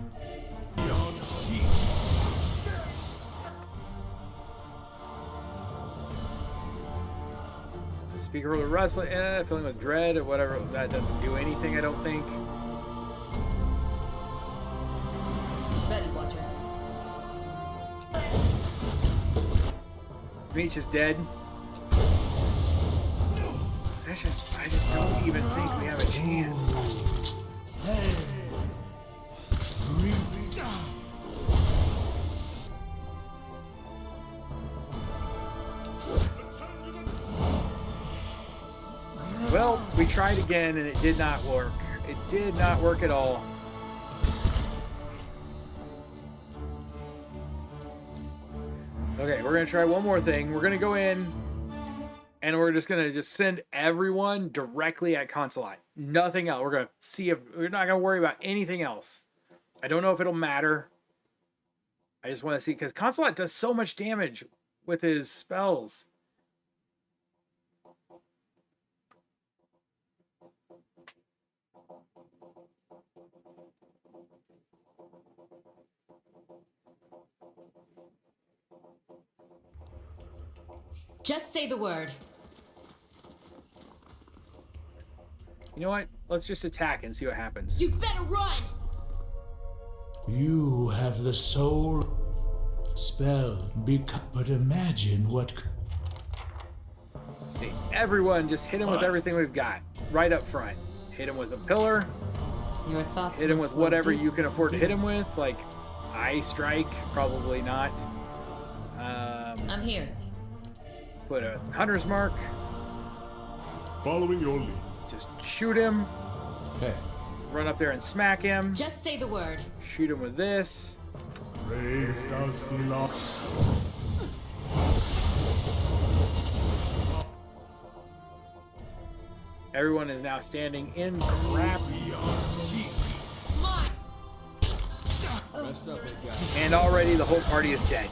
S1: Speaker of the wrestling, filling with dread or whatever. That doesn't do anything, I don't think.
S2: Ready, Watcher.
S1: Reach is dead. I just don't even think we have a chance. Well, we tried again and it did not work. It did not work at all. Okay, we're gonna try one more thing. We're gonna go in and we're just gonna send everyone directly at Concelhaut. Nothing else. We're gonna see if we're not gonna worry about anything else. I don't know if it'll matter. I just want to see because Concelhaut does so much damage with his spells.
S2: Just say the word.
S1: You know what? Let's just attack and see what happens.
S2: You better run!
S6: You have the soul spell. But imagine what.
S1: Hey, everyone, just hit him with everything we've got. Right up front. Hit him with a pillar.
S4: Your thoughts
S1: Hit him
S4: must
S1: with
S4: flow
S1: whatever
S4: deep.
S1: you can afford to hit him with. Like, eye strike. Probably not.
S2: I'm here.
S1: Put a hunter's mark.
S5: Following your lead.
S1: Just shoot him.
S3: Okay.
S1: Run up there and smack him.
S2: Just say the word.
S1: Shoot him with this. Everyone is now standing in crap. And already the whole party is dead.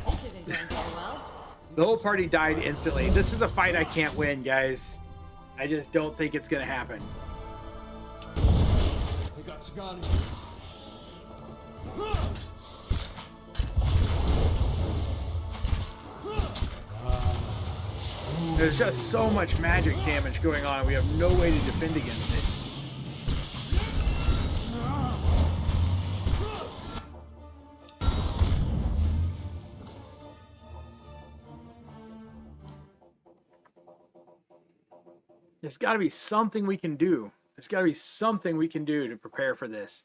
S2: This isn't going very well.
S1: The whole party died instantly. This is a fight I can't win, guys. I just don't think it's gonna happen.
S7: They got Sagani.
S1: There's just so much magic damage going on. We have no way to defend against it. There's got to be something we can do. There's got to be something we can do to prepare for this.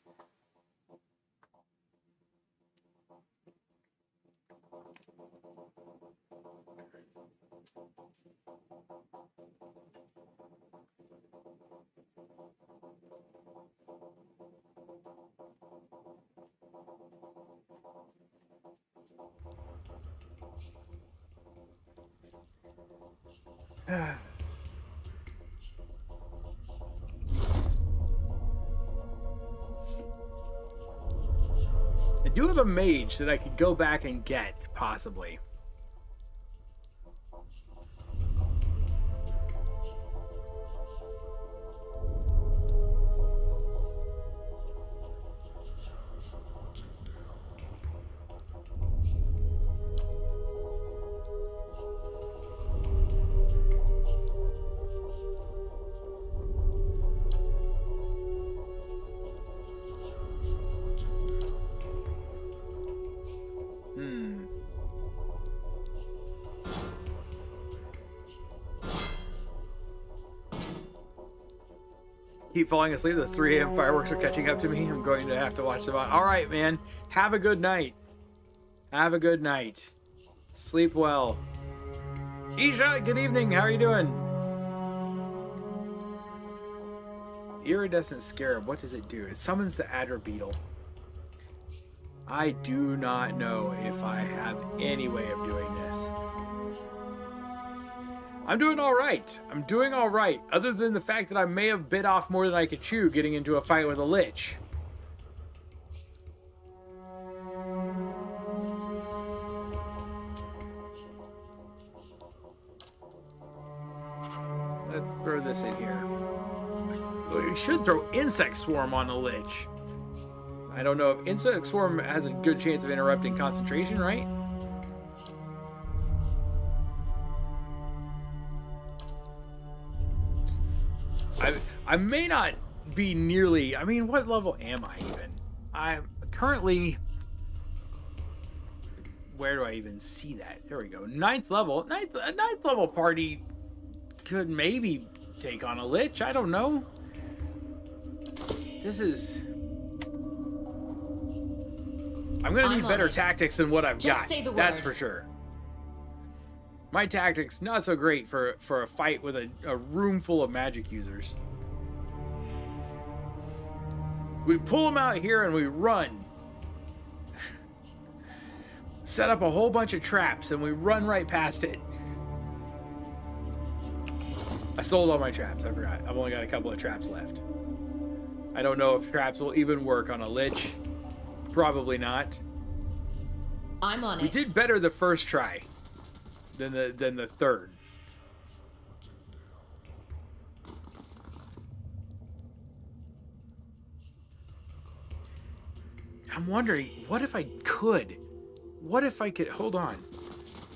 S1: I do have a mage that I could go back and get, possibly. Keep falling asleep. Those 3 a.m. fireworks are catching up to me. I'm going to have to watch them on. All right, man. Have a good night. Have a good night. Sleep well. Isha, good evening. How are you doing? Iridescent Scarab. What does it do? It summons the Adder Beetle. I do not know if I have any way of doing this. I'm doing all right. I'm doing all right. Other than the fact that I may have bit off more than I could chew getting into a fight with a lich. Let's throw this in here. We should throw Insect Swarm on the lich. I don't know if Insect Swarm has a good chance of interrupting concentration, right? I may not be nearly... I mean, what level am I even? I'm currently... Where do I even see that? There we go. 9th level. A 9th level party could maybe take on a lich. I don't know. This is... I'm going to need better tactics than what I've got.
S2: Say the
S1: That's
S2: word.
S1: for sure. My tactics, not so great for a fight with a room full of magic users. We pull them out here and we run. Set up a whole bunch of traps and we run right past it. I sold all my traps, I forgot. I've only got a couple of traps left. I don't know if traps will even work on a lich. Probably not.
S2: I'm on
S1: We
S2: it.
S1: did better the first try than the third. I'm wondering, what if I could? What if I could... Hold on.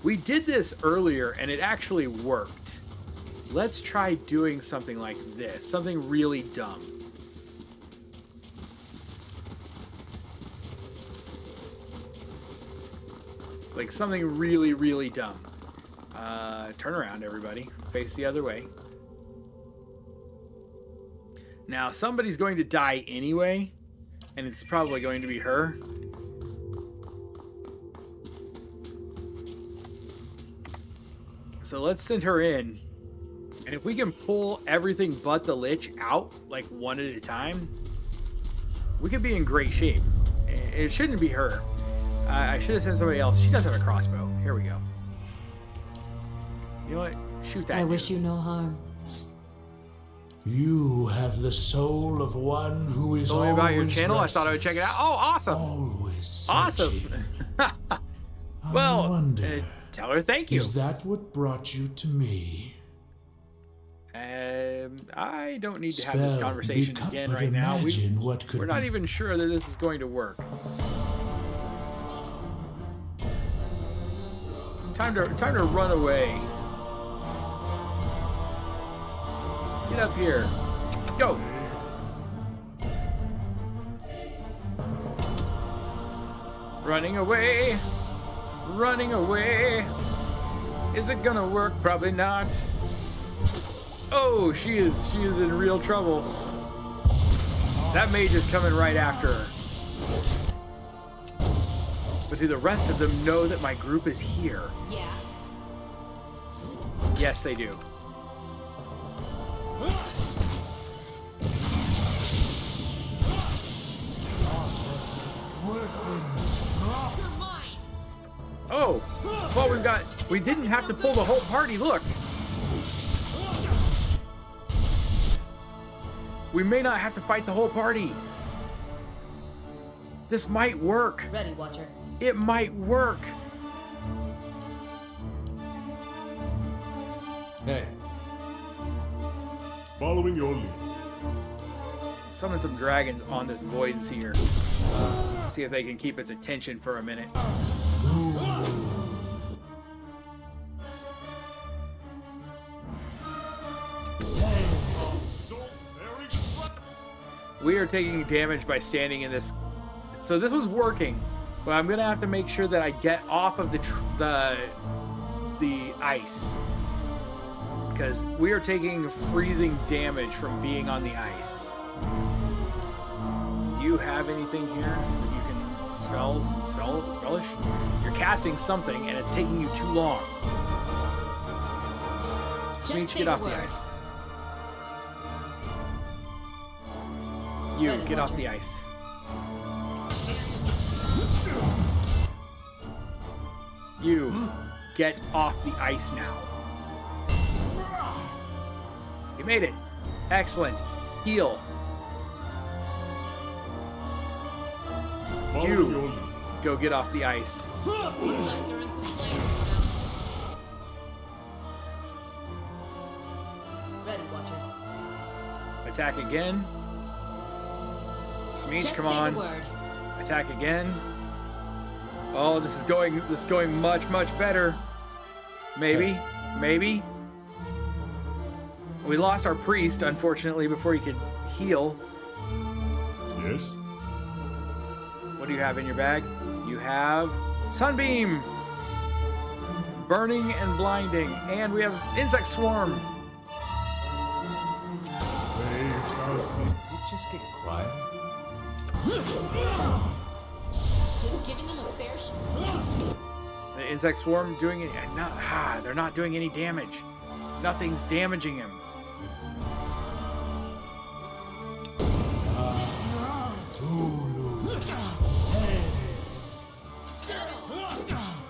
S1: We did this earlier, and it actually worked. Let's try doing something like this. Something really dumb. Like something really, really dumb. Turn around, everybody. Face the other way. Now, somebody's going to die anyway, and it's probably going to be her. So let's send her in. And if we can pull everything but the lich out, like one at a time, we could be in great shape. It shouldn't be her. I should have sent somebody else. She does have a crossbow. Here we go. You know what? Shoot that.
S4: I
S1: dude.
S4: wish you no harm.
S6: You have the soul of one who is
S1: Told me about your
S6: always
S1: channel. I thought I would check it out. Oh, awesome.
S6: Always
S1: Awesome.
S6: searching.
S1: Well,
S6: I wonder,
S1: tell her thank you.
S6: is that what brought you to me?
S1: I don't need to have this
S6: Spell,
S1: conversation
S6: become-
S1: again
S6: but
S1: right now.
S6: imagine what could
S1: We're not
S6: be-
S1: even sure that this is going to work. It's time to run away. Get up here. Go. Running away. Running away. Is it gonna work? Probably not. Oh, she is in real trouble. That mage is coming right after her. But do the rest of them know that my group is here?
S2: Yeah.
S1: Yes, they do. Oh, well, we didn't have to pull the whole party, look. We may not have to fight the whole party. This might work.
S2: Ready, Watcher.
S1: It might work.
S3: Hey,
S5: Following your lead.
S1: Summon some dragons on this void seer. See if they can keep its attention for a minute. We are taking damage by standing in this. So this was working, but I'm gonna have to make sure that I get off of the ice, because we are taking freezing damage from being on the ice. Do you have anything here that you can spellish? You're casting something and it's taking you too long. Smeech,
S2: say
S1: get
S2: the
S1: off the
S2: word.
S1: ice. You,
S2: Ready,
S1: get off
S2: Roger.
S1: the ice. You, get off the ice now. You made it. Excellent. Heal.
S5: Following
S1: You.
S5: your lead.
S1: Go get off the ice.
S2: Ready, Watcher.
S1: Attack again. Smeech,
S2: Just
S1: come
S2: say
S1: on.
S2: the word.
S1: Attack again. Oh, this is going much, much better. Maybe. Maybe. We lost our priest, unfortunately, before he could heal.
S5: Yes.
S1: What do you have in your bag? You have Sunbeam, Burning and Blinding, and we have Insect Swarm.
S7: You just get quiet.
S2: Just giving them a fair shot.
S1: The Insect Swarm doing it. They're not doing any damage. Nothing's damaging him.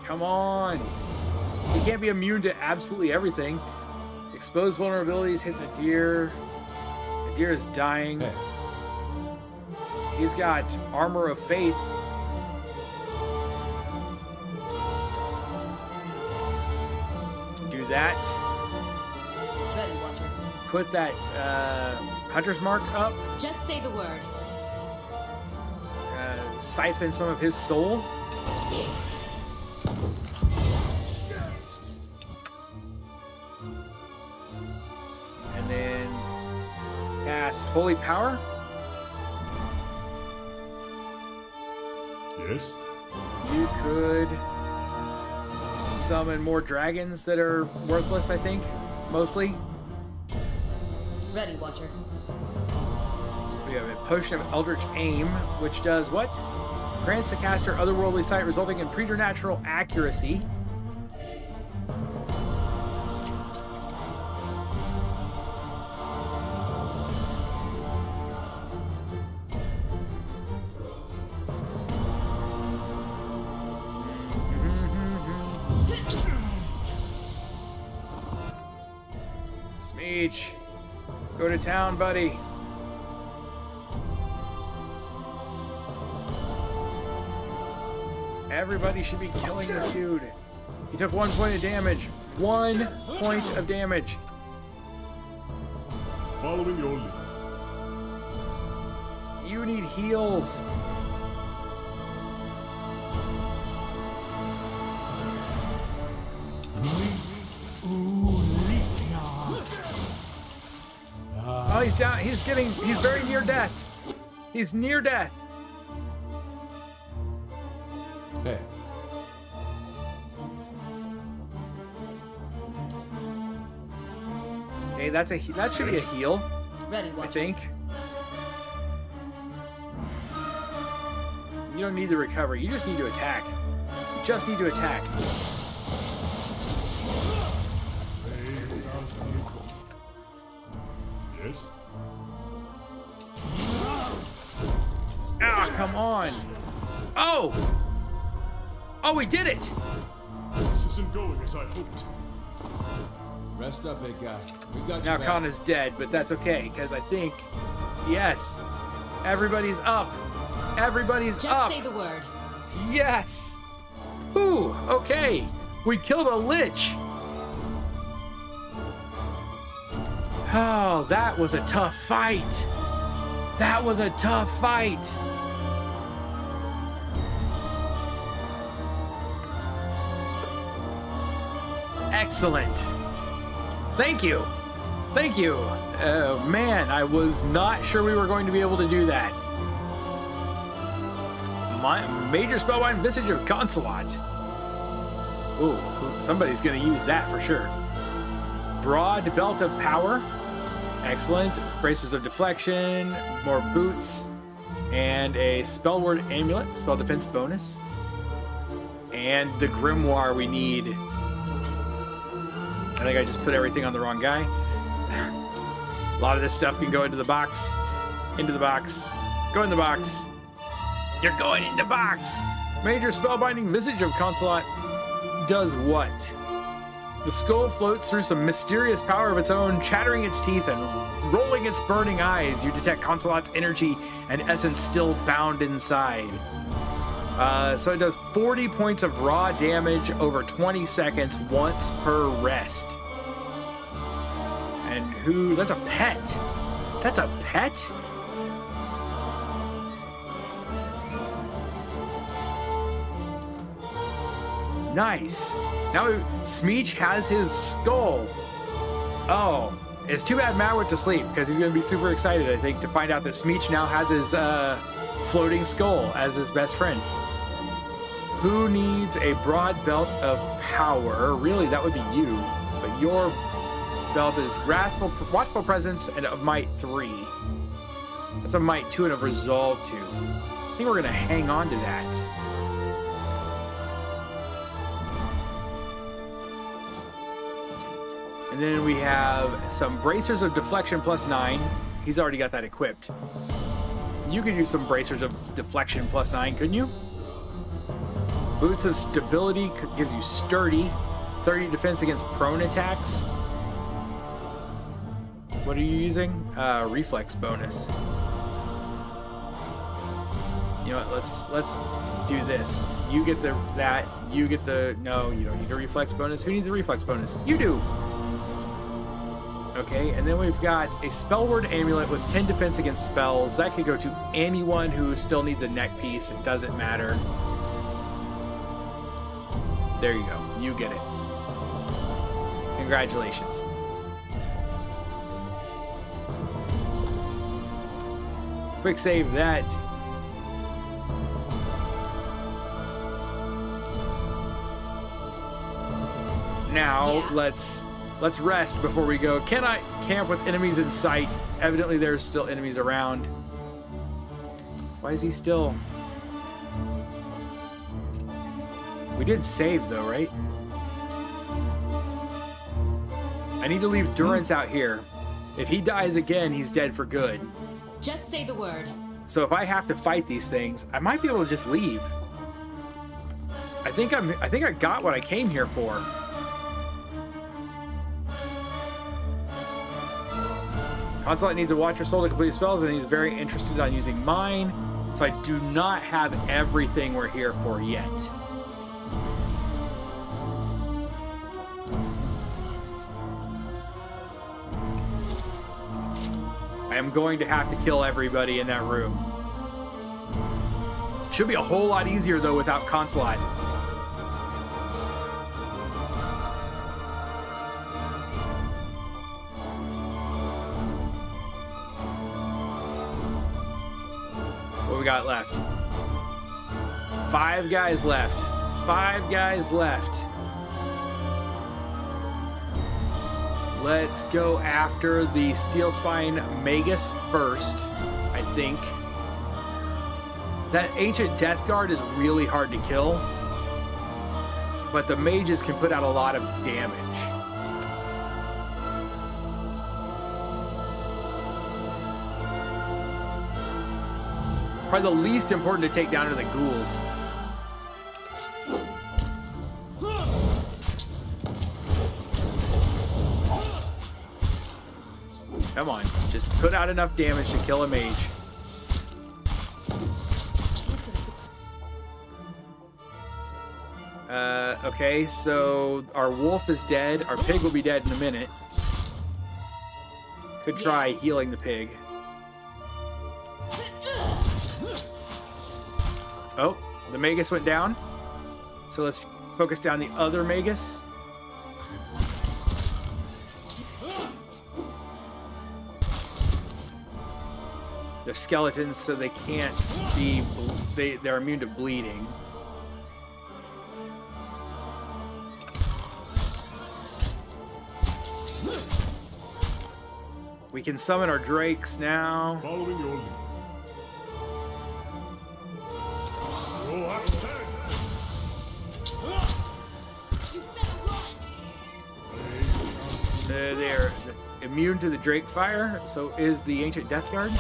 S1: Come on. He can't be immune to absolutely everything. Exposed vulnerabilities hits a deer. The deer is dying.
S3: hey.
S1: He's got Armor of Faith. Do that.
S2: Ready, Watcher.
S1: Put that Hunter's Mark up.
S2: Just say the word.
S1: Siphon some of his soul. And then cast Holy Power.
S5: Yes.
S1: You could summon more dragons that are worthless, I think, mostly.
S2: Ready, Watcher.
S1: We have a Potion of Eldritch Aim, which does what? Grants the caster otherworldly sight, resulting in preternatural accuracy. Smeech, go to town, buddy. Everybody should be killing this dude. He took 1 point of damage. 1 point of damage.
S5: Following your lead.
S1: You need heals. Oh, he's down. He's very near death. He's near death.
S3: Hey.
S1: Okay, that should be a heal,
S2: Ready,
S1: I
S2: Watcher.
S1: think. don't need the recovery. You just need to attack. You just need to attack.
S5: Yes?
S1: Ah, come on. Oh! Oh, we did it!
S5: This isn't going as I hoped.
S3: Rest up, big guy. We got
S1: Now
S3: you back.
S1: Khan is dead, but that's okay, because I think, yes, everybody's up. Everybody's
S2: Just
S1: up.
S2: say the word.
S1: Yes. Ooh, okay. We killed a lich. Oh, that was a tough fight. That was a tough fight. Excellent. Thank you. Thank you. Man, I was not sure we were going to be able to do that. My major spellbind visage of Concelhaut. Ooh, somebody's going to use that for sure. Broad belt of power. Excellent. Bracers of deflection, more boots, and a spell word amulet, spell defense bonus. And the grimoire we need. I think I just put everything on the wrong guy. A lot of this stuff can go into the box. Into the box. Go in the box. You're going in the box! Major spellbinding visage of Concelhaut does what? The skull floats through some mysterious power of its own, chattering its teeth and rolling its burning eyes. You detect Concelhaut's energy and essence still bound inside. So it does 40 points of raw damage over 20 seconds once per rest. And who? That's a pet. That's a pet? Nice. Now Smeech has his skull. Oh, it's too bad Matt went to sleep because he's going to be super excited, I think, to find out that Smeech now has his floating skull as his best friend. Who needs a broad belt of power? Really, that would be you. But your belt is wrathful, watchful presence, and of might 3. That's a might 2 and a resolve 2. I think we're going to hang on to that. And then we have some bracers of deflection plus 9. He's already got that equipped. You could use some bracers of deflection plus 9, couldn't you? Boots of stability gives you sturdy. 30 defense against prone attacks. What are you using? Reflex bonus. You know what? Let's do this. You get that. You get the. No, you don't need a reflex bonus. Who needs a reflex bonus? You do. Okay, and then we've got a spell word amulet with 10 defense against spells. That could go to anyone who still needs a neck piece. It doesn't matter. There you go. You get it. Congratulations. Quick save that. Now,
S2: Yeah.
S1: let's rest before we go. Cannot camp with enemies in sight. Evidently there's still enemies around. Why is he still... We did save though, right? I need to leave Durance out here. If he dies again, he's dead for good.
S2: Just say the word.
S1: So if I have to fight these things, I might be able to just leave. I think I got what I came here for. Concelhaut needs a Watcher Soul to complete spells, and he's very interested on using mine. So I do not have everything we're here for yet. I am going to have to kill everybody in that room. Should be a whole lot easier though without Concelhaut. What we got left? 5 guys left. 5 guys left. Let's go after the Steel Spine Magus first, I think. That ancient death guard is really hard to kill, but the mages can put out a lot of damage. Probably the least important to take down are the ghouls. Come on, just put out enough damage to kill a mage. Okay, so our wolf is dead. Our pig will be dead in a minute. Could try healing the pig. Oh, the magus went down. So let's focus down the other magus. They're skeletons, so they can't be... They're immune to bleeding. We can summon our drakes now.
S5: Following your lead. Roll up 10.
S1: They're immune to the drake fire, so is the ancient death guard.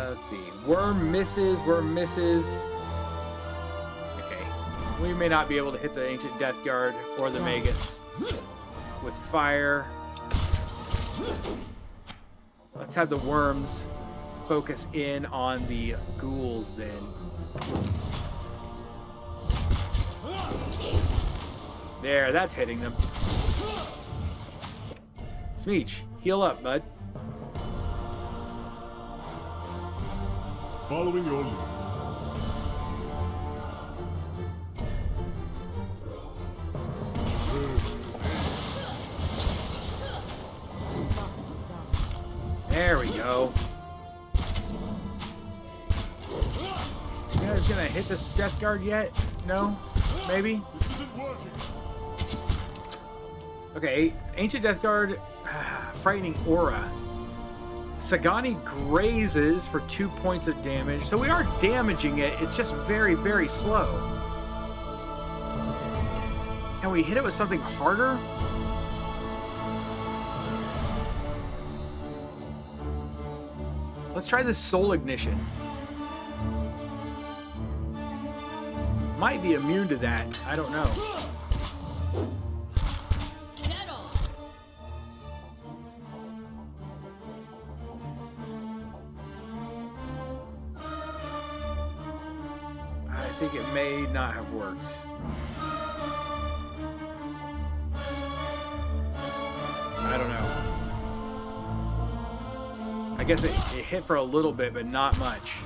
S1: Let's see. Worm misses. We may not be able to hit the ancient death guard or the magus with fire. Let's have the worms focus in on the ghouls then. There, that's hitting them. Smeech, heal up, bud.
S5: Following your lead.
S1: There we go. You guys gonna hit this death guard yet? No? Maybe?
S5: This isn't working.
S1: Okay, ancient death guard, frightening aura. Sagani grazes for 2 points of damage, so we are damaging it. It's just very, very slow. Can we hit it with something harder? Let's try this soul ignition. Might be immune to that. I don't know. I think it may not have worked. I don't know. I guess it hit for a little bit, but not much.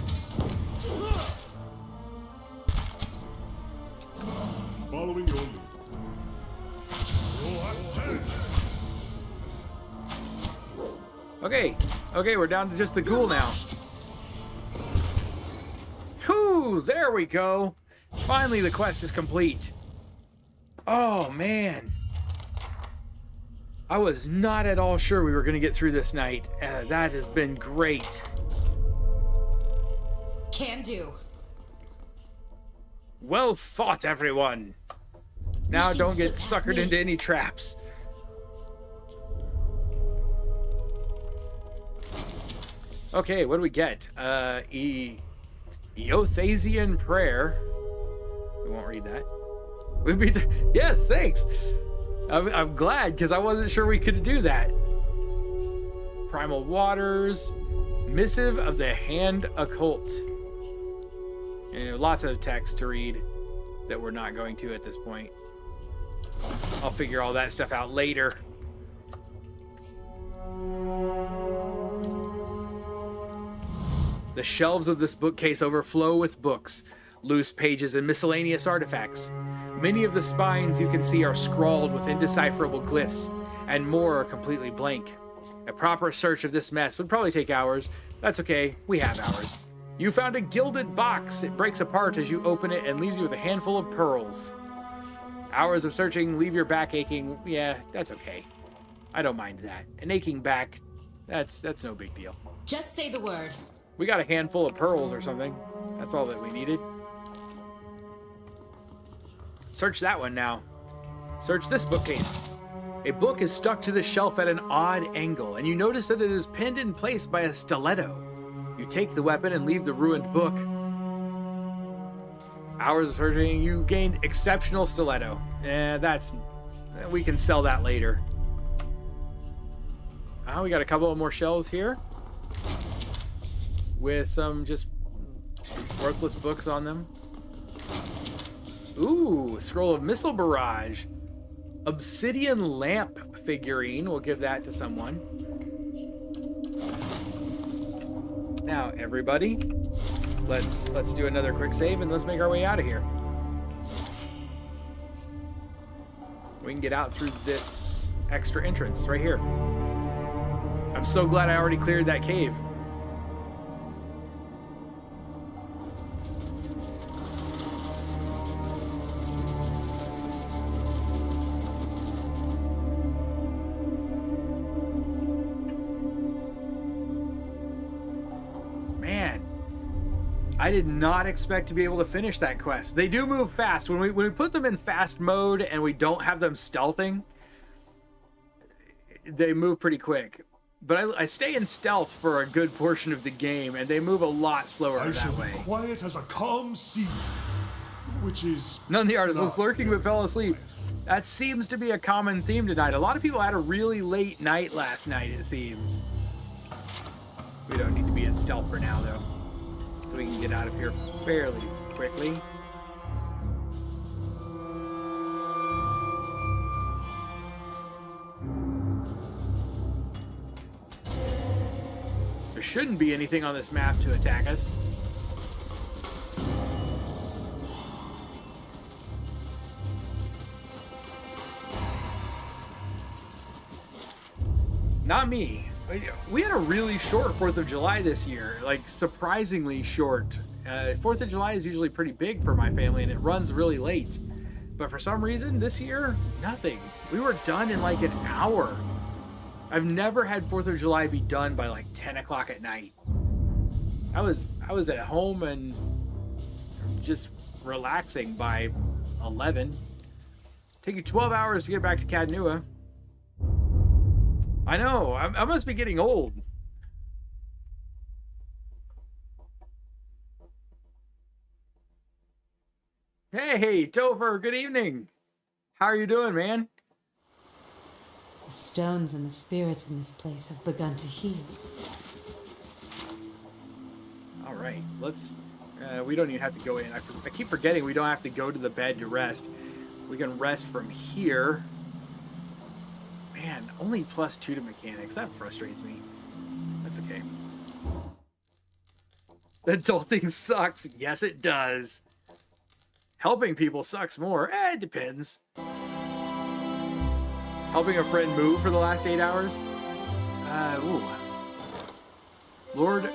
S5: Following your lead. Roll up 10.
S1: Okay, we're down to just the ghoul now. Whew, there we go. Finally, the quest is complete. Oh, man. I was not at all sure we were going to get through this night. That has been great.
S2: Can do.
S1: Well fought, everyone. Now don't get suckered into any traps. Okay, what do we get? Eothasian prayer. We won't read that. We beat the... Yes, thanks. I'm glad, because I wasn't sure we could do that. Primal Waters. Missive of the Hand Occult. And lots of text to read that we're not going to at this point. I'll figure all that stuff out later. The shelves of this bookcase overflow with books, loose pages, and miscellaneous artifacts. Many of the spines you can see are scrawled with indecipherable glyphs, and more are completely blank. A proper search of this mess would probably take hours. That's okay, we have hours. You found a gilded box. It breaks apart as you open it and leaves you with a handful of pearls. Hours of searching leave your back aching. Yeah, that's okay. I don't mind that. An aching back, that's no big deal.
S2: Just say the word.
S1: We got a handful of pearls or something. That's all that we needed. Search that one now. Search this bookcase. A book is stuck to the shelf at an odd angle, and you notice that it is pinned in place by a stiletto. You take the weapon and leave the ruined book. Hours of searching, you gained exceptional stiletto. We can sell that later. We got a couple of more shelves here with some just worthless books on them. Ooh, Scroll of Missile Barrage. Obsidian lamp figurine. We'll give that to someone. Now, everybody, let's do another quick save and let's make our way out of here. We can get out through this extra entrance right here. I'm so glad I already cleared that cave. Man, I did not expect to be able to finish that quest. They do move fast. When we put them in fast mode and we don't have them stealthing, they move pretty quick. But I stay in stealth for a good portion of the game, and they move a lot slower
S5: I shall
S1: that way.
S5: be quiet as a calm sea, which is...
S1: None of the artists was
S5: not
S1: lurking but fell asleep. That seems to be a common theme tonight. A lot of people had a really late night last night, it seems. We don't need to be in stealth for now, though. So we can get out of here fairly quickly. There shouldn't be anything on this map to attack us. Not me. We had a really short 4th of July this year, like surprisingly short. 4th of July is usually pretty big for my family and it runs really late. But for some reason this year, nothing. We were done in like an hour. I've never had 4th of July be done by like 10 o'clock at night. I was at home and just relaxing by 11. Take you 12 hours to get back to Cadnua. I know, I must be getting old. Hey, Topher, good evening. How are you doing, man?
S4: The stones and the spirits in this place have begun to heal.
S1: All right, let's... we don't even have to go in. I keep forgetting we don't have to go to the bed to rest. We can rest from here. Man, only +2 to mechanics. That frustrates me. That's okay. Adulting sucks. Yes, it does. Helping people sucks more. It depends. Helping a friend move for the last 8 hours? Ooh. Lord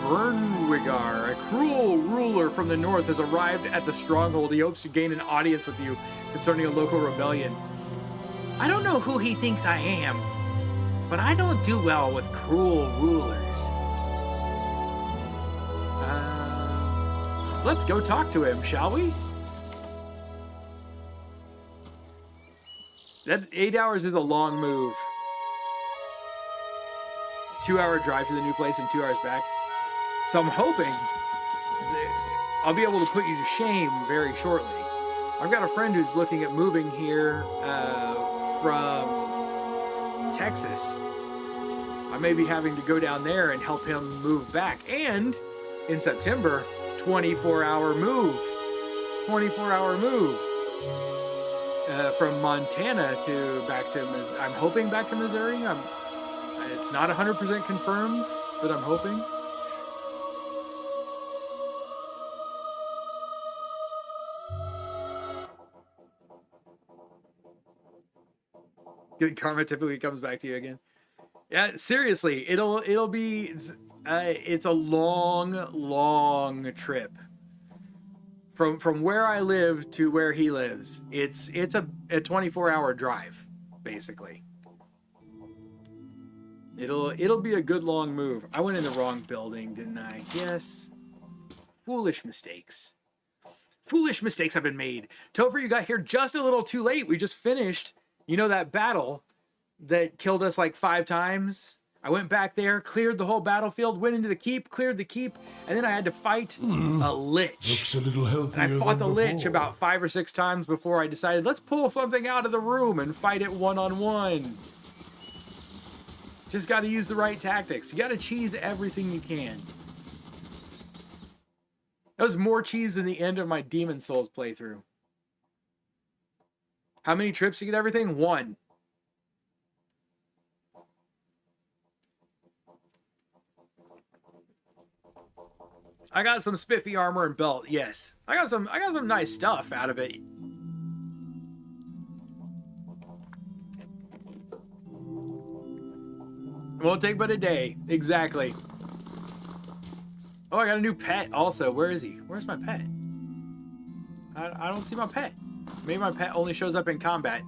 S1: Bernwigar, a cruel ruler from the north, has arrived at the stronghold. He hopes to gain an audience with you concerning a local rebellion. I don't know who he thinks I am, but I don't do well with cruel rulers. Let's go talk to him, shall we? That 8 hours is a long move. 2-hour drive to the new place and 2 hours back. So I'm hoping that I'll be able to put you to shame very shortly. I've got a friend who's looking at moving here from Texas. I may be having to go down there and help him move back. And in September, 24-hour move. 24-hour move. From Montana to back to Missouri. I'm hoping back to Missouri. It's not 100% confirmed, but I'm hoping. Good karma typically comes back to you again. Yeah, seriously, it'll be it's a long trip from where I live to where he lives. It's a 24-hour drive, basically. It'll be a good long move. I went in the wrong building, didn't I? Yes. Foolish mistakes. Foolish mistakes have been made. Topher, you got here just a little too late. We just finished, you know, that battle that killed us like 5 times. I went back there, cleared the whole battlefield, went into the keep, cleared the keep, and then I had to fight a lich.
S6: Looks a little healthier
S1: And I fought the
S6: than
S1: lich
S6: before.
S1: about 5 or 6 times before I decided, let's pull something out of the room and fight it one-on-one. Just got to use the right tactics. You got to cheese everything you can. That was more cheese than the end of my Demon Souls playthrough. How many trips to get everything? 1. I got some spiffy armor and belt. Yes, I got some nice stuff out of it. Won't take but a day. Exactly. Oh, I got a new pet also. Where is he? Where's my pet? I don't see my pet. Maybe my pet only shows up in combat.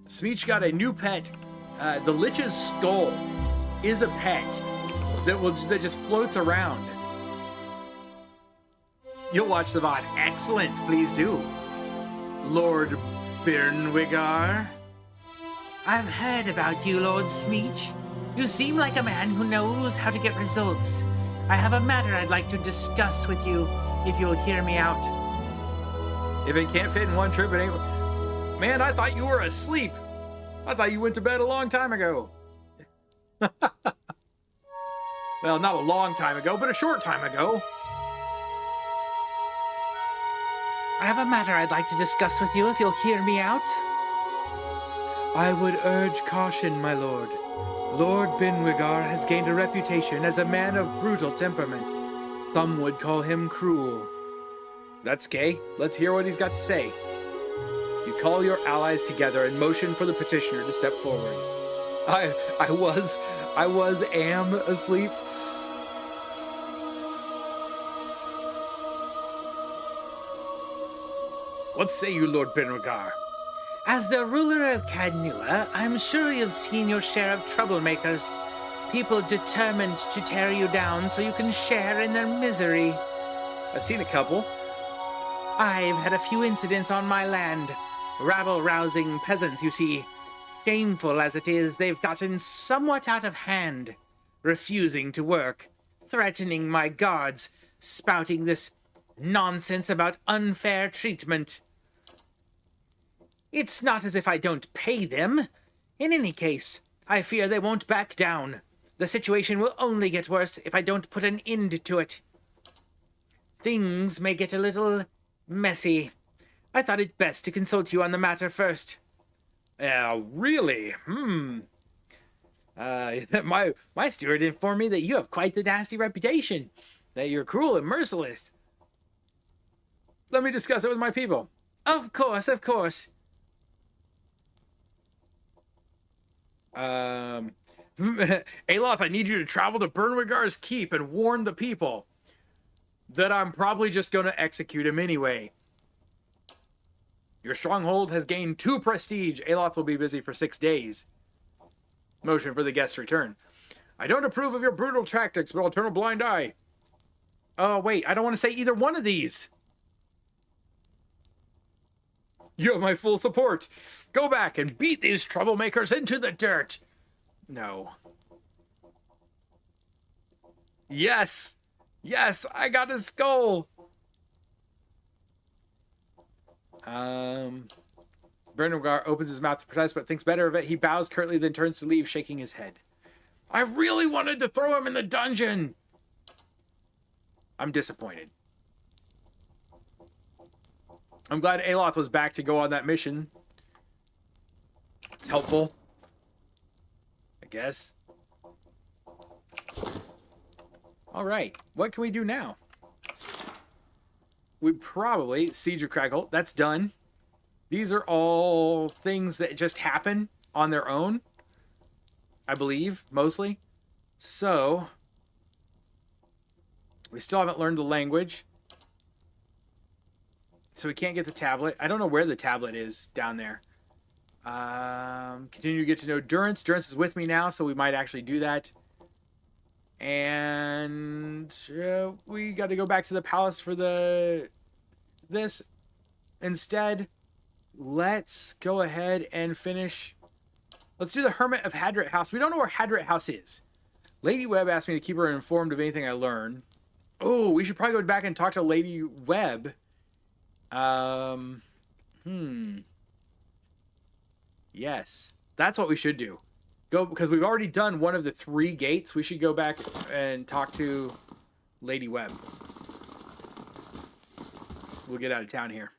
S1: Smeech got a new pet. The Lich's skull is a pet that just floats around. You'll watch the VOD. Excellent. Please do. Lord Birnwigar.
S8: I've heard about you, Lord Smeech. You seem like a man who knows how to get results. I have a matter I'd like to discuss with you, if you'll hear me out.
S1: If it can't fit in one trip, it ain't... Man, I thought you were asleep. I thought you went to bed a long time ago. Well, not a long time ago, but a short time ago.
S8: I have a matter I'd like to discuss with you, if you'll hear me out.
S1: I would urge caution, my lord. Lord Binwigar has gained a reputation as a man of brutal temperament. Some would call him cruel. That's gay. Let's hear what he's got to say. You call your allies together and motion for the petitioner to step forward. I am asleep. What say you, Lord Binwigar?
S8: As the ruler of Cadnua, I'm sure you've seen your share of troublemakers. People determined to tear you down so you can share in their misery.
S1: I've seen a couple.
S8: I've had a few incidents on my land. Rabble-rousing peasants, you see. Shameful as it is, they've gotten somewhat out of hand, refusing to work, threatening my guards, spouting this nonsense about unfair treatment. It's not as if I don't pay them. In any case, I fear they won't back down. The situation will only get worse if I don't put an end to it. Things may get a little messy. I thought it best to consult you on the matter first.
S1: Really? My steward informed me that you have quite the nasty reputation, that you're cruel and merciless. Let me discuss it with my people.
S8: Of course, of course.
S1: Aloth, I need you to travel to Bernwigar's keep and warn the people that I'm probably just going to execute him anyway. Your stronghold has gained 2 prestige. Aloth will be busy for 6 days. Motion for the guest return. I don't approve of your brutal tactics, but I'll turn a blind eye. Oh, wait, I don't want to say either one of these. You have my full support. Go back and beat these troublemakers into the dirt. No. Yes. Yes, I got his skull. Bernwigar opens his mouth to protest, but thinks better of it. He bows curtly, then turns to leave, shaking his head. I really wanted to throw him in the dungeon. I'm disappointed. I'm glad Aloth was back to go on that mission. It's helpful, I guess. All right, what can we do now? We probably Siege of Cragholt. That's done. These are all things that just happen on their own, I believe, mostly. So we still haven't learned the language. So we can't get the tablet. I don't know where the tablet is down there. Continue to get to know Durance. Durance is with me now, so we might actually do that. And we got to go back to the palace for this. Instead, let's go ahead and finish. Let's do the Hermit of Hadret House. We don't know where Hadret House is. Lady Webb asked me to keep her informed of anything I learn. Oh, we should probably go back and talk to Lady Webb. Yes, that's what we should do. Go, because we've already done one of the 3 gates. We should go back and talk to Lady Webb. We'll get out of town here.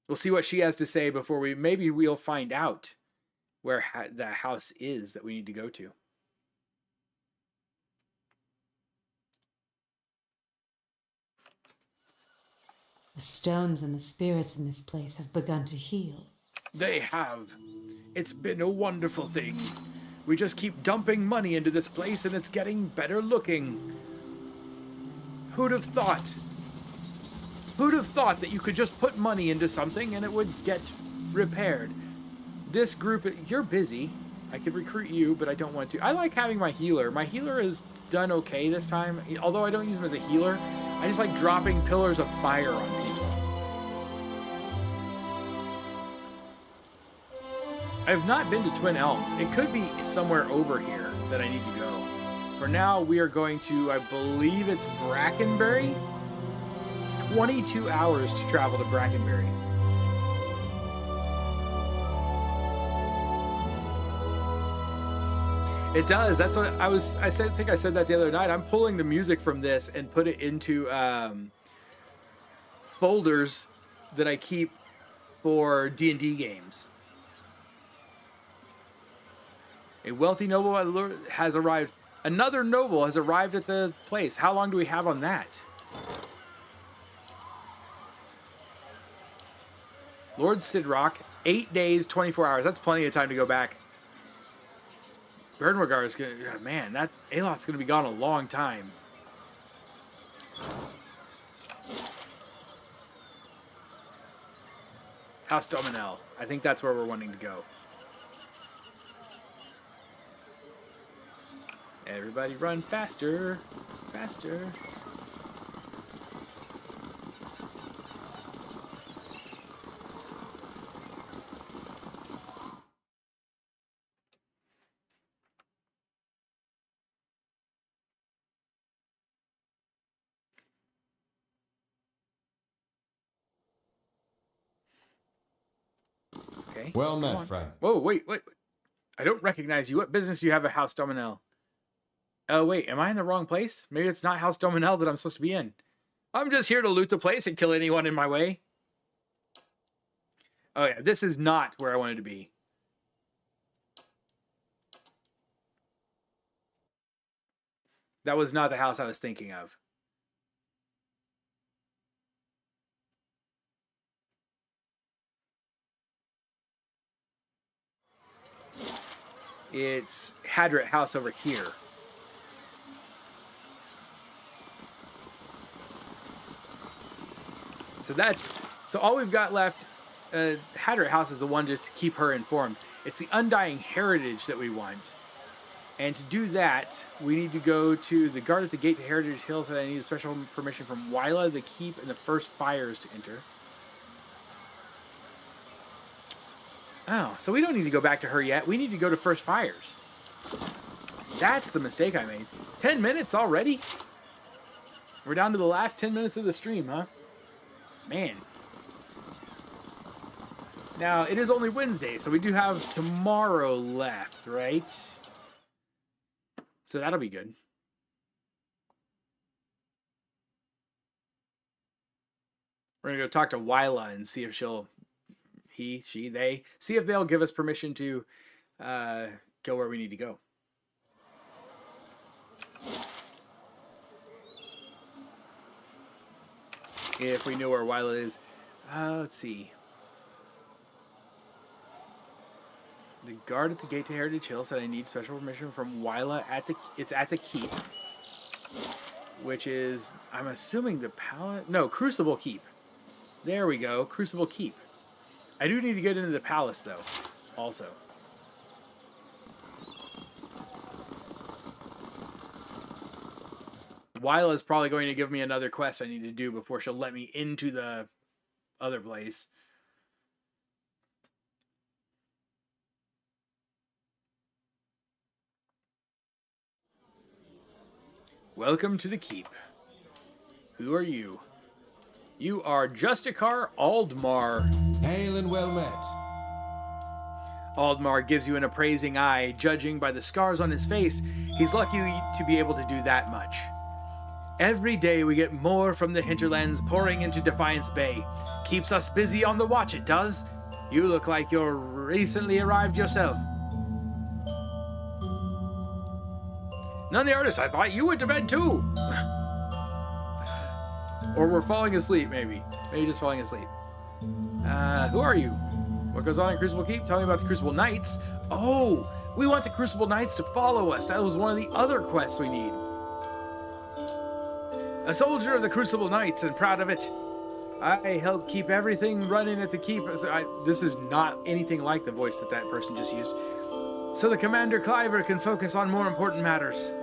S1: We'll see what she has to say before maybe we'll find out where the house is that we need to go to.
S4: The stones and the spirits in this place have begun to heal.
S1: They have. It's been a wonderful thing. We just keep dumping money into this place and it's getting better looking. Who'd have thought? Who'd have thought that you could just put money into something and it would get repaired? This group, you're busy. I could recruit you, but I don't want to. I like having my healer. My healer has done okay this time. Although I don't use him as a healer, I just like dropping pillars of fire on people. I have not been to Twin Elms. It could be somewhere over here that I need to go. For now, we are going to, I believe it's Brackenberry. 22 hours to travel to Brackenberry. It does. That's what I think I said that the other night. I'm pulling the music from this and put it into folders that I keep for D&D games. A wealthy noble has arrived. Another noble has arrived at the place. How long do we have on that? Lord Sidrock, 8 days, 24 hours. That's plenty of time to go back. Bernwagar is going to... Man, that Alot's going to be gone a long time. House Dominel. I think that's where we're wanting to go. Everybody run faster. Faster. Okay.
S7: Well met, friend.
S1: Whoa, wait. I don't recognize you. What business do you have at House Dominel? Oh, wait, am I in the wrong place? Maybe it's not House Dominel that I'm supposed to be in. I'm just here to loot the place and kill anyone in my way. Oh, yeah, this is not where I wanted to be. That was not the house I was thinking of. It's Hadret House over here. So all we've got left, Hadret House is the one just to keep her informed. It's the Undying Heritage that we want. And to do that, we need to go to the guard at the gate to Heritage Hills, and I need a special permission from Wyla, the keep, and the first fires to enter. Oh, so we don't need to go back to her yet. We need to go to first fires. That's the mistake I made. 10 minutes already? We're down to the last 10 minutes of the stream, huh? Man. Now, it is only Wednesday, so we do have tomorrow left, right? So that'll be good. We're going to go talk to Wyla and see if she'll... they... See if they'll give us permission to go where we need to go. If we know where Wyla is. Let's see. The guard at the gate to Heritage Hill said I need special permission from Wyla at the... It's at the keep. Which is... I'm assuming the palette... No, Crucible Keep. There we go. Crucible Keep. I do need to get into the palace, though, also. Wyla's probably going to give me another quest I need to do before she'll let me into the other place. Welcome to the keep. Who are you? You are Justicar Aldmar.
S7: Hail and well met.
S1: Aldmar gives you an appraising eye. Judging by the scars on his face, he's lucky to be able to do that much. Every day we get more from the hinterlands pouring into Defiance Bay. Keeps us busy on the watch, it does. You look like you're recently arrived yourself. None of the artists, I thought you went to bed too. Or we're falling asleep, maybe. Maybe just falling asleep. Who are you? What goes on in Crucible Keep? Tell me about the Crucible Knights. Oh, we want the Crucible Knights to follow us. That was one of the other quests we need. A soldier of the Crucible Knights and proud of it. I help keep everything running at the keep. This is not anything like the voice that that person just used. So the Commander Cliver can focus on more important matters.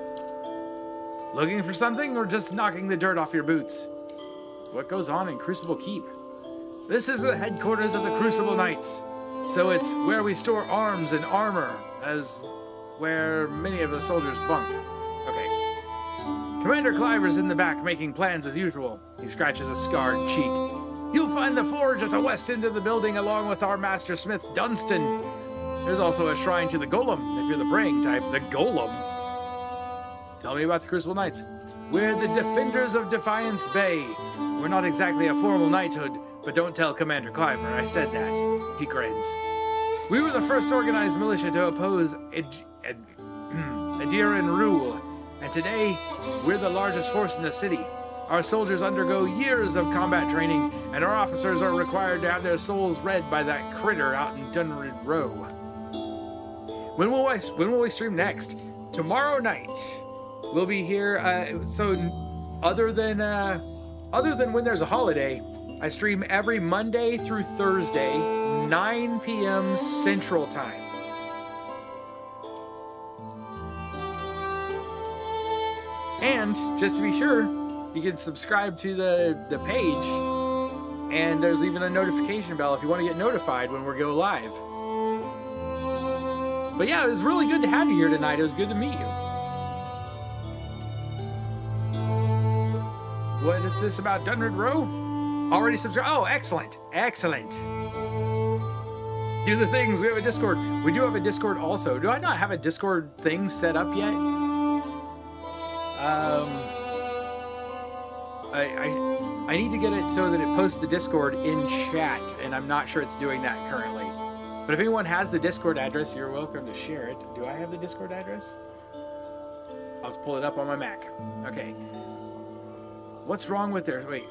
S1: Looking for something or just knocking the dirt off your boots? What goes on in Crucible Keep? This is the headquarters of the Crucible Knights. So it's where we store arms and armor, as where many of the soldiers bunk. Okay. Commander Cliver's in the back making plans as usual. He scratches a scarred cheek. You'll find the forge at the west end of the building along with our master smith Dunstan. There's also a shrine to the Golem, if you're the praying type. The Golem? Tell me about the Crucible Knights. We're the defenders of Defiance Bay. We're not exactly a formal knighthood, but don't tell Commander Cliver I said that. He grins. We were the first organized militia to oppose Adiran rule, and today we're the largest force in the city. Our soldiers undergo years of combat training, and our officers are required to have their souls read by that critter out in Dunrid Row. When will we stream next? Tomorrow night. We'll be here. So other than when there's a holiday, I stream every Monday through Thursday, 9 p.m. Central Time. And just to be sure, you can subscribe to the page, and there's even a notification bell if you want to get notified when we go live. But yeah, it was really good to have you here tonight. It was good to meet you. What is this about Dunrid Row? Already subscribed? Oh, excellent. Excellent. Do the things. We have a Discord. We do have a Discord also. Do I not have a Discord thing set up yet? I need to get it so that it posts the Discord in chat, and I'm not sure it's doing that currently. But if anyone has the Discord address, you're welcome to share it. Do I have the Discord address? I'll just pull it up on my Mac. Okay. What's wrong with their... Wait.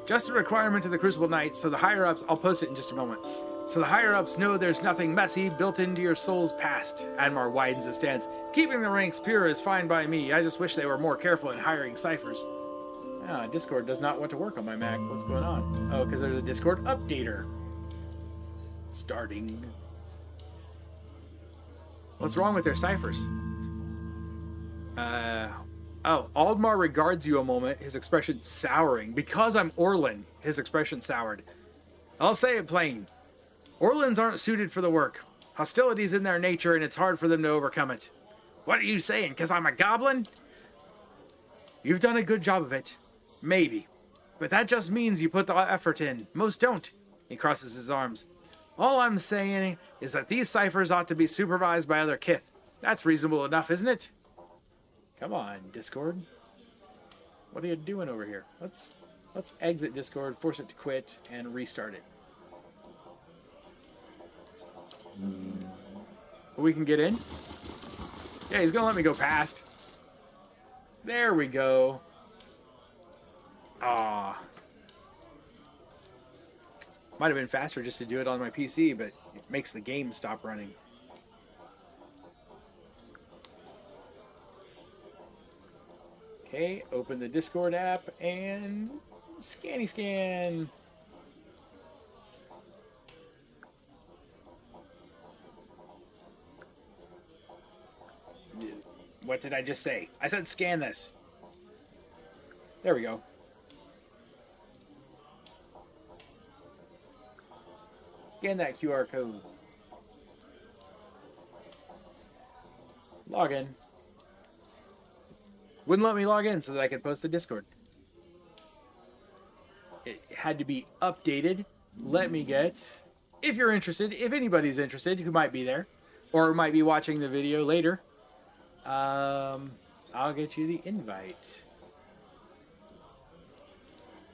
S1: Just a requirement of the Crucible Knights, so the higher-ups... I'll post it in just a moment. So the higher-ups know there's nothing messy built into your soul's past. Admar widens his stance. Keeping the ranks pure is fine by me. I just wish they were more careful in hiring ciphers. Ah, Discord does not want to work on my Mac. What's going on? Oh, because there's a Discord updater. Starting. What's wrong with their ciphers? Oh, Aldmar regards you a moment, his expression souring. Because I'm Orlin, his expression soured. I'll say it plain. Orlins aren't suited for the work. Hostility's in their nature, and it's hard for them to overcome it. What are you saying, because I'm a goblin? You've done a good job of it. Maybe. But that just means you put the effort in. Most don't. He crosses his arms. All I'm saying is that these ciphers ought to be supervised by other kith. That's reasonable enough, isn't it? Come on, Discord. What are you doing over here? Let's exit Discord, force it to quit, and restart it. We can get in? Yeah, he's gonna let me go past. There we go. Ah. Might have been faster just to do it on my PC, but it makes the game stop running. Okay, open the Discord app and scanny scan. What did I just say? I said scan this. There we go. Scan that QR code. Log in. Wouldn't let me log in so that I could post the Discord. It had to be updated. Let me get... If you're interested, if anybody's interested who might be there, or might be watching the video later, I'll get you the invite.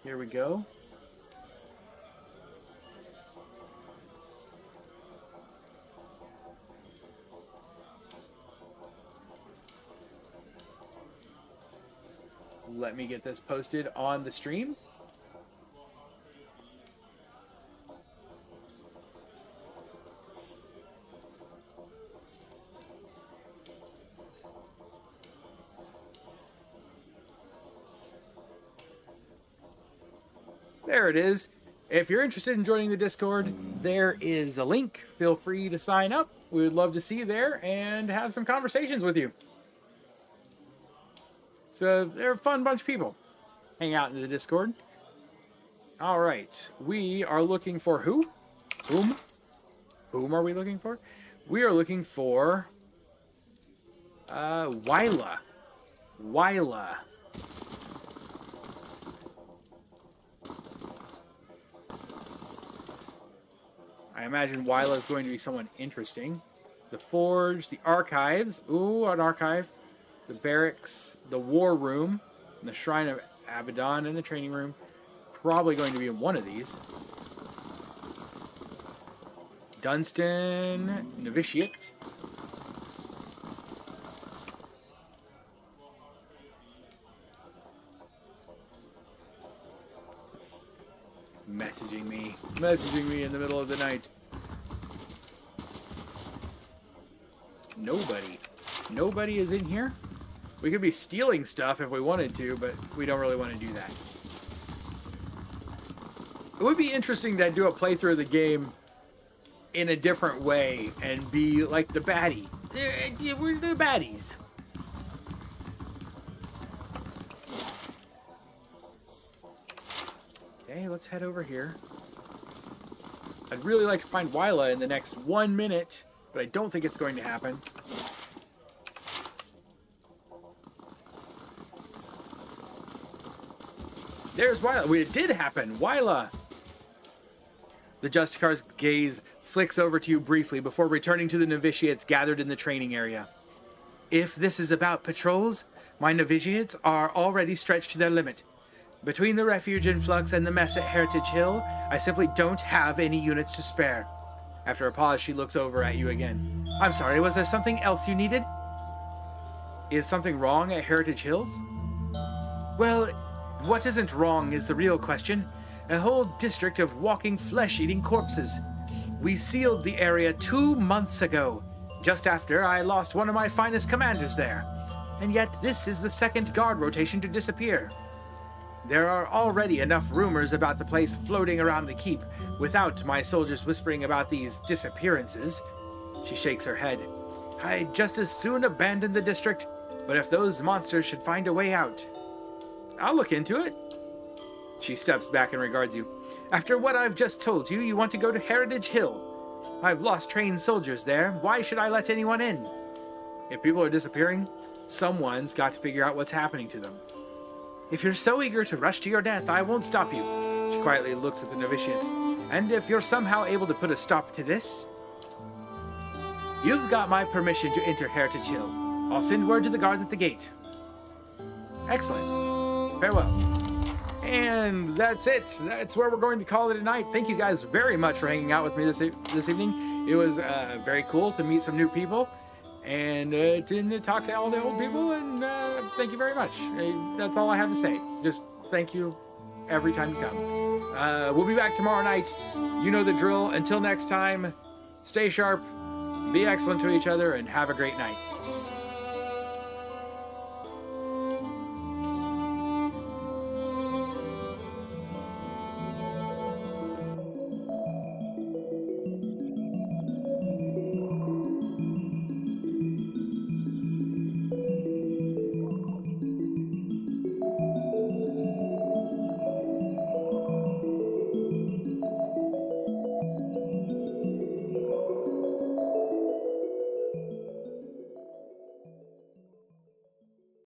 S1: Here we go. Let me get this posted on the stream. There it is. If you're interested in joining the Discord, there is a link. Feel free to sign up. We would love to see you there and have some conversations with you. So they're a fun bunch of people. Hang out in the Discord. All right. We are looking for who? Whom? Whom are we looking for? We are looking for Wyla. Wyla. I imagine Wyla is going to be someone interesting. The Forge, the Archives. Ooh, an archive. The Barracks, the War Room, and the Shrine of Abaddon, and the Training Room. Probably going to be in one of these. Dunstan, Novitiate. Messaging me in the middle of the night. Nobody is in here. We could be stealing stuff if we wanted to, but we don't really want to do that. It would be interesting to do a playthrough of the game in a different way and be like the baddie. We're the baddies. Okay, let's head over here. I'd really like to find Wyla in the next 1 minute, but I don't think it's going to happen. There's Wyla. It did happen. Wyla. The Justicar's gaze flicks over to you briefly before returning to the novitiates gathered in the training area. If this is about patrols, my novitiates are already stretched to their limit. Between the refuge in Flux and the mess at Heritage Hill, I simply don't have any units to spare. After a pause, she looks over at you again. I'm sorry, was there something else you needed? Is something wrong at Heritage Hills? Well, what isn't wrong is the real question. A whole district of walking flesh-eating corpses. We sealed the area 2 months ago, just after I lost one of my finest commanders there. And yet this is the second guard rotation to disappear. There are already enough rumors about the place floating around the keep, without my soldiers whispering about these disappearances. She shakes her head. I'd just as soon abandon the district, but if those monsters should find a way out, I'll look into it. She steps back and regards you. After what I've just told you, you want to go to Heritage Hill. I've lost trained soldiers there. Why should I let anyone in? If people are disappearing, someone's got to figure out what's happening to them. If you're so eager to rush to your death, I won't stop you. She quietly looks at the novitiates. And if you're somehow able to put a stop to this, you've got my permission to enter Heritage Hill. I'll send word to the guards at the gate. Excellent. Farewell. And that's it. That's where we're going to call it a night. Thank you guys very much for hanging out with me this evening. It was very cool to meet some new people and to talk to all the old people. And thank you very much. That's all I have to say. Just thank you every time you come. We'll be back tomorrow night. You know the drill. Until next time, stay sharp, be excellent to each other, and have a great night.